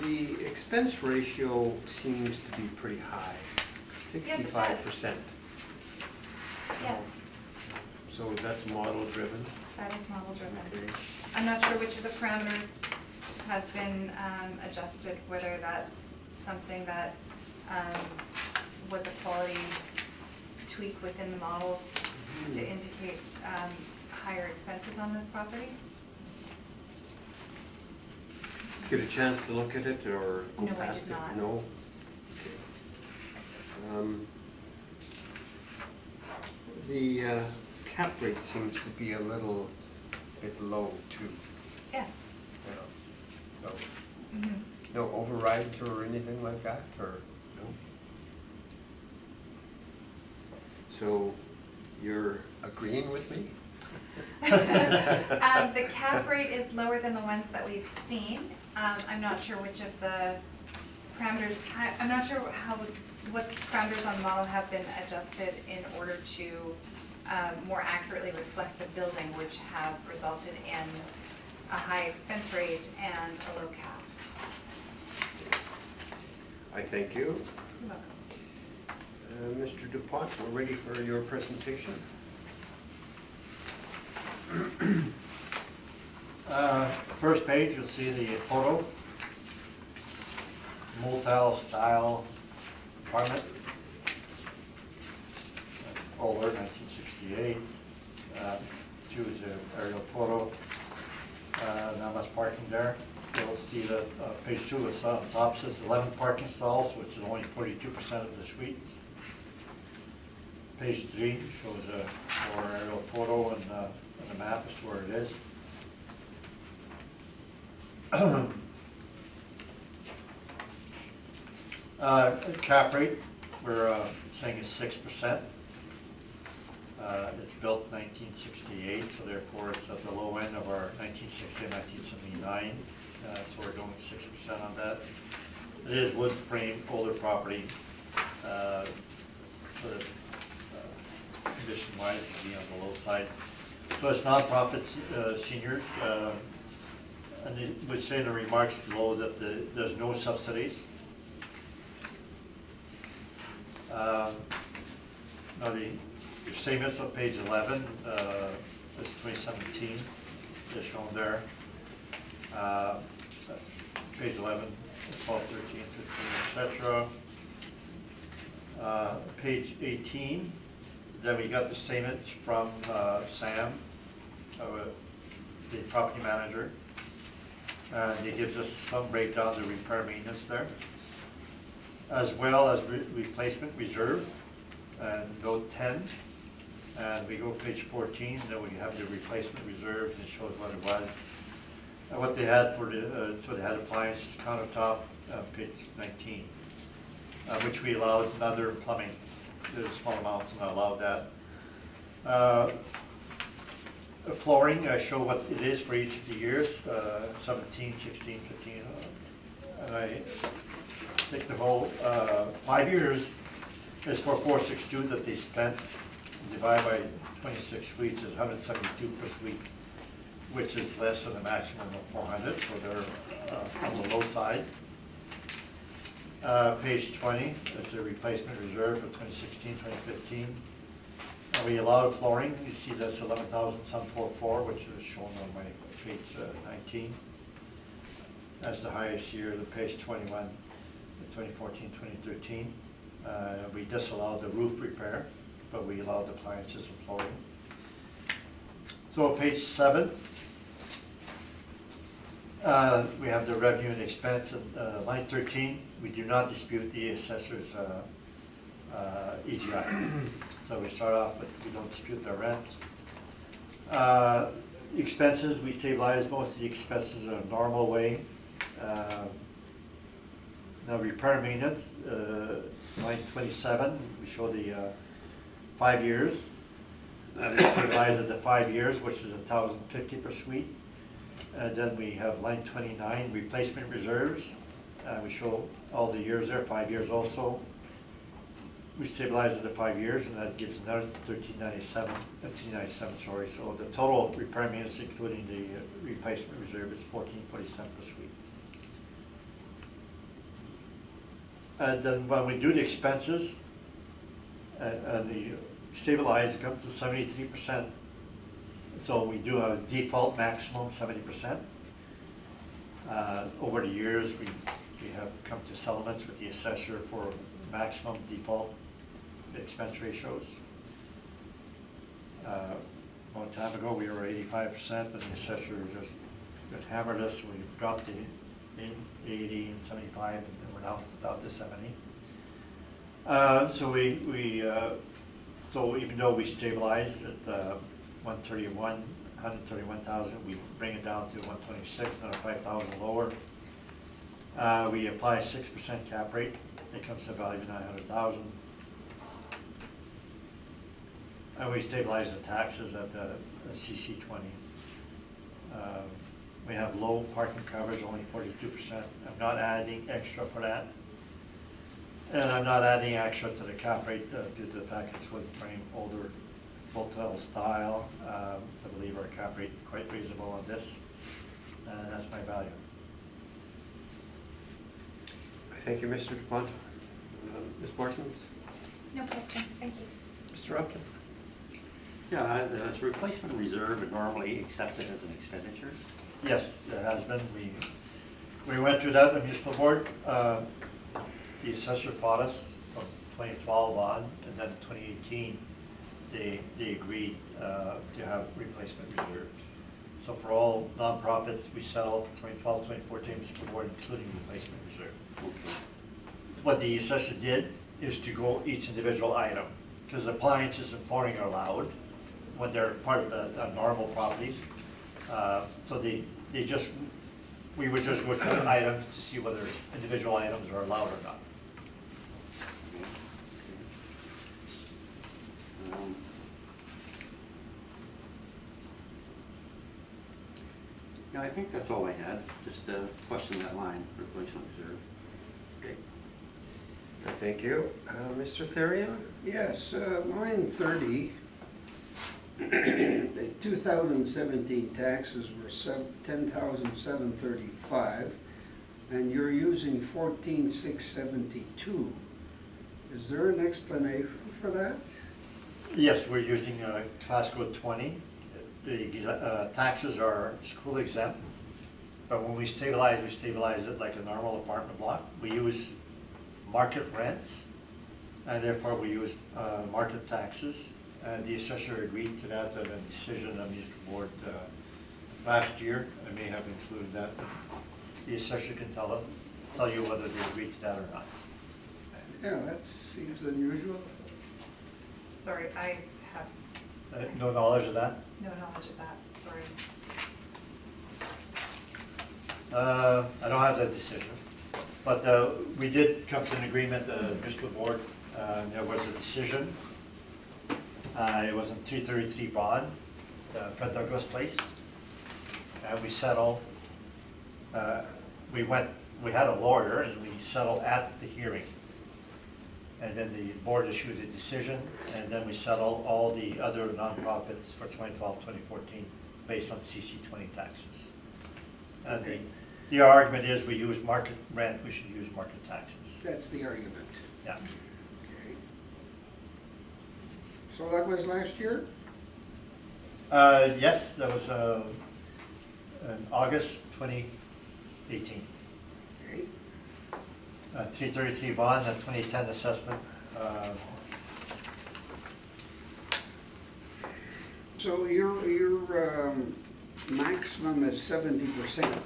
The expense ratio seems to be pretty high, 65%. Yes, So that's model driven? that is model driven. Okay. I'm not sure which of the parameters have been adjusted, whether that's something that was a quality tweak within the model to indicate higher expenses on this property. Get a chance to look at it or go No, I past it? did not. No? Okay. The cap rate seems to be a little bit low too. Yes. No, Mhm. no overrides or anything like that, or no? So you're agreeing with me? The cap rate is lower than the ones that we've seen. I'm not sure which of the parameters, I'm not sure what parameters on the model have been adjusted in order to more accurately reflect the building, which have resulted in a high expense rate and a low cap. I thank you. You're welcome. Mr. DuPont, we're ready for your presentation. First page, you'll see the photo. Motel style apartment. Older, 1968. Two is an aerial photo. Not much parking there. You'll see that page 2 is on top, says 11 parking stalls, which is only 42% of the suites. Page 3 shows a more aerial photo and the map as to where it is. Cap rate, we're saying is 6%. It's built 1968, so therefore it's at the low end of our 1960 and 1979. So we're going 6% on that. It is wood frame, older property. Sort of condition-wise, it'll be on the low side. So it's nonprofits, seniors, and it would say in the remarks below that there's no subsidies. Now the statements on page 11, it's 2017, is shown there. Page 11, 12, 13, 15, etc. Page 18, then we got the statements from Sam, the property manager. And he gives us some breakdown of the repair maintenance there, as well as replacement reserve, and note 10. And we go page 14, then we have the replacement reserve, and it shows what it was. And what they had for the, so they had appliances, countertop, page 19, which we allowed, other plumbing, the small amounts, and I allowed that. Flooring, I show what it is for each of the years, 17, 16, 15, and I think the whole 5 years is for 462 that they spent, divided by 26 suites is 172 per suite, which is less than the maximum of 400, so they're on the low side. Page 20 is the replacement reserve for 2016, 2015. We allowed flooring, you see that's 11,744, which is shown on my page 19. That's the highest year, the page 21, 2014, 2013. We disallowed the roof repair, but we allowed the appliances and flooring. So page 7, we have the revenue and expense at line 13. We do not dispute the assessor's EGI. So we start off with, we don't dispute their rents. Expenses, we stabilize most of the expenses in a normal way. Now repair and maintenance, line 27, we show the 5 years. That is stabilized at the 5 years, which is 1,050 per suite. And then we have line 29, replacement reserves. We show all the years there, 5 years also. We stabilize it at 5 years, and that gives another 1,397, sorry. So the total repair maintenance, including the replacement reserve, is 1,447 per suite. And then when we do the expenses, and the stabilize, it comes to 73%. So we do a default maximum 70%. Over the years, we have come to settlements with the assessor for maximum default expense ratios. A long time ago, we were 85%, but the assessor just hammered us. We dropped it in 80 and 75, and we're now down to 70. So even though we stabilized at 131,000, we bring it down to 126, another 5,000 lower. We apply 6% cap rate. It comes to a value of 900,000. And we stabilize the taxes at the CC 20. We have low parking coverage, only 42%. I'm not adding extra for that. And I'm not adding extra to the cap rate due to the fact it's wood frame, older hotel style. I believe our cap rate is quite reasonable on this. And that's my value. Thank you, Mr. DuPont. Ms. Martins? No questions, thank you. Mr. Upton? Yeah, is replacement reserve normally accepted as an expenditure? Yes, there has been. We went through that, the municipal board. The assessor fought us from 2012 on, and then 2018, they agreed to have replacement reserves. So for all nonprofits, we settled for 2012, 2014 municipal board, including replacement reserve. Okay. What the assessor did is to go each individual item, because appliances and flooring are allowed when they're part of the normal properties. So we would just go through the items to see whether individual items are allowed or not. Um, Yeah, I think that's all I had, just question that line, replacement reserve. Okay. Thank you. Mr. Therian? Yes, line 30, the 2017 taxes were $10,735, and you're using $14,672. Is there an explanation for that? Yes, we're using class code 20. The taxes are school exempt, but when we stabilize it like a normal apartment block. We use market rents, and therefore we use market taxes. And the assessor agreed to that, and a decision of the municipal board last year. I may have included that. The assessor can tell you whether they agreed to that or not. Yeah, that seems unusual. Sorry, I have No knowledge of that? no knowledge of that, sorry. I don't have that decision, but we did come to an agreement, the municipal board, there was a decision. It was in 333 bond, Fred Douglas Place, and we settled. We had a lawyer and we settled at the hearing. And then the board issued a decision, and then we settled all the other nonprofits for 2012, 2014, based on CC 20 taxes. And Okay. the argument is we use market rent, we should use market taxes. That's the argument. Yeah. Okay. So that was last year? Yes, that was in August 2018. Okay. 333 bond, and 2010 assessment. So your maximum is 70%.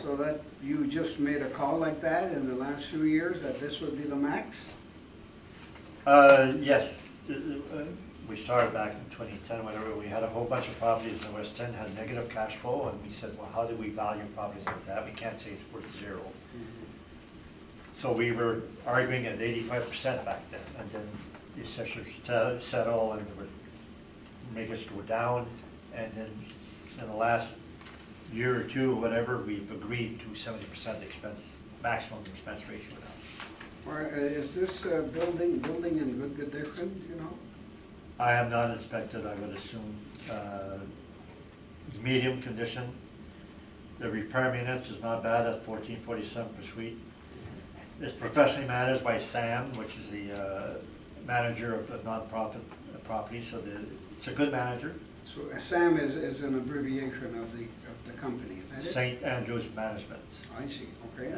So that you just made a call like that in the last few years that this would be the max? Yes, we started back in 2010, whenever we had a whole bunch of properties in the West End, had negative cash flow, and we said, well, how do we value properties like that? We can't say it's worth zero. So we were arguing at 85% back then, and then the assessors settle and would make us go down, and then in the last year or two, whatever, we've agreed to 70% expense, maximum expense ratio now. Or is this building in good condition, you know? I am not inspected, I would assume, medium condition. The repair maintenance is not bad at $14.47 per suite. It's professionally managed by Sam, which is the manager of the nonprofit property, so it's a good manager. So SAM is an abbreviation of the company, is that it? St. Andrews Management. I see, okay.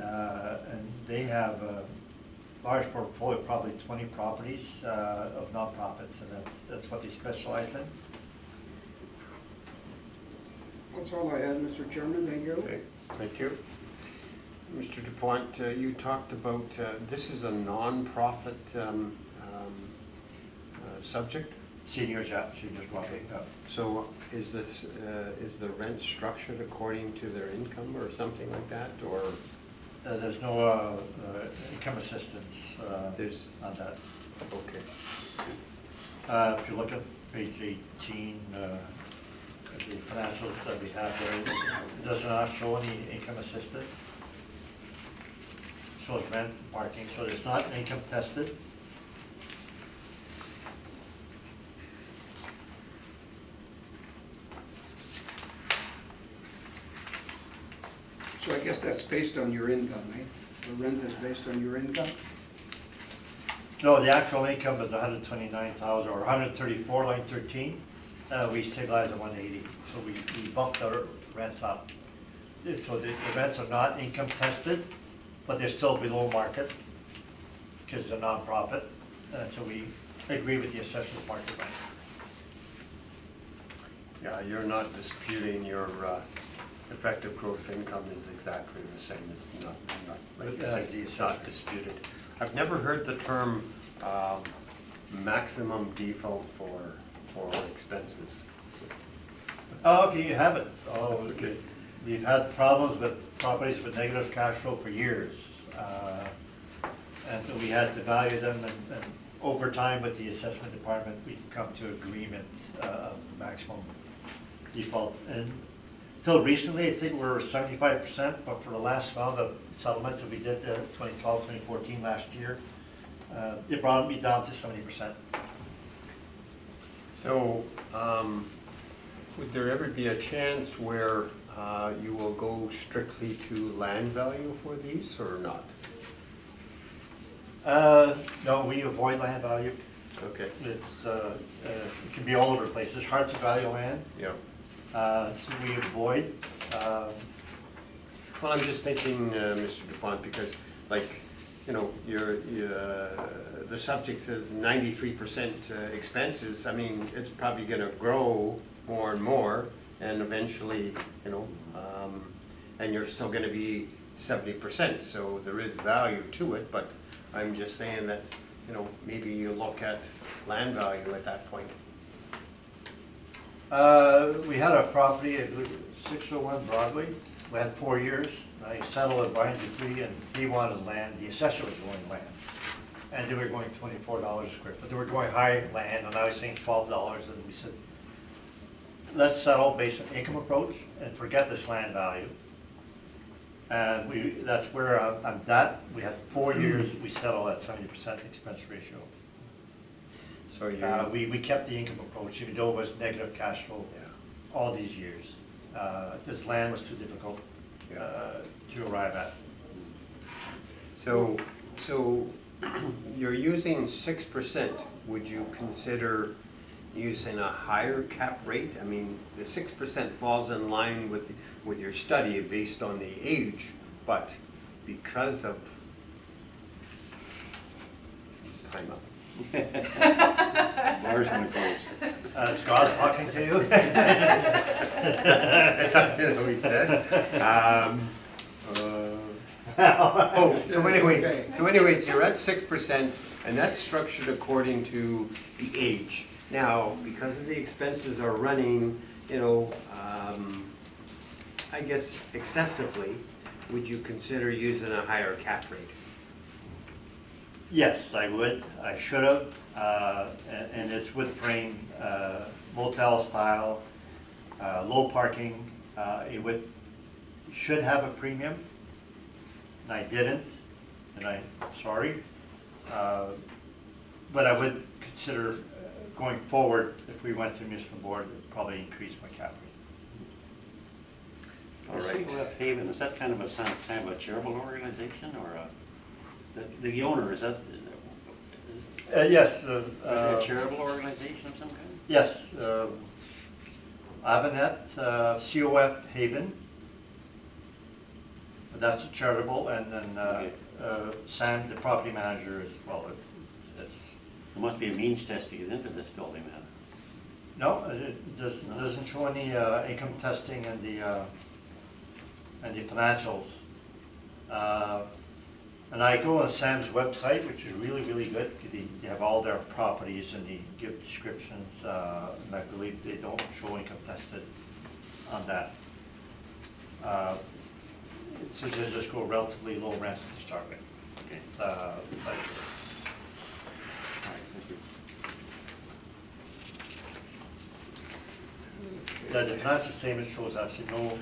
And they have a large portfolio, probably 20 properties of nonprofits, and that's what they specialize in. That's all I had, Mr. Chairman, thank you. Okay, thank you. Mr. DuPont, you talked about, this is a non-profit subject? Seniors, yeah, seniors property. Yeah. So is this, is the rent structured according to their income or something like that, or? There's no income assistance There's, on that. okay. If you look at page 18, the financials that we have there, it does not show any income assistance. Shows rent, parking, so it's not income tested. So I guess that's based on your income, eh? The rent is based on your income? No, the actual income is 129,000 or 134, line 13. We stabilized at 180, so we bumped our rents up. So the rents are not income tested, but they're still below market because they're nonprofit. So we agree with the assessor's market rent. Yeah, you're not disputing your effective gross income is exactly the same. It's not, like you said, it's not disputed. I've never heard the term maximum default for expenses. Oh, okay, you have it. Oh, Okay. You've had problems with properties with negative cash flow for years. And we had to value them, and over time with the assessment department, we come to agreement of maximum default. And till recently, I think we were 75%, but for the last round of settlements that we did, 2012, 2014, last year, it brought me down to 70%. So, would there ever be a chance where you will go strictly to land value for these or not? No, we avoid land value. Okay, It's, it can be all over the place. It's hard to value land, yeah. so we avoid. Well, I'm just thinking, Mr. DuPont, because like, you know, the subject says 93% expenses. I mean, it's probably gonna grow more and more, and eventually, you know, and you're still gonna be 70%, so there is value to it, but I'm just saying that, you know, maybe you look at land value at that point. We had a property at 601 Broadway. We had 4 years. I settled a buying decree, and he wanted land. The assessor was going land. And they were going $24 a square foot. They were going high land, and I was saying $12, and we said, let's settle based on income approach and forget this land value. And that's where on that, we had 4 years, we settled at 70% expense ratio. So you, We kept the income approach, even though it was negative cash flow yeah, all these years. This land was too difficult to arrive at. so you're using 6%. Would you consider using a higher cap rate? I mean, the 6% falls in line with your study based on the age, but because of, it's time up. Bar's gonna close. Is God talking to you? That's not, you know, he said. Oh, so anyways, you're at 6%, and that's structured according to the age. Now, because of the expenses are running, you know, I guess excessively, would you consider using a higher cap rate? Yes, I would. I should have. And it's with frame, motel style, low parking. It should have a premium, and I didn't, and I'm sorry. But I would consider going forward, if we went to municipal board, it'd probably increase my cap rate. All right. COF Haven, is that kind of a charitable organization, or the owner, is that Yes. is it a charitable organization of some kind? Yes. Avanet, COF Haven. That's a charitable, and then Okay. Sam, the property manager, as well. It's, There must be a means test to get into this building then. no, it doesn't show any income testing and the financials. And I go on Sam's website, which is really, really good. They have all their properties and they give descriptions, and I believe they don't show income tested on that. So they just go relatively low rents to start with. Okay. But All right, thank you. the financial statement shows actually no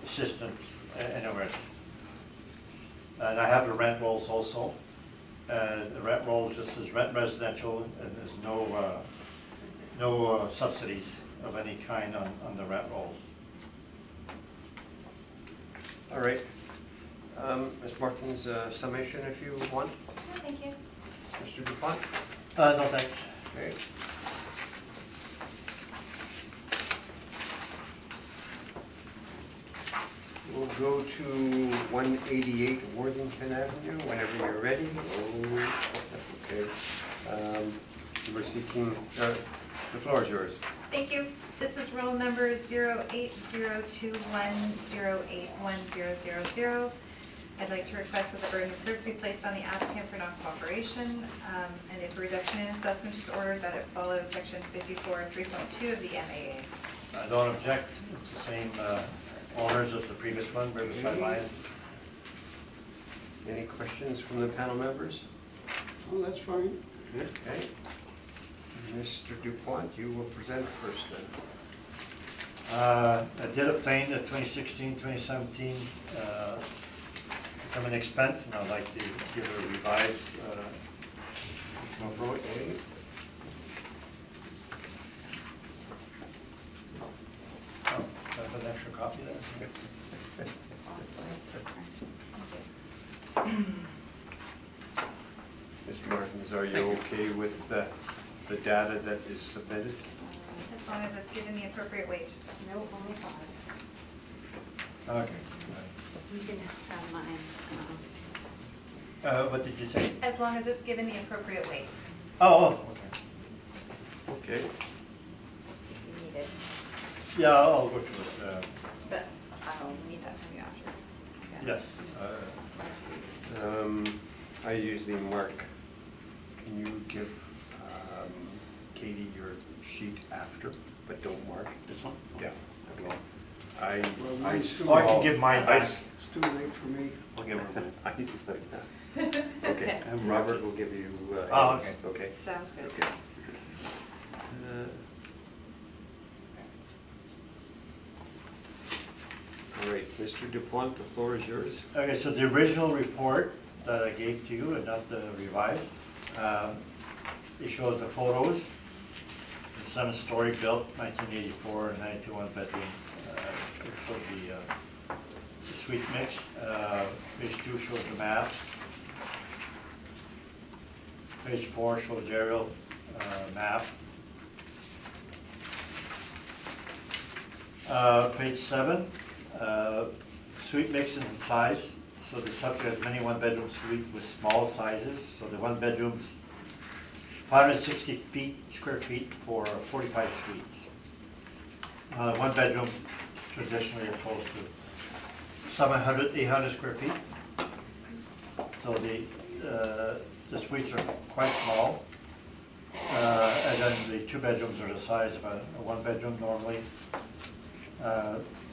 assistance anywhere. And I have the rent rolls also. The rent rolls just says rent residential, and there's no subsidies of any kind on the rent rolls. All right. Ms. Martin's summation if you want. No, thank you. Mr. Dupont? No, thanks. Okay. We'll go to 188 Worthington Avenue whenever you're ready. Oh, okay. We're seeking, the floor is yours. Thank you. This is roll number 080210810000. I'd like to request that the burden of proof be placed on the applicant for non-cooperation, and if a reduction in assessment is ordered, that it follows section 54.3.2 of the MAA. I don't object, it's the same owners as the previous one, Riverside Lion. Any questions from the panel members? Oh, that's fine. Okay. Mr. Dupont, you will present first then. I did obtain the 2016-2017 become an expense, and I'd like to give it a revised approach. Okay. Oh, do I have an extra copy there? Mr. Martins, are you okay with the data that is submitted? As long as it's given the appropriate weight. No, only 5. Okay. You can have mine. What did you say? As long as it's given the appropriate weight. Oh, okay. Okay. If you need it. Yeah, I'll go to it. But I'll need that from you after. I Yes. guess. I usually mark. Can you give Katie your sheet after, but don't mark? This one? Yeah. Okay. I Well, mine's too Oh, I can give mine back. It's too late for me. I'll give her mine. I like that. It's okay. And Robert will give you. Oh, his. okay. Okay. Sounds good. Okay. All right, Mr. Dupont, the floor is yours. Okay, so the original report that I gave to you, and not the revised, it shows the photos. The 7-story built, 1984, 92 one-bedroom. It showed the suite mix. Page 2 shows the map. Page 4 shows aerial map. Page 7, suite mix and size. So the subject has many one-bedroom suite with small sizes. So the one bedrooms, 560 square feet for 45 suites. One bedroom traditionally are close to 700, 800 square feet. So the suites are quite small. And then the two bedrooms are the size of a one bedroom normally.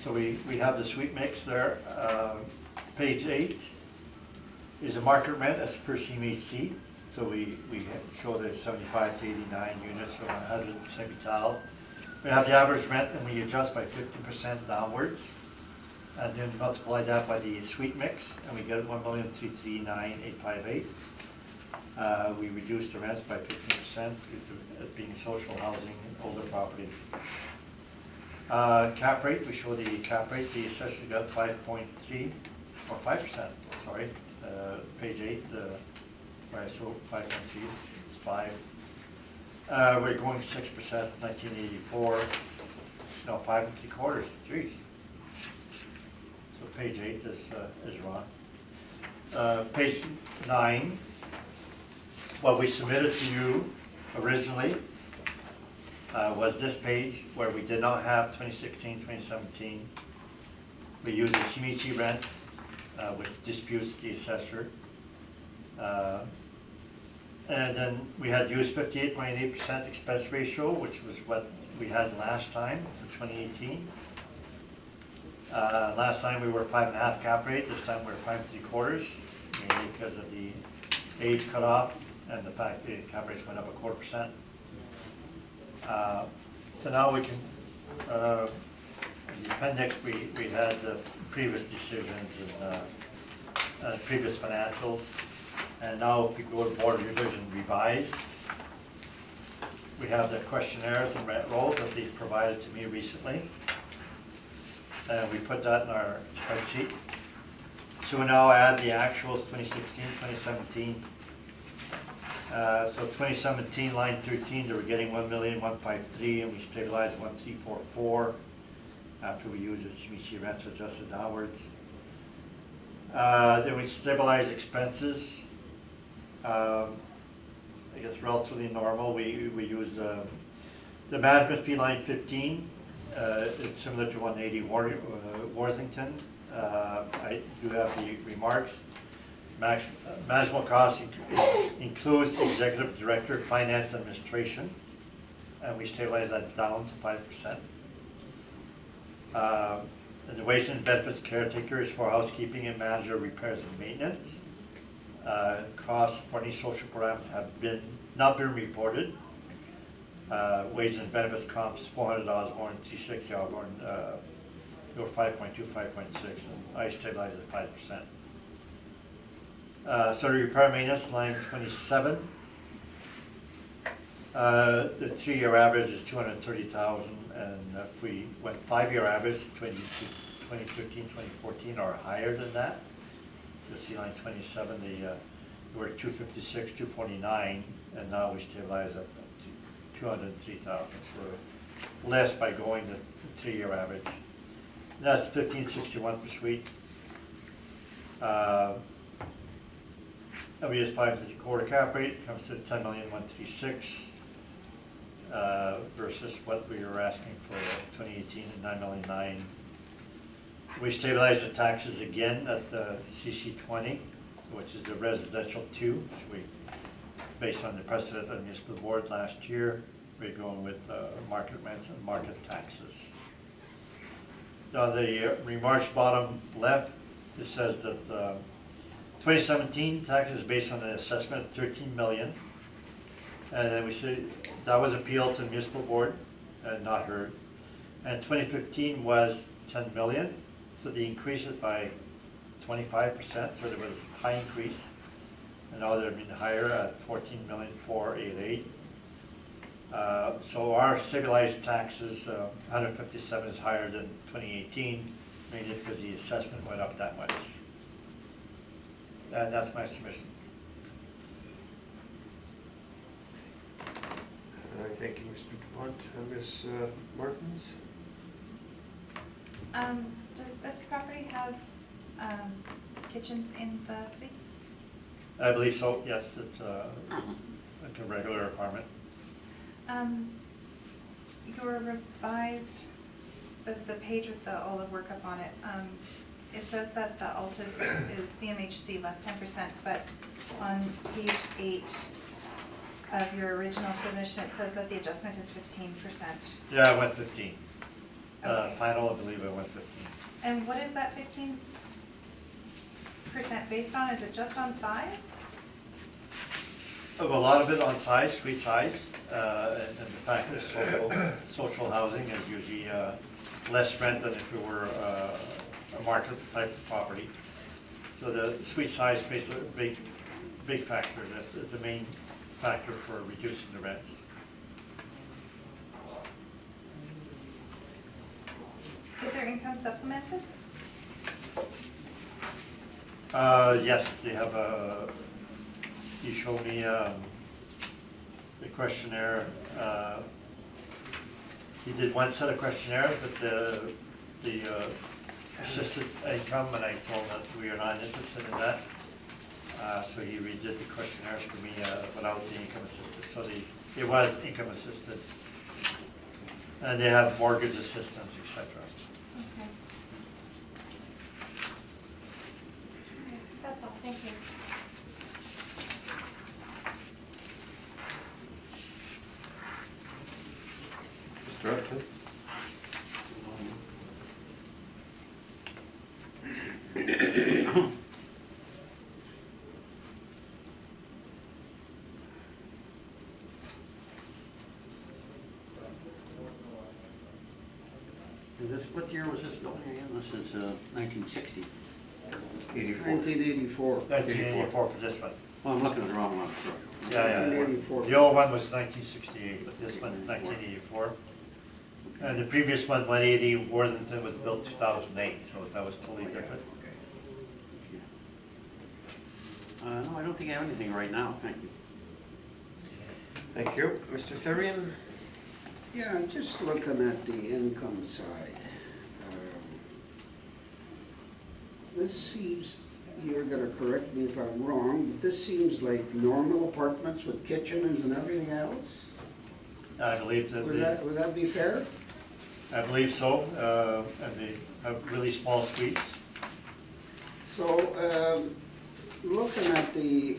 So we have the suite mix there. Page 8 is a market rent as per CMHC. So we show the 75 to 89 units or 100 semi-tile. We have the average rent and we adjust by 50% downwards. And then multiply that by the suite mix and we get 1,339,858. We reduce the rents by 15% due to it being social housing and older properties. Cap rate, we show the cap rate, the assessor got 5.3 or 5%, sorry. Page 8, where I show 5.3, it's 5. We're going 6%, 1984, no, 5.75, geez. So page 8 is wrong. Page 9, what we submitted to you originally was this page where we did not have 2016, 2017. We used the CMHC rent, which disputes the assessor. And then we had used 58.8% expense ratio, which was what we had last time for 2018. Last time we were 5.5 cap rate, this time we're 5.75, mainly because of the age cutoff and the fact the cap rates went up 0.25%. So now we can, in the appendix, we had the previous decisions and previous financials. And now if we go to Board Revision Revised, we have the questionnaires and rent rolls that they provided to me recently. And we put that in our spreadsheet. So we now add the actuals 2016, 2017. So 2017, line 13, they were getting 1,153,000, and we stabilized 1,344 after we used the CBC rents adjusted downwards. Then we stabilized expenses. I guess relatively normal. We used the management fee line 15. It's similar to 180 Worthington. I do have the remarks. Management costs includes executive director, finance, administration, and we stabilize that down to 5%. And the wages and benefits caretaker is for housekeeping and manager repairs and maintenance. Costs for any social programs have not been reported. Wages and benefits comps $400 more than 260 more than they were 5.2, 5.6, and I stabilized at 5%. So the repair maintenance line 27. The 3-year average is 230,000, and if we went 5-year average, 2013, 2014 are higher than that. You'll see line 27, they were 256, 249, and now we stabilize at 203,000. So we're less by going to the 3-year average. And that's 1561 per suite. We use 5.75 cap rate, comes to 10,136,000 versus what we were asking for 2018 at 9,900,000. We stabilize the taxes again at the CC 20, which is the residential 2, which we, based on the precedent of the municipal board last year, we're going with market rents and market taxes. On the remarks bottom left, it says that 2017 taxes based on the assessment of 13 million. And then we say that was appealed to the municipal board and not heard. And 2015 was 10 million, so they increased it by 25%, so there was a high increase. And now they're being higher at 14,488,000. So our stabilized taxes, 157 is higher than 2018, mainly because the assessment went up that much. And that's my submission. Thank you, Mr. DuPont. Ms. Martins? Does this property have kitchens in the suites? I believe so, yes, it's like a regular apartment. Your revised, the page with all the work up on it, it says that the Altus is CMHC less 10%, but on page 8 of your original submission, it says that the adjustment is 15%. Yeah, I went 15. Okay. Final, I believe I went 15. And what is that 15% based on? Is it just on size? A lot of it on size, suite size, and the fact that social housing is usually less rent than if it were a market type of property. So the suite size plays a big factor. That's the main factor for reducing the rents. Is their income supplemented? Yes, they have a, you showed me the questionnaire. He did one set of questionnaires, but the assisted income, and I told him that we are not interested in that. So he redid the questionnaires for me without the income assisted. So it was income assisted. And they have mortgage assistance, etc. Okay. Okay, that's all, thank you. Mr. Upton? What year was this building again? This is 1960. 1984. 1984 for this one. Well, I'm looking at the wrong one, sorry. Yeah. 1984. The old one was 1968, but this one is 1984. And the previous one, 180 Worthington, was built 2008, so that was totally different. Okay. don't think I have anything right now, thank you. Thank you. Mr. Therrien? Yeah, I'm just looking at the income side. This seems, you're gonna correct me if I'm wrong, but this seems like normal apartments with kitchens and everything else? I believe that Would that be fair? I believe so, and they have really small suites. So, looking at the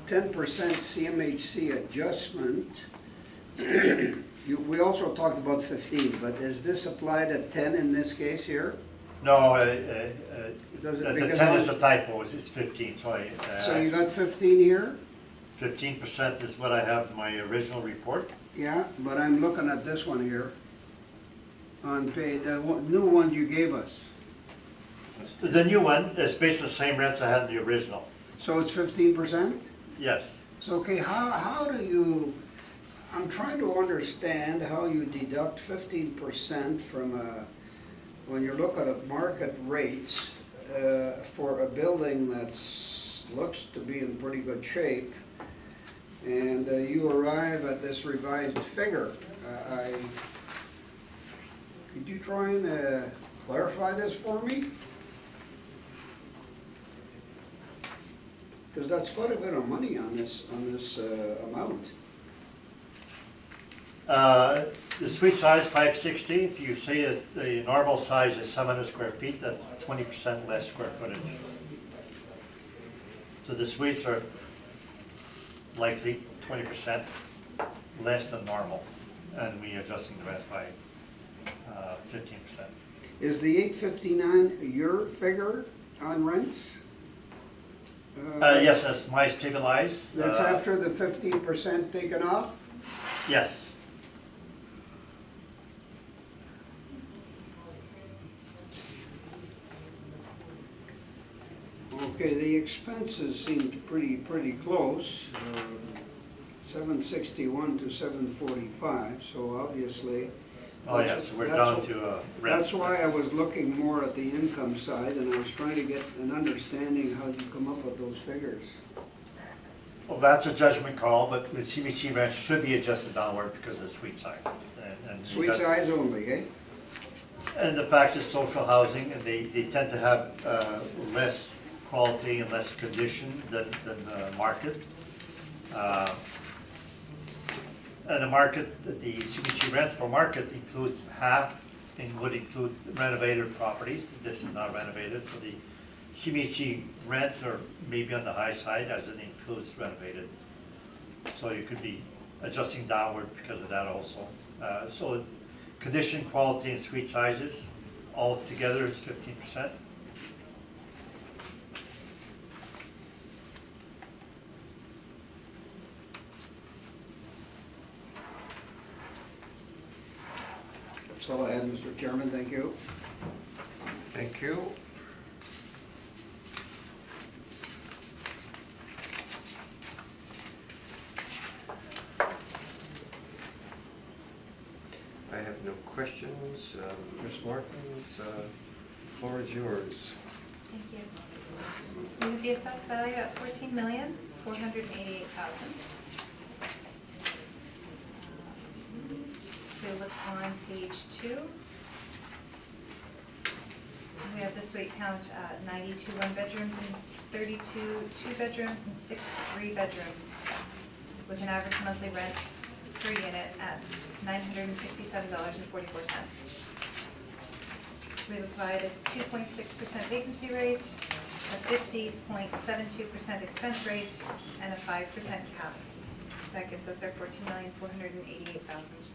10% CMHC adjustment, we also talked about 15, but does this apply to 10 in this case here? No, Does it the because 10 on- is a typo, it's 15, so So you got 15 here? 15% is what I have in my original report. Yeah, but I'm looking at this one here on page, new one you gave us. The new one is basically the same rents I had in the original. So it's 15%? Yes. So, okay, how do you, I'm trying to understand how you deduct 15% from when you're looking at market rates for a building that's, looks to be in pretty good shape, and you arrive at this revised figure. Could you try and clarify this for me? Because that's quite a bit of money on this amount. The suite size 560, if you say it's the normal size is 700 square feet, that's 20% less square footage. So the suites are likely 20% less than normal, and we adjusting the rest by 15%. Is the 859 your figure on rents? Yes, that's my stabilized. That's after the 15% taken off? Yes. Okay, the expenses seemed pretty close. 761 to 745, so obviously. Oh, yes, we're down to rent. That's why I was looking more at the income side, and I was trying to get an understanding how you come up with those figures. Well, that's a judgment call, but the CBC rent should be adjusted downward because of the suite size. And we Suite got- size only, eh? And the fact is social housing, and they tend to have less quality and less condition than market. And the market, the CBC rents for market includes half, and would include renovated properties. This is not renovated, so the CBC rents are maybe on the high side as it includes renovated. So you could be adjusting downward because of that also. So condition, quality, and suite sizes, all together is 15%. That's all I had, Mr. Chairman, thank you. Thank you. I have no questions. Ms. Martins, floor is yours. Thank you. We have the assessed value at $14,488,000. If we look on page 2, we have the suite count at 92 one-bedrooms and 32 two-bedrooms and 6 three-bedrooms, with an average monthly rent per unit at $967.44. We've applied a 2.6% vacancy rate, a 50.72% expense rate, and a 5% cap. That gives us our $14,488,000.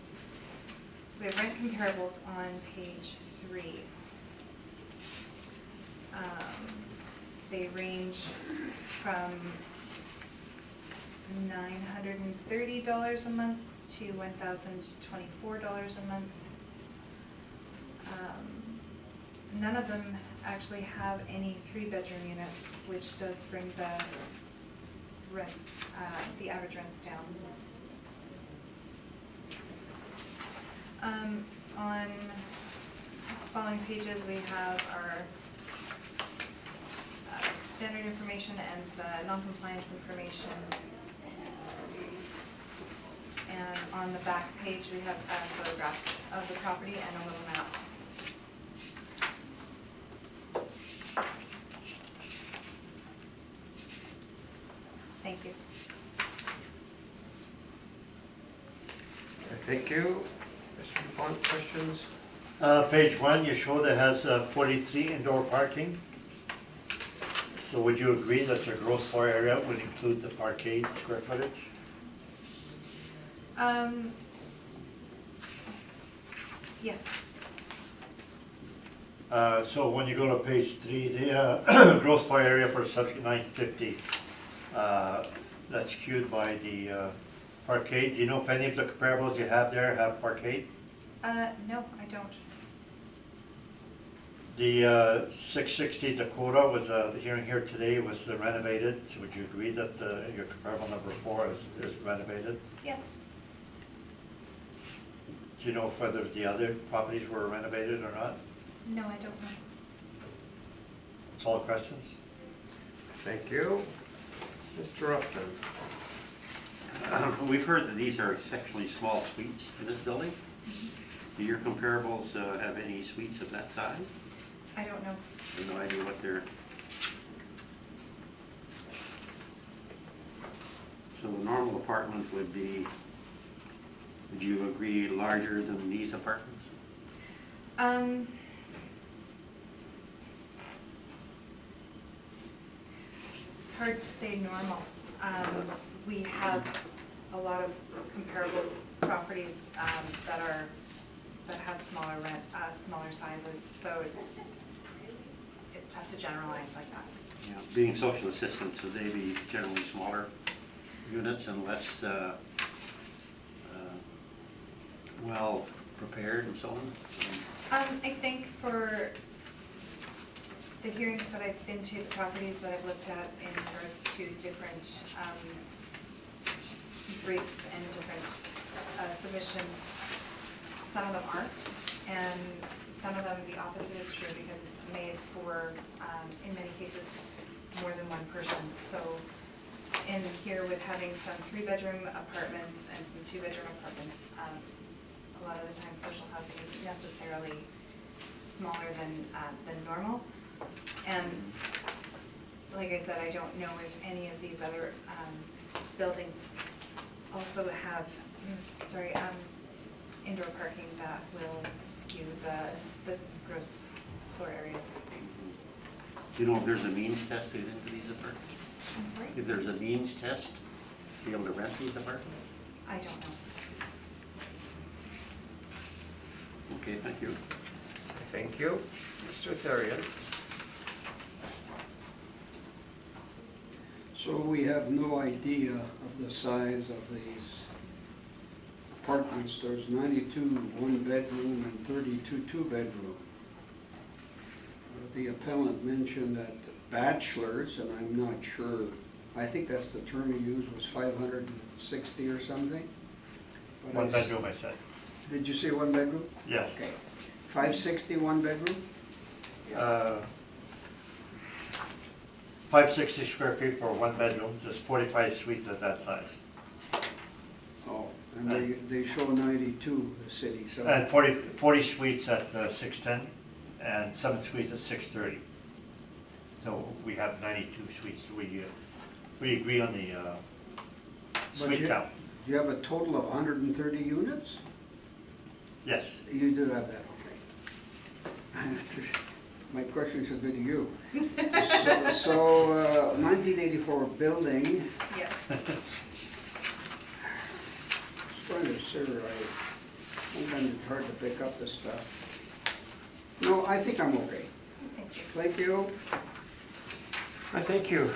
We have rent comparables on page 3. They range from $930 a month to $1,024 a month. None of them actually have any 3-bedroom units, which does bring the rents, the average rents down. On following pages, we have our standard information and the non-compliance information. And on the back page, we have a photograph of the property and a little map. Thank you. Thank you. Mr. DuPont, questions? Page 1, you show that has 43 indoor parking. So would you agree that your gross floor area would include the parkade square footage? Yes. So when you go to page 3, the gross floor area for subject 950, that's skewed by the parkade. Do you know if any of the comparables you have there have parkade? No, I don't. The 660 Dakota was, the hearing here today was renovated, so would you agree that your comparable number 4 is renovated? Yes. Do you know if whether the other properties were renovated or not? No, I don't know. That's all the questions? Thank you. Mr. Upton? We've heard that these are exceptionally small suites in this building. Do your comparables have any suites of that size? I don't know. I have no idea what they're... So the normal apartment would be, would you agree, larger than these apartments? It's hard to say normal. We have a lot of comparable properties that have smaller smaller sizes, so it's tough to generalize like that. Yeah, being social assistants, would they be generally smaller units and less well prepared and so on? I think for the hearings that I've been to, the properties that I've looked at in regards to different briefs and different submissions, some of them aren't, and some of them the opposite is true because it's made for, in many cases, more than one person. So in here with having some 3-bedroom apartments and some 2-bedroom apartments, a lot of the time social housing isn't necessarily smaller than normal. And like I said, I don't know if any of these other buildings also have, indoor parking that will skew the gross floor areas. Do you know if there's a means test to get into these apartments? I'm sorry? If there's a means test to be able to rent these apartments? I don't know. Okay, thank you. Thank you. Mr. Therian? So we have no idea of the size of these apartments. There's 92 one-bedroom and 32 two-bedroom. The appellant mentioned that bachelors, and I'm not sure, I think that's the term he used, was 560 or something. But One bedroom, I said. Did you say one bedroom? Yes. Okay. 560 one bedroom? 560 square feet for one bedroom, there's 45 suites at that size. Oh, and they show 92, the city, so. And 40 suites at 610 and 7 suites at 630. So we have 92 suites. We agree on the suite count. Do you have a total of 130 units? Yes. You do have that, okay. My question should be to you. So 1984 building, Yes. trying to sometimes it's hard to pick up this stuff. No, I think I'm okay. Thank you. Thank you. I thank you.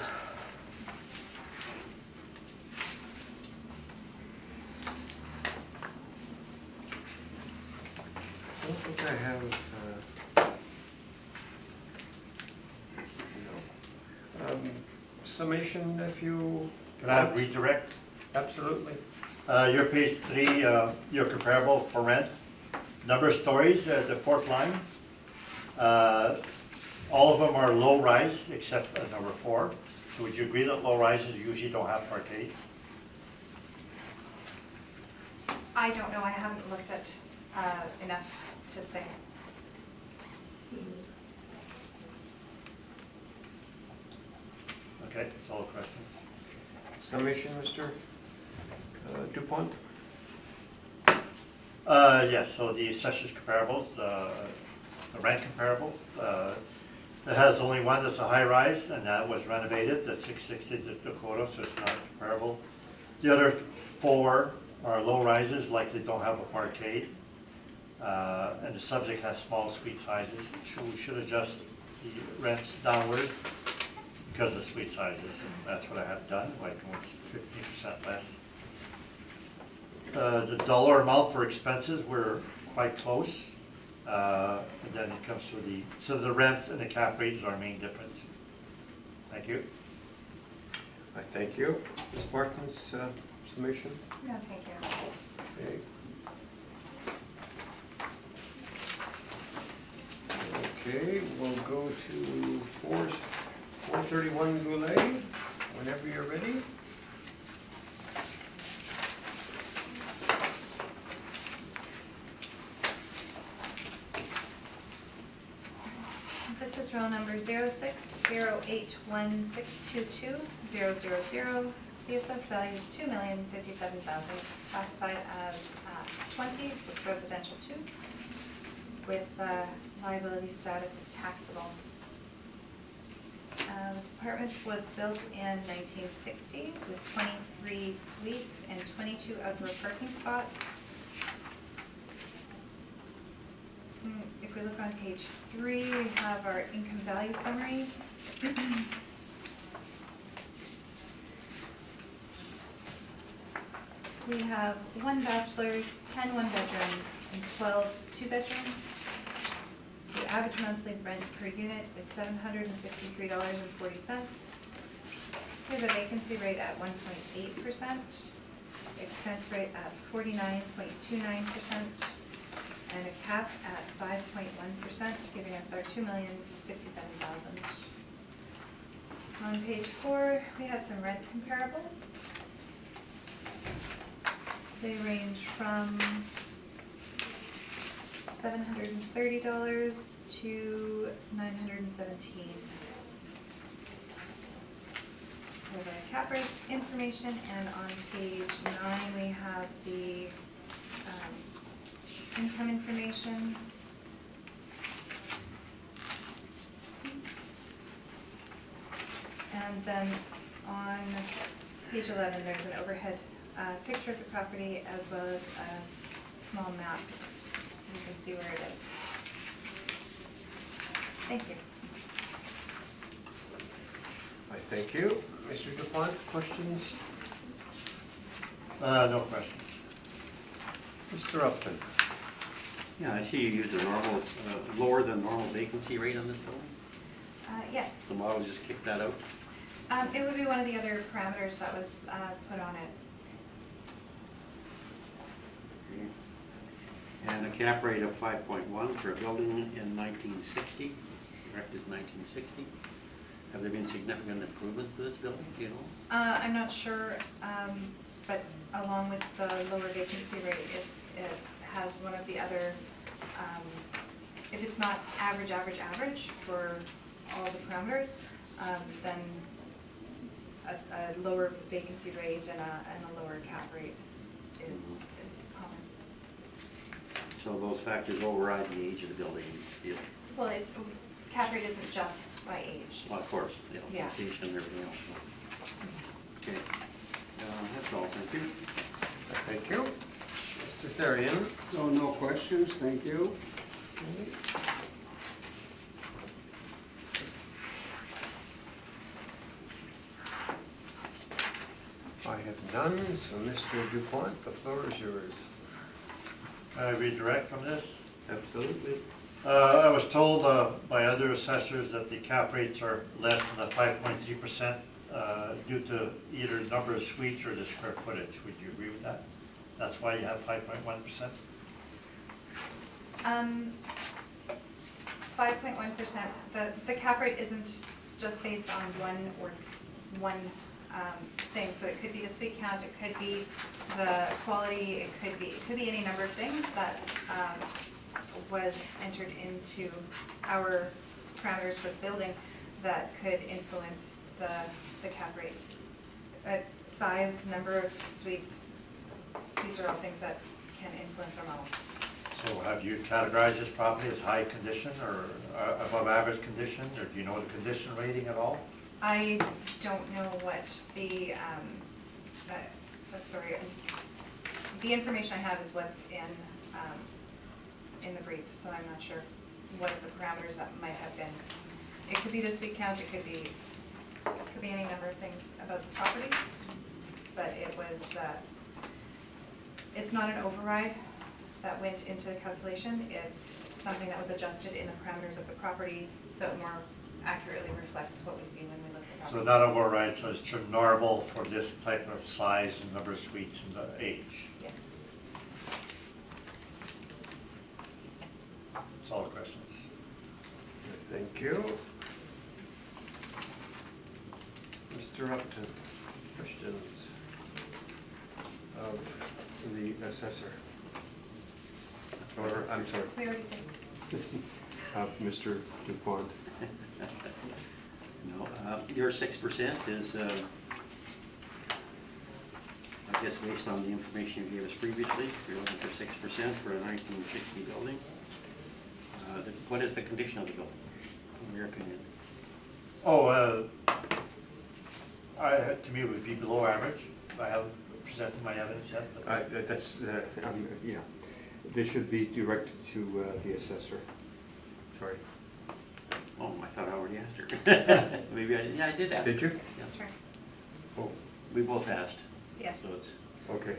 I don't think I have, summation if you. Can I redirect? Absolutely. Your page 3, your comparable for rents. Number of stories, the fourth line. all of them are low rise except number 4. So would you agree that low rises usually don't have parkades? I don't know, I haven't looked at enough to say. Okay, that's all the questions. Summation, Mr. Dupont? Yes, so the assessors comparables, the rent comparables, it has only one that's a high rise, and that was renovated, the 660 Dakota, so it's not comparable. The other 4 are low rises, likely don't have a parkade, and the subject has small suite sizes. So we should adjust the rents downward because of suite sizes, and that's what I have done, like almost 15% less. The dollar amount for expenses were quite close. And then it comes to the rents and the cap rate is our main difference. Thank you. I thank you. Ms. Martin's summation? No, thank you. Okay. Okay, we'll go to 431 Goulet, whenever you're ready. This is roll number 0608162200. The assessed value is $2,057,000, classified as 20, so it's residential 2, with liability status of taxable. This apartment was built in 1960 with 23 suites and 22 outdoor parking spots. If we look on page 3, we have our income value summary. We have 1 bachelor, 10 one-bedroom, and 12 two-bedroom. The average monthly rent per unit is $763.40. We have a vacancy rate at 1.8%, expense rate at 49.29%, and a cap at 5.1%, giving us our $2,057,000. On page 4, we have some rent comparables. They range from $730 to $917. We have our cap rate information, and on page 9, we have the income information. And then on page 11, there's an overhead picture of the property as well as a small map, so you can see where it is. Thank you. I thank you. Mr. Dupont, questions? No questions. Mr. Upton? Yeah, I see you use a normal, lower than normal vacancy rate on this building. Yes, The model just kicked that out. it would be one of the other parameters that was put on it. Okay. And a cap rate of 5.1 for a building in 1960, erected in 1960. Have there been significant improvements to this building, do you know? I'm not sure, but along with the lower vacancy rate, it has one of the other, if it's not average for all the parameters, then a lower vacancy rate and a lower cap rate is common. So those factors override the age of the building, you feel? Well, cap rate isn't just by age. Well, of course, you know, Yeah. location and everything else. Okay, that's all, thank you. Thank you. Mr. Therian? So no questions, thank you. I have none, so Mr. Dupont, the floor is yours. Can I redirect from this? Absolutely. I was told by other assessors that the cap rates are less than the 5.3% due to either the number of suites or the square footage. Would you agree with that? That's why you have 5.1%? 5.1%. The cap rate isn't just based on one thing. So it could be the suite count, it could be the quality, it could be any number of things that was entered into our parameters for the building that could influence the cap rate. But size, number of suites, these are all things that can influence our model. So have you categorized this property as high condition or above average condition, or do you know the condition rating at all? I don't know what the information I have is what's in the brief, so I'm not sure what the parameters that might have been. It could be the suite count, it could be any number of things about the property, but it was, it's not an override that went into the calculation. It's something that was adjusted in the parameters of the property, so it more accurately reflects what we see when we look at the property. So not override, so it's normal for this type of size and number of suites and the age. Yes. That's all the questions. Thank you. Mr. Upton, questions of the assessor? Or, I'm sorry, We already did. of Mr. DuPont. No, your 6% is, I guess based on the information you gave us previously, you're looking for 6% for a 1960 building. What is the condition of the building, in your opinion? To me, it would be below average. I haven't presented my evidence yet. but- That's, yeah, this should be directed to the assessor. Sorry. Oh, I thought I already asked her. Maybe I didn't, yeah, I did ask. Did you? Yeah. Sure. Oh, We both asked. Yes. So it's, okay.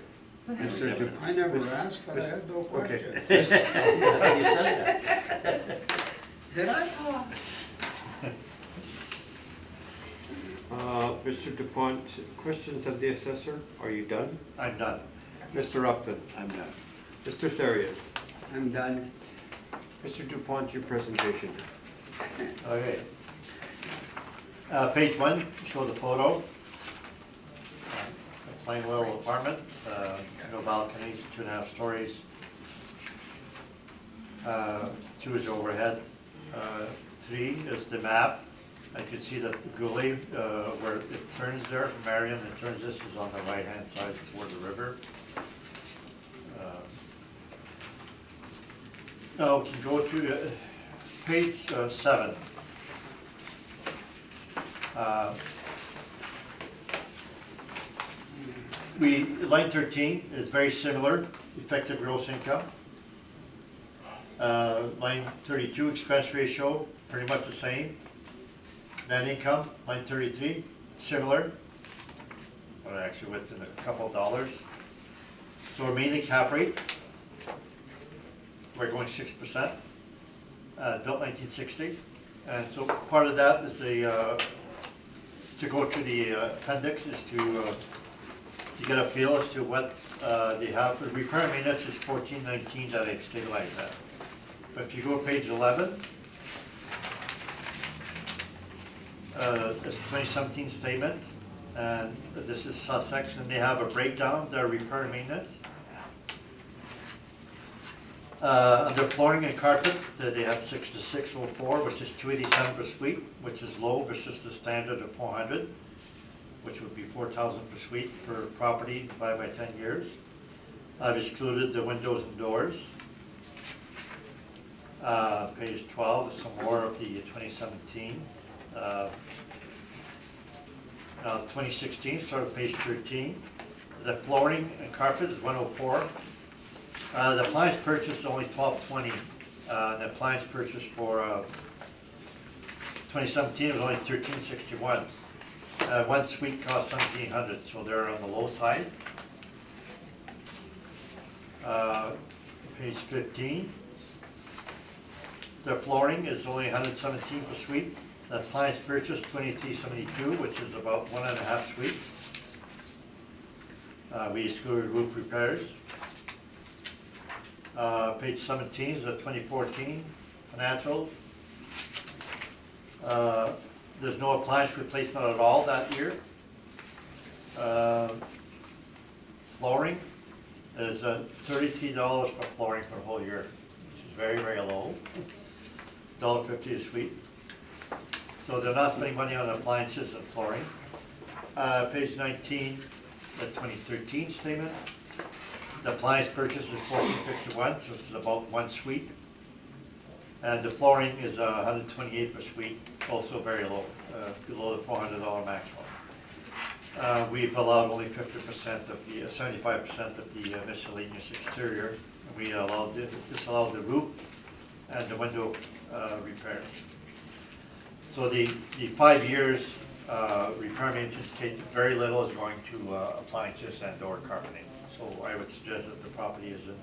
Mr. Mr. Dupont. I never asked, but I had no Okay. question. you said that. Did I? Mr. DuPont, questions of the assessor? Are you done? I'm done. Mr. Upton? I'm done. Mr. Therian? I'm done. Mr. DuPont, your presentation. Okay. Page 1, show the photo. A plain little apartment, no balconies, 2.5 stories. 2 is overhead. 3 is the map. I can see that the gully where it turns there, Marion, it turns, this is on the right-hand side toward the river. Now we can go to page 7. Line 13 is very similar, effective gross income. Line 32, expense ratio, pretty much the same. Net income, line 33, similar, but actually within a couple of dollars. So we're mainly cap rate. We're going 6%, built 1960. And so part of that is to go to the appendix is to get a feel as to what they have. The repair maintenance is 1419 that I've stabilized at. But if you go to page 11, this 2017 statement, and this is Sussex, and they have a breakdown, their repair and maintenance. Under flooring and carpet, they have 6604, which is 287 per suite, which is low versus the standard of 400, which would be 4,000 per suite per property divided by 10 years. I've excluded the windows and doors. Page 12 is some more of the 2017. 2016, sort of page 13. The flooring and carpet is 104. The appliance purchase is only 1220. The appliance purchase for 2017 was only 1361. One suite cost 1,700, so they're on the low side. Page 15. The flooring is only 117 per suite. The appliance purchase 2372, which is about 1.5 suite. We excluded roof repairs. Page 17 is the 2014 financials. There's no appliance replacement at all that year. Flooring is $33 for flooring for the whole year, which is very, very low. $1.50 a suite. So they're not spending money on appliances and flooring. Page 19, the 2013 statement. The appliance purchase is $14.51, so it's about one suite. And the flooring is $128 per suite, also very low, below the $400 maximum. We've allowed only 50% of the, 75% of the miscellaneous exterior. We allowed, disallowed the roof and the window repairs. So the 5 years repair maintenance indicate very little is going to appliances and or carpeting. So I would suggest that the property is in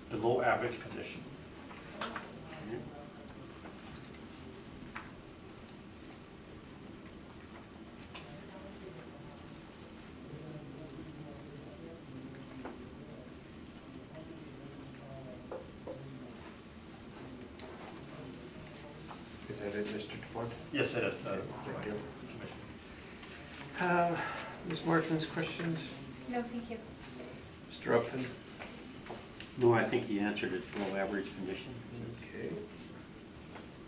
below average condition. Is that it, Mr. DuPont? Yes, it is. Thank you. Commissioner. Ms. Martins, questions? No, thank you. Mr. Upton? No, I think he answered it, below average condition. Okay.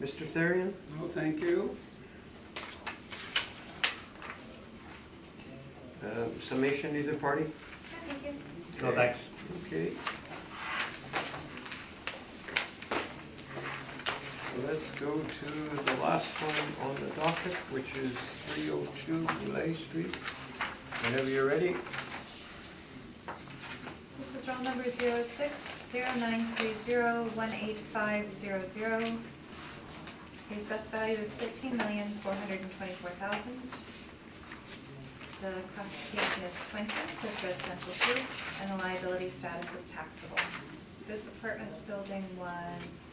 Mr. Therian? No, thank you. Summation, either party? No, thank you. No, thanks. Okay. So let's go to the last one on the docket, which is 302 Boulay Street. Whenever you're ready. This is roll number 06-0930-18500. The assessed value is $13,424,000. The classification is 20, so it's residential 2, and the liability status is taxable. This apartment building was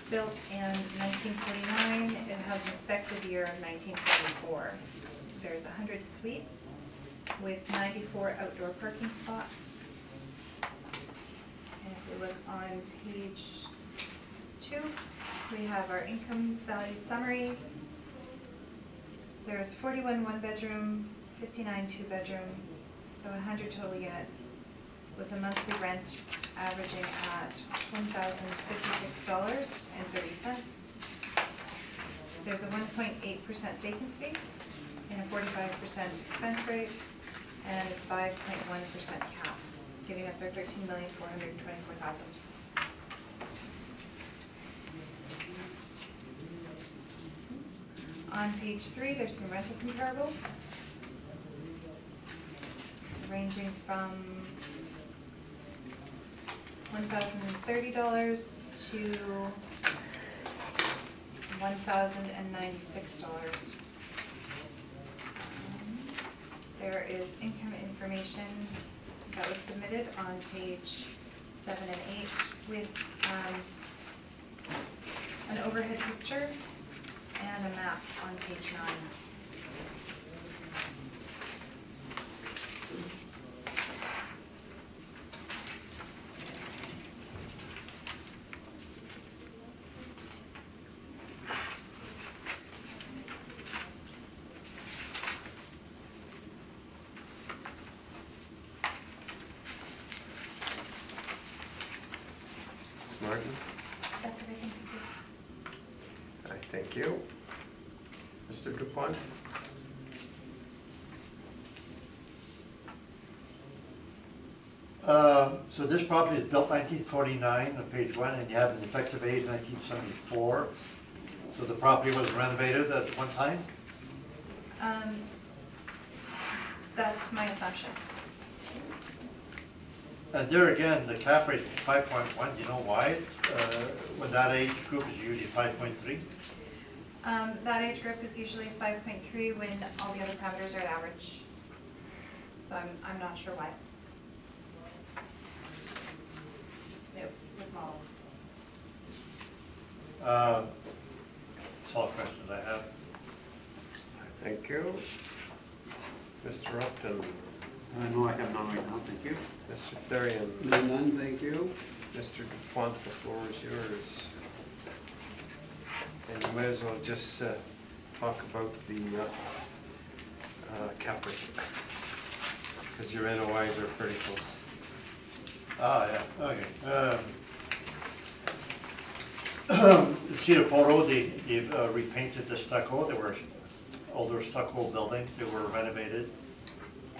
built in 1949. It has an effective year of 1974. There's 100 suites with 94 outdoor parking spots. And if we look on page 2, we have our income value summary. There's 41 one-bedroom, 59 two-bedroom, so 100 total units with a monthly rent averaging at $1,056.30. There's a 1.8% vacancy and a 45% expense rate and a 5.1% cap, giving us our $13,424,000. On page 3, there's some rental comparables ranging from $1,030 to $1,096. There is income information that was submitted on page 7 and 8 with an overhead picture and a map on page 9. Ms. Martin? That's everything. Thank you. Mr. DuPont? So this property is built 1949 on page 1, and you have an effective age 1974. So the property was renovated at one time? That's my assumption. And there again, the cap rate is 5.1. Do you know why? It's, when that age group is usually 5.3? That age group is usually 5.3 when all the other parameters are at average. So I'm not sure why. Nope, it's small. That's all the questions I have. Thank you. Mr. Upton? No, I have none right now, thank you. Mr. Therian? None, thank you. Mr. DuPont, the floor is yours. And you might as well just talk about the cap rate, because your NOIs are pretty close. Yeah, okay. See the photo, they've repainted the stucco, they were older stucco buildings, they were renovated.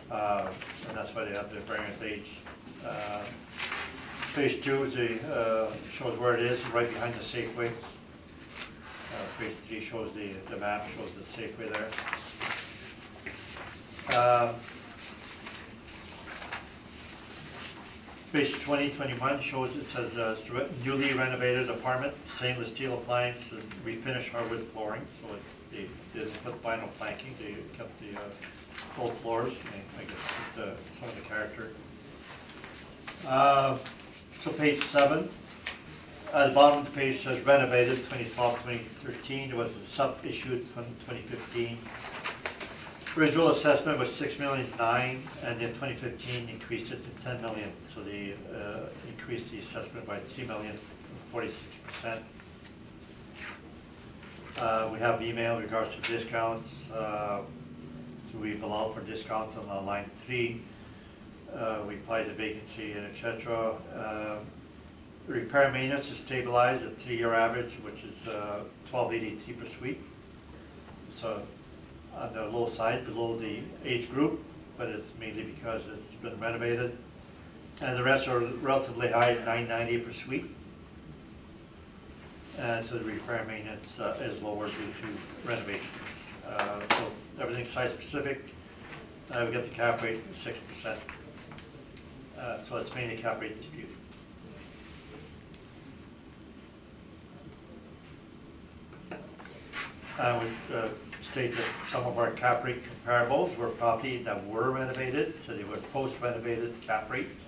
And that's why they have the variant age. Phase two is shows where it is, right behind the Safeway. Phase three shows the map, shows the Safeway there. Page 2021 shows, it says newly renovated apartment, stainless steel appliance, and refinished hardwood flooring. So they didn't put vinyl planking, they kept the old floors, and I guess kept some of the character. So page 7, at the bottom of the page says renovated 2012-2013. There was a sub issued from 2015. Original assessment was $6.9 million, and in 2015 increased it to $10 million. So they increased the assessment by $3 million, 46%. We have email in regards to discounts. So we've allowed for discounts on line 3. We applied the vacancy and et cetera. Repair maintenance is stabilized at 3-year average, which is $12.83 per suite. So on the low side, below the age group, but it's mainly because it's been renovated. And the rest are relatively high, $9.90 per suite. And so the repair maintenance is lower due to renovations. So everything's site specific. We got the cap rate 6%. So it's mainly cap rate dispute. We state that some of our cap rate comparables were property that were renovated, so they were post-renovated cap rates.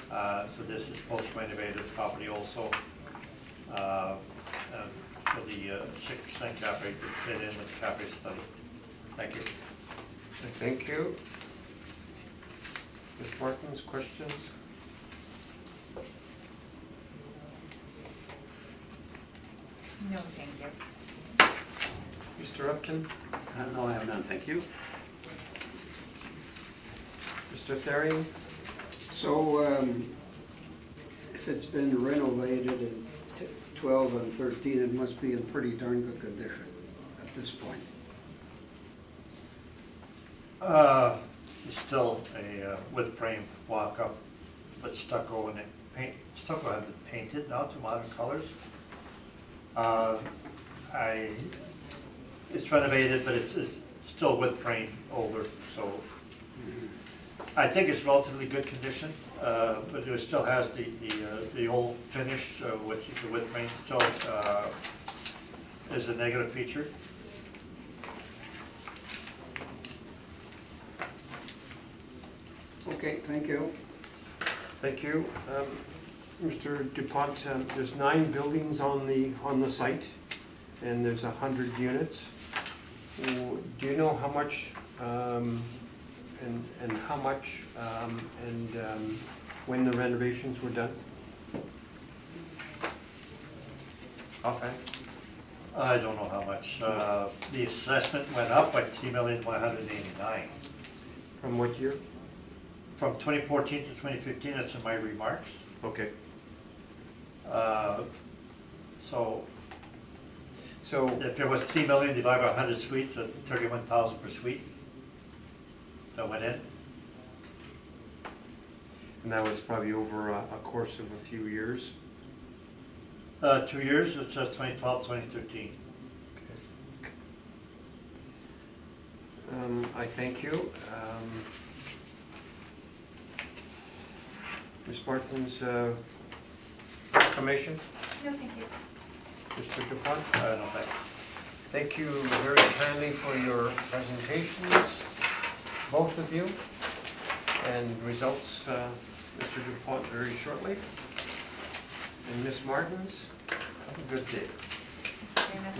So this is post-renovated property also. So the 6% cap rate would fit in with the cap rate study. Thank you. Thank you. Ms. Martins, questions? No, thank you. Mr. Upton? No, I have none, thank you. Mr. Therian? So, if it's been renovated in 12 and 13, it must be in pretty darn good condition at this point. It's still a wood frame walk-up, but stucco in it. Stucco has been painted now to modern colors. It's renovated, but it's still wood frame, older, so I think it's relatively good condition, but it still has the old finish, which is the wood frame still is a negative feature. Okay, thank you. Thank you. Mr. DuPont, there's 9 buildings on the site, and there's 100 units. Do you know how much, and how much, and when the renovations were done? Offhand? I don't know how much. The assessment went up by $3,189,000. From what year? From 2014 to 2015, that's in my remarks. Okay. So So, if there was 3 million divided by 100 suites, that's 31,000 per suite that went in. and that was probably over a course of a few years? 2 years, it says 2012, 2013. I thank you. Ms. Martins, information? No, thank you. Mr. DuPont? No, thanks. Thank you very kindly for your presentations, both of you, and results, Mr. DuPont, very shortly. And Ms. Martins, have a good day. Very much.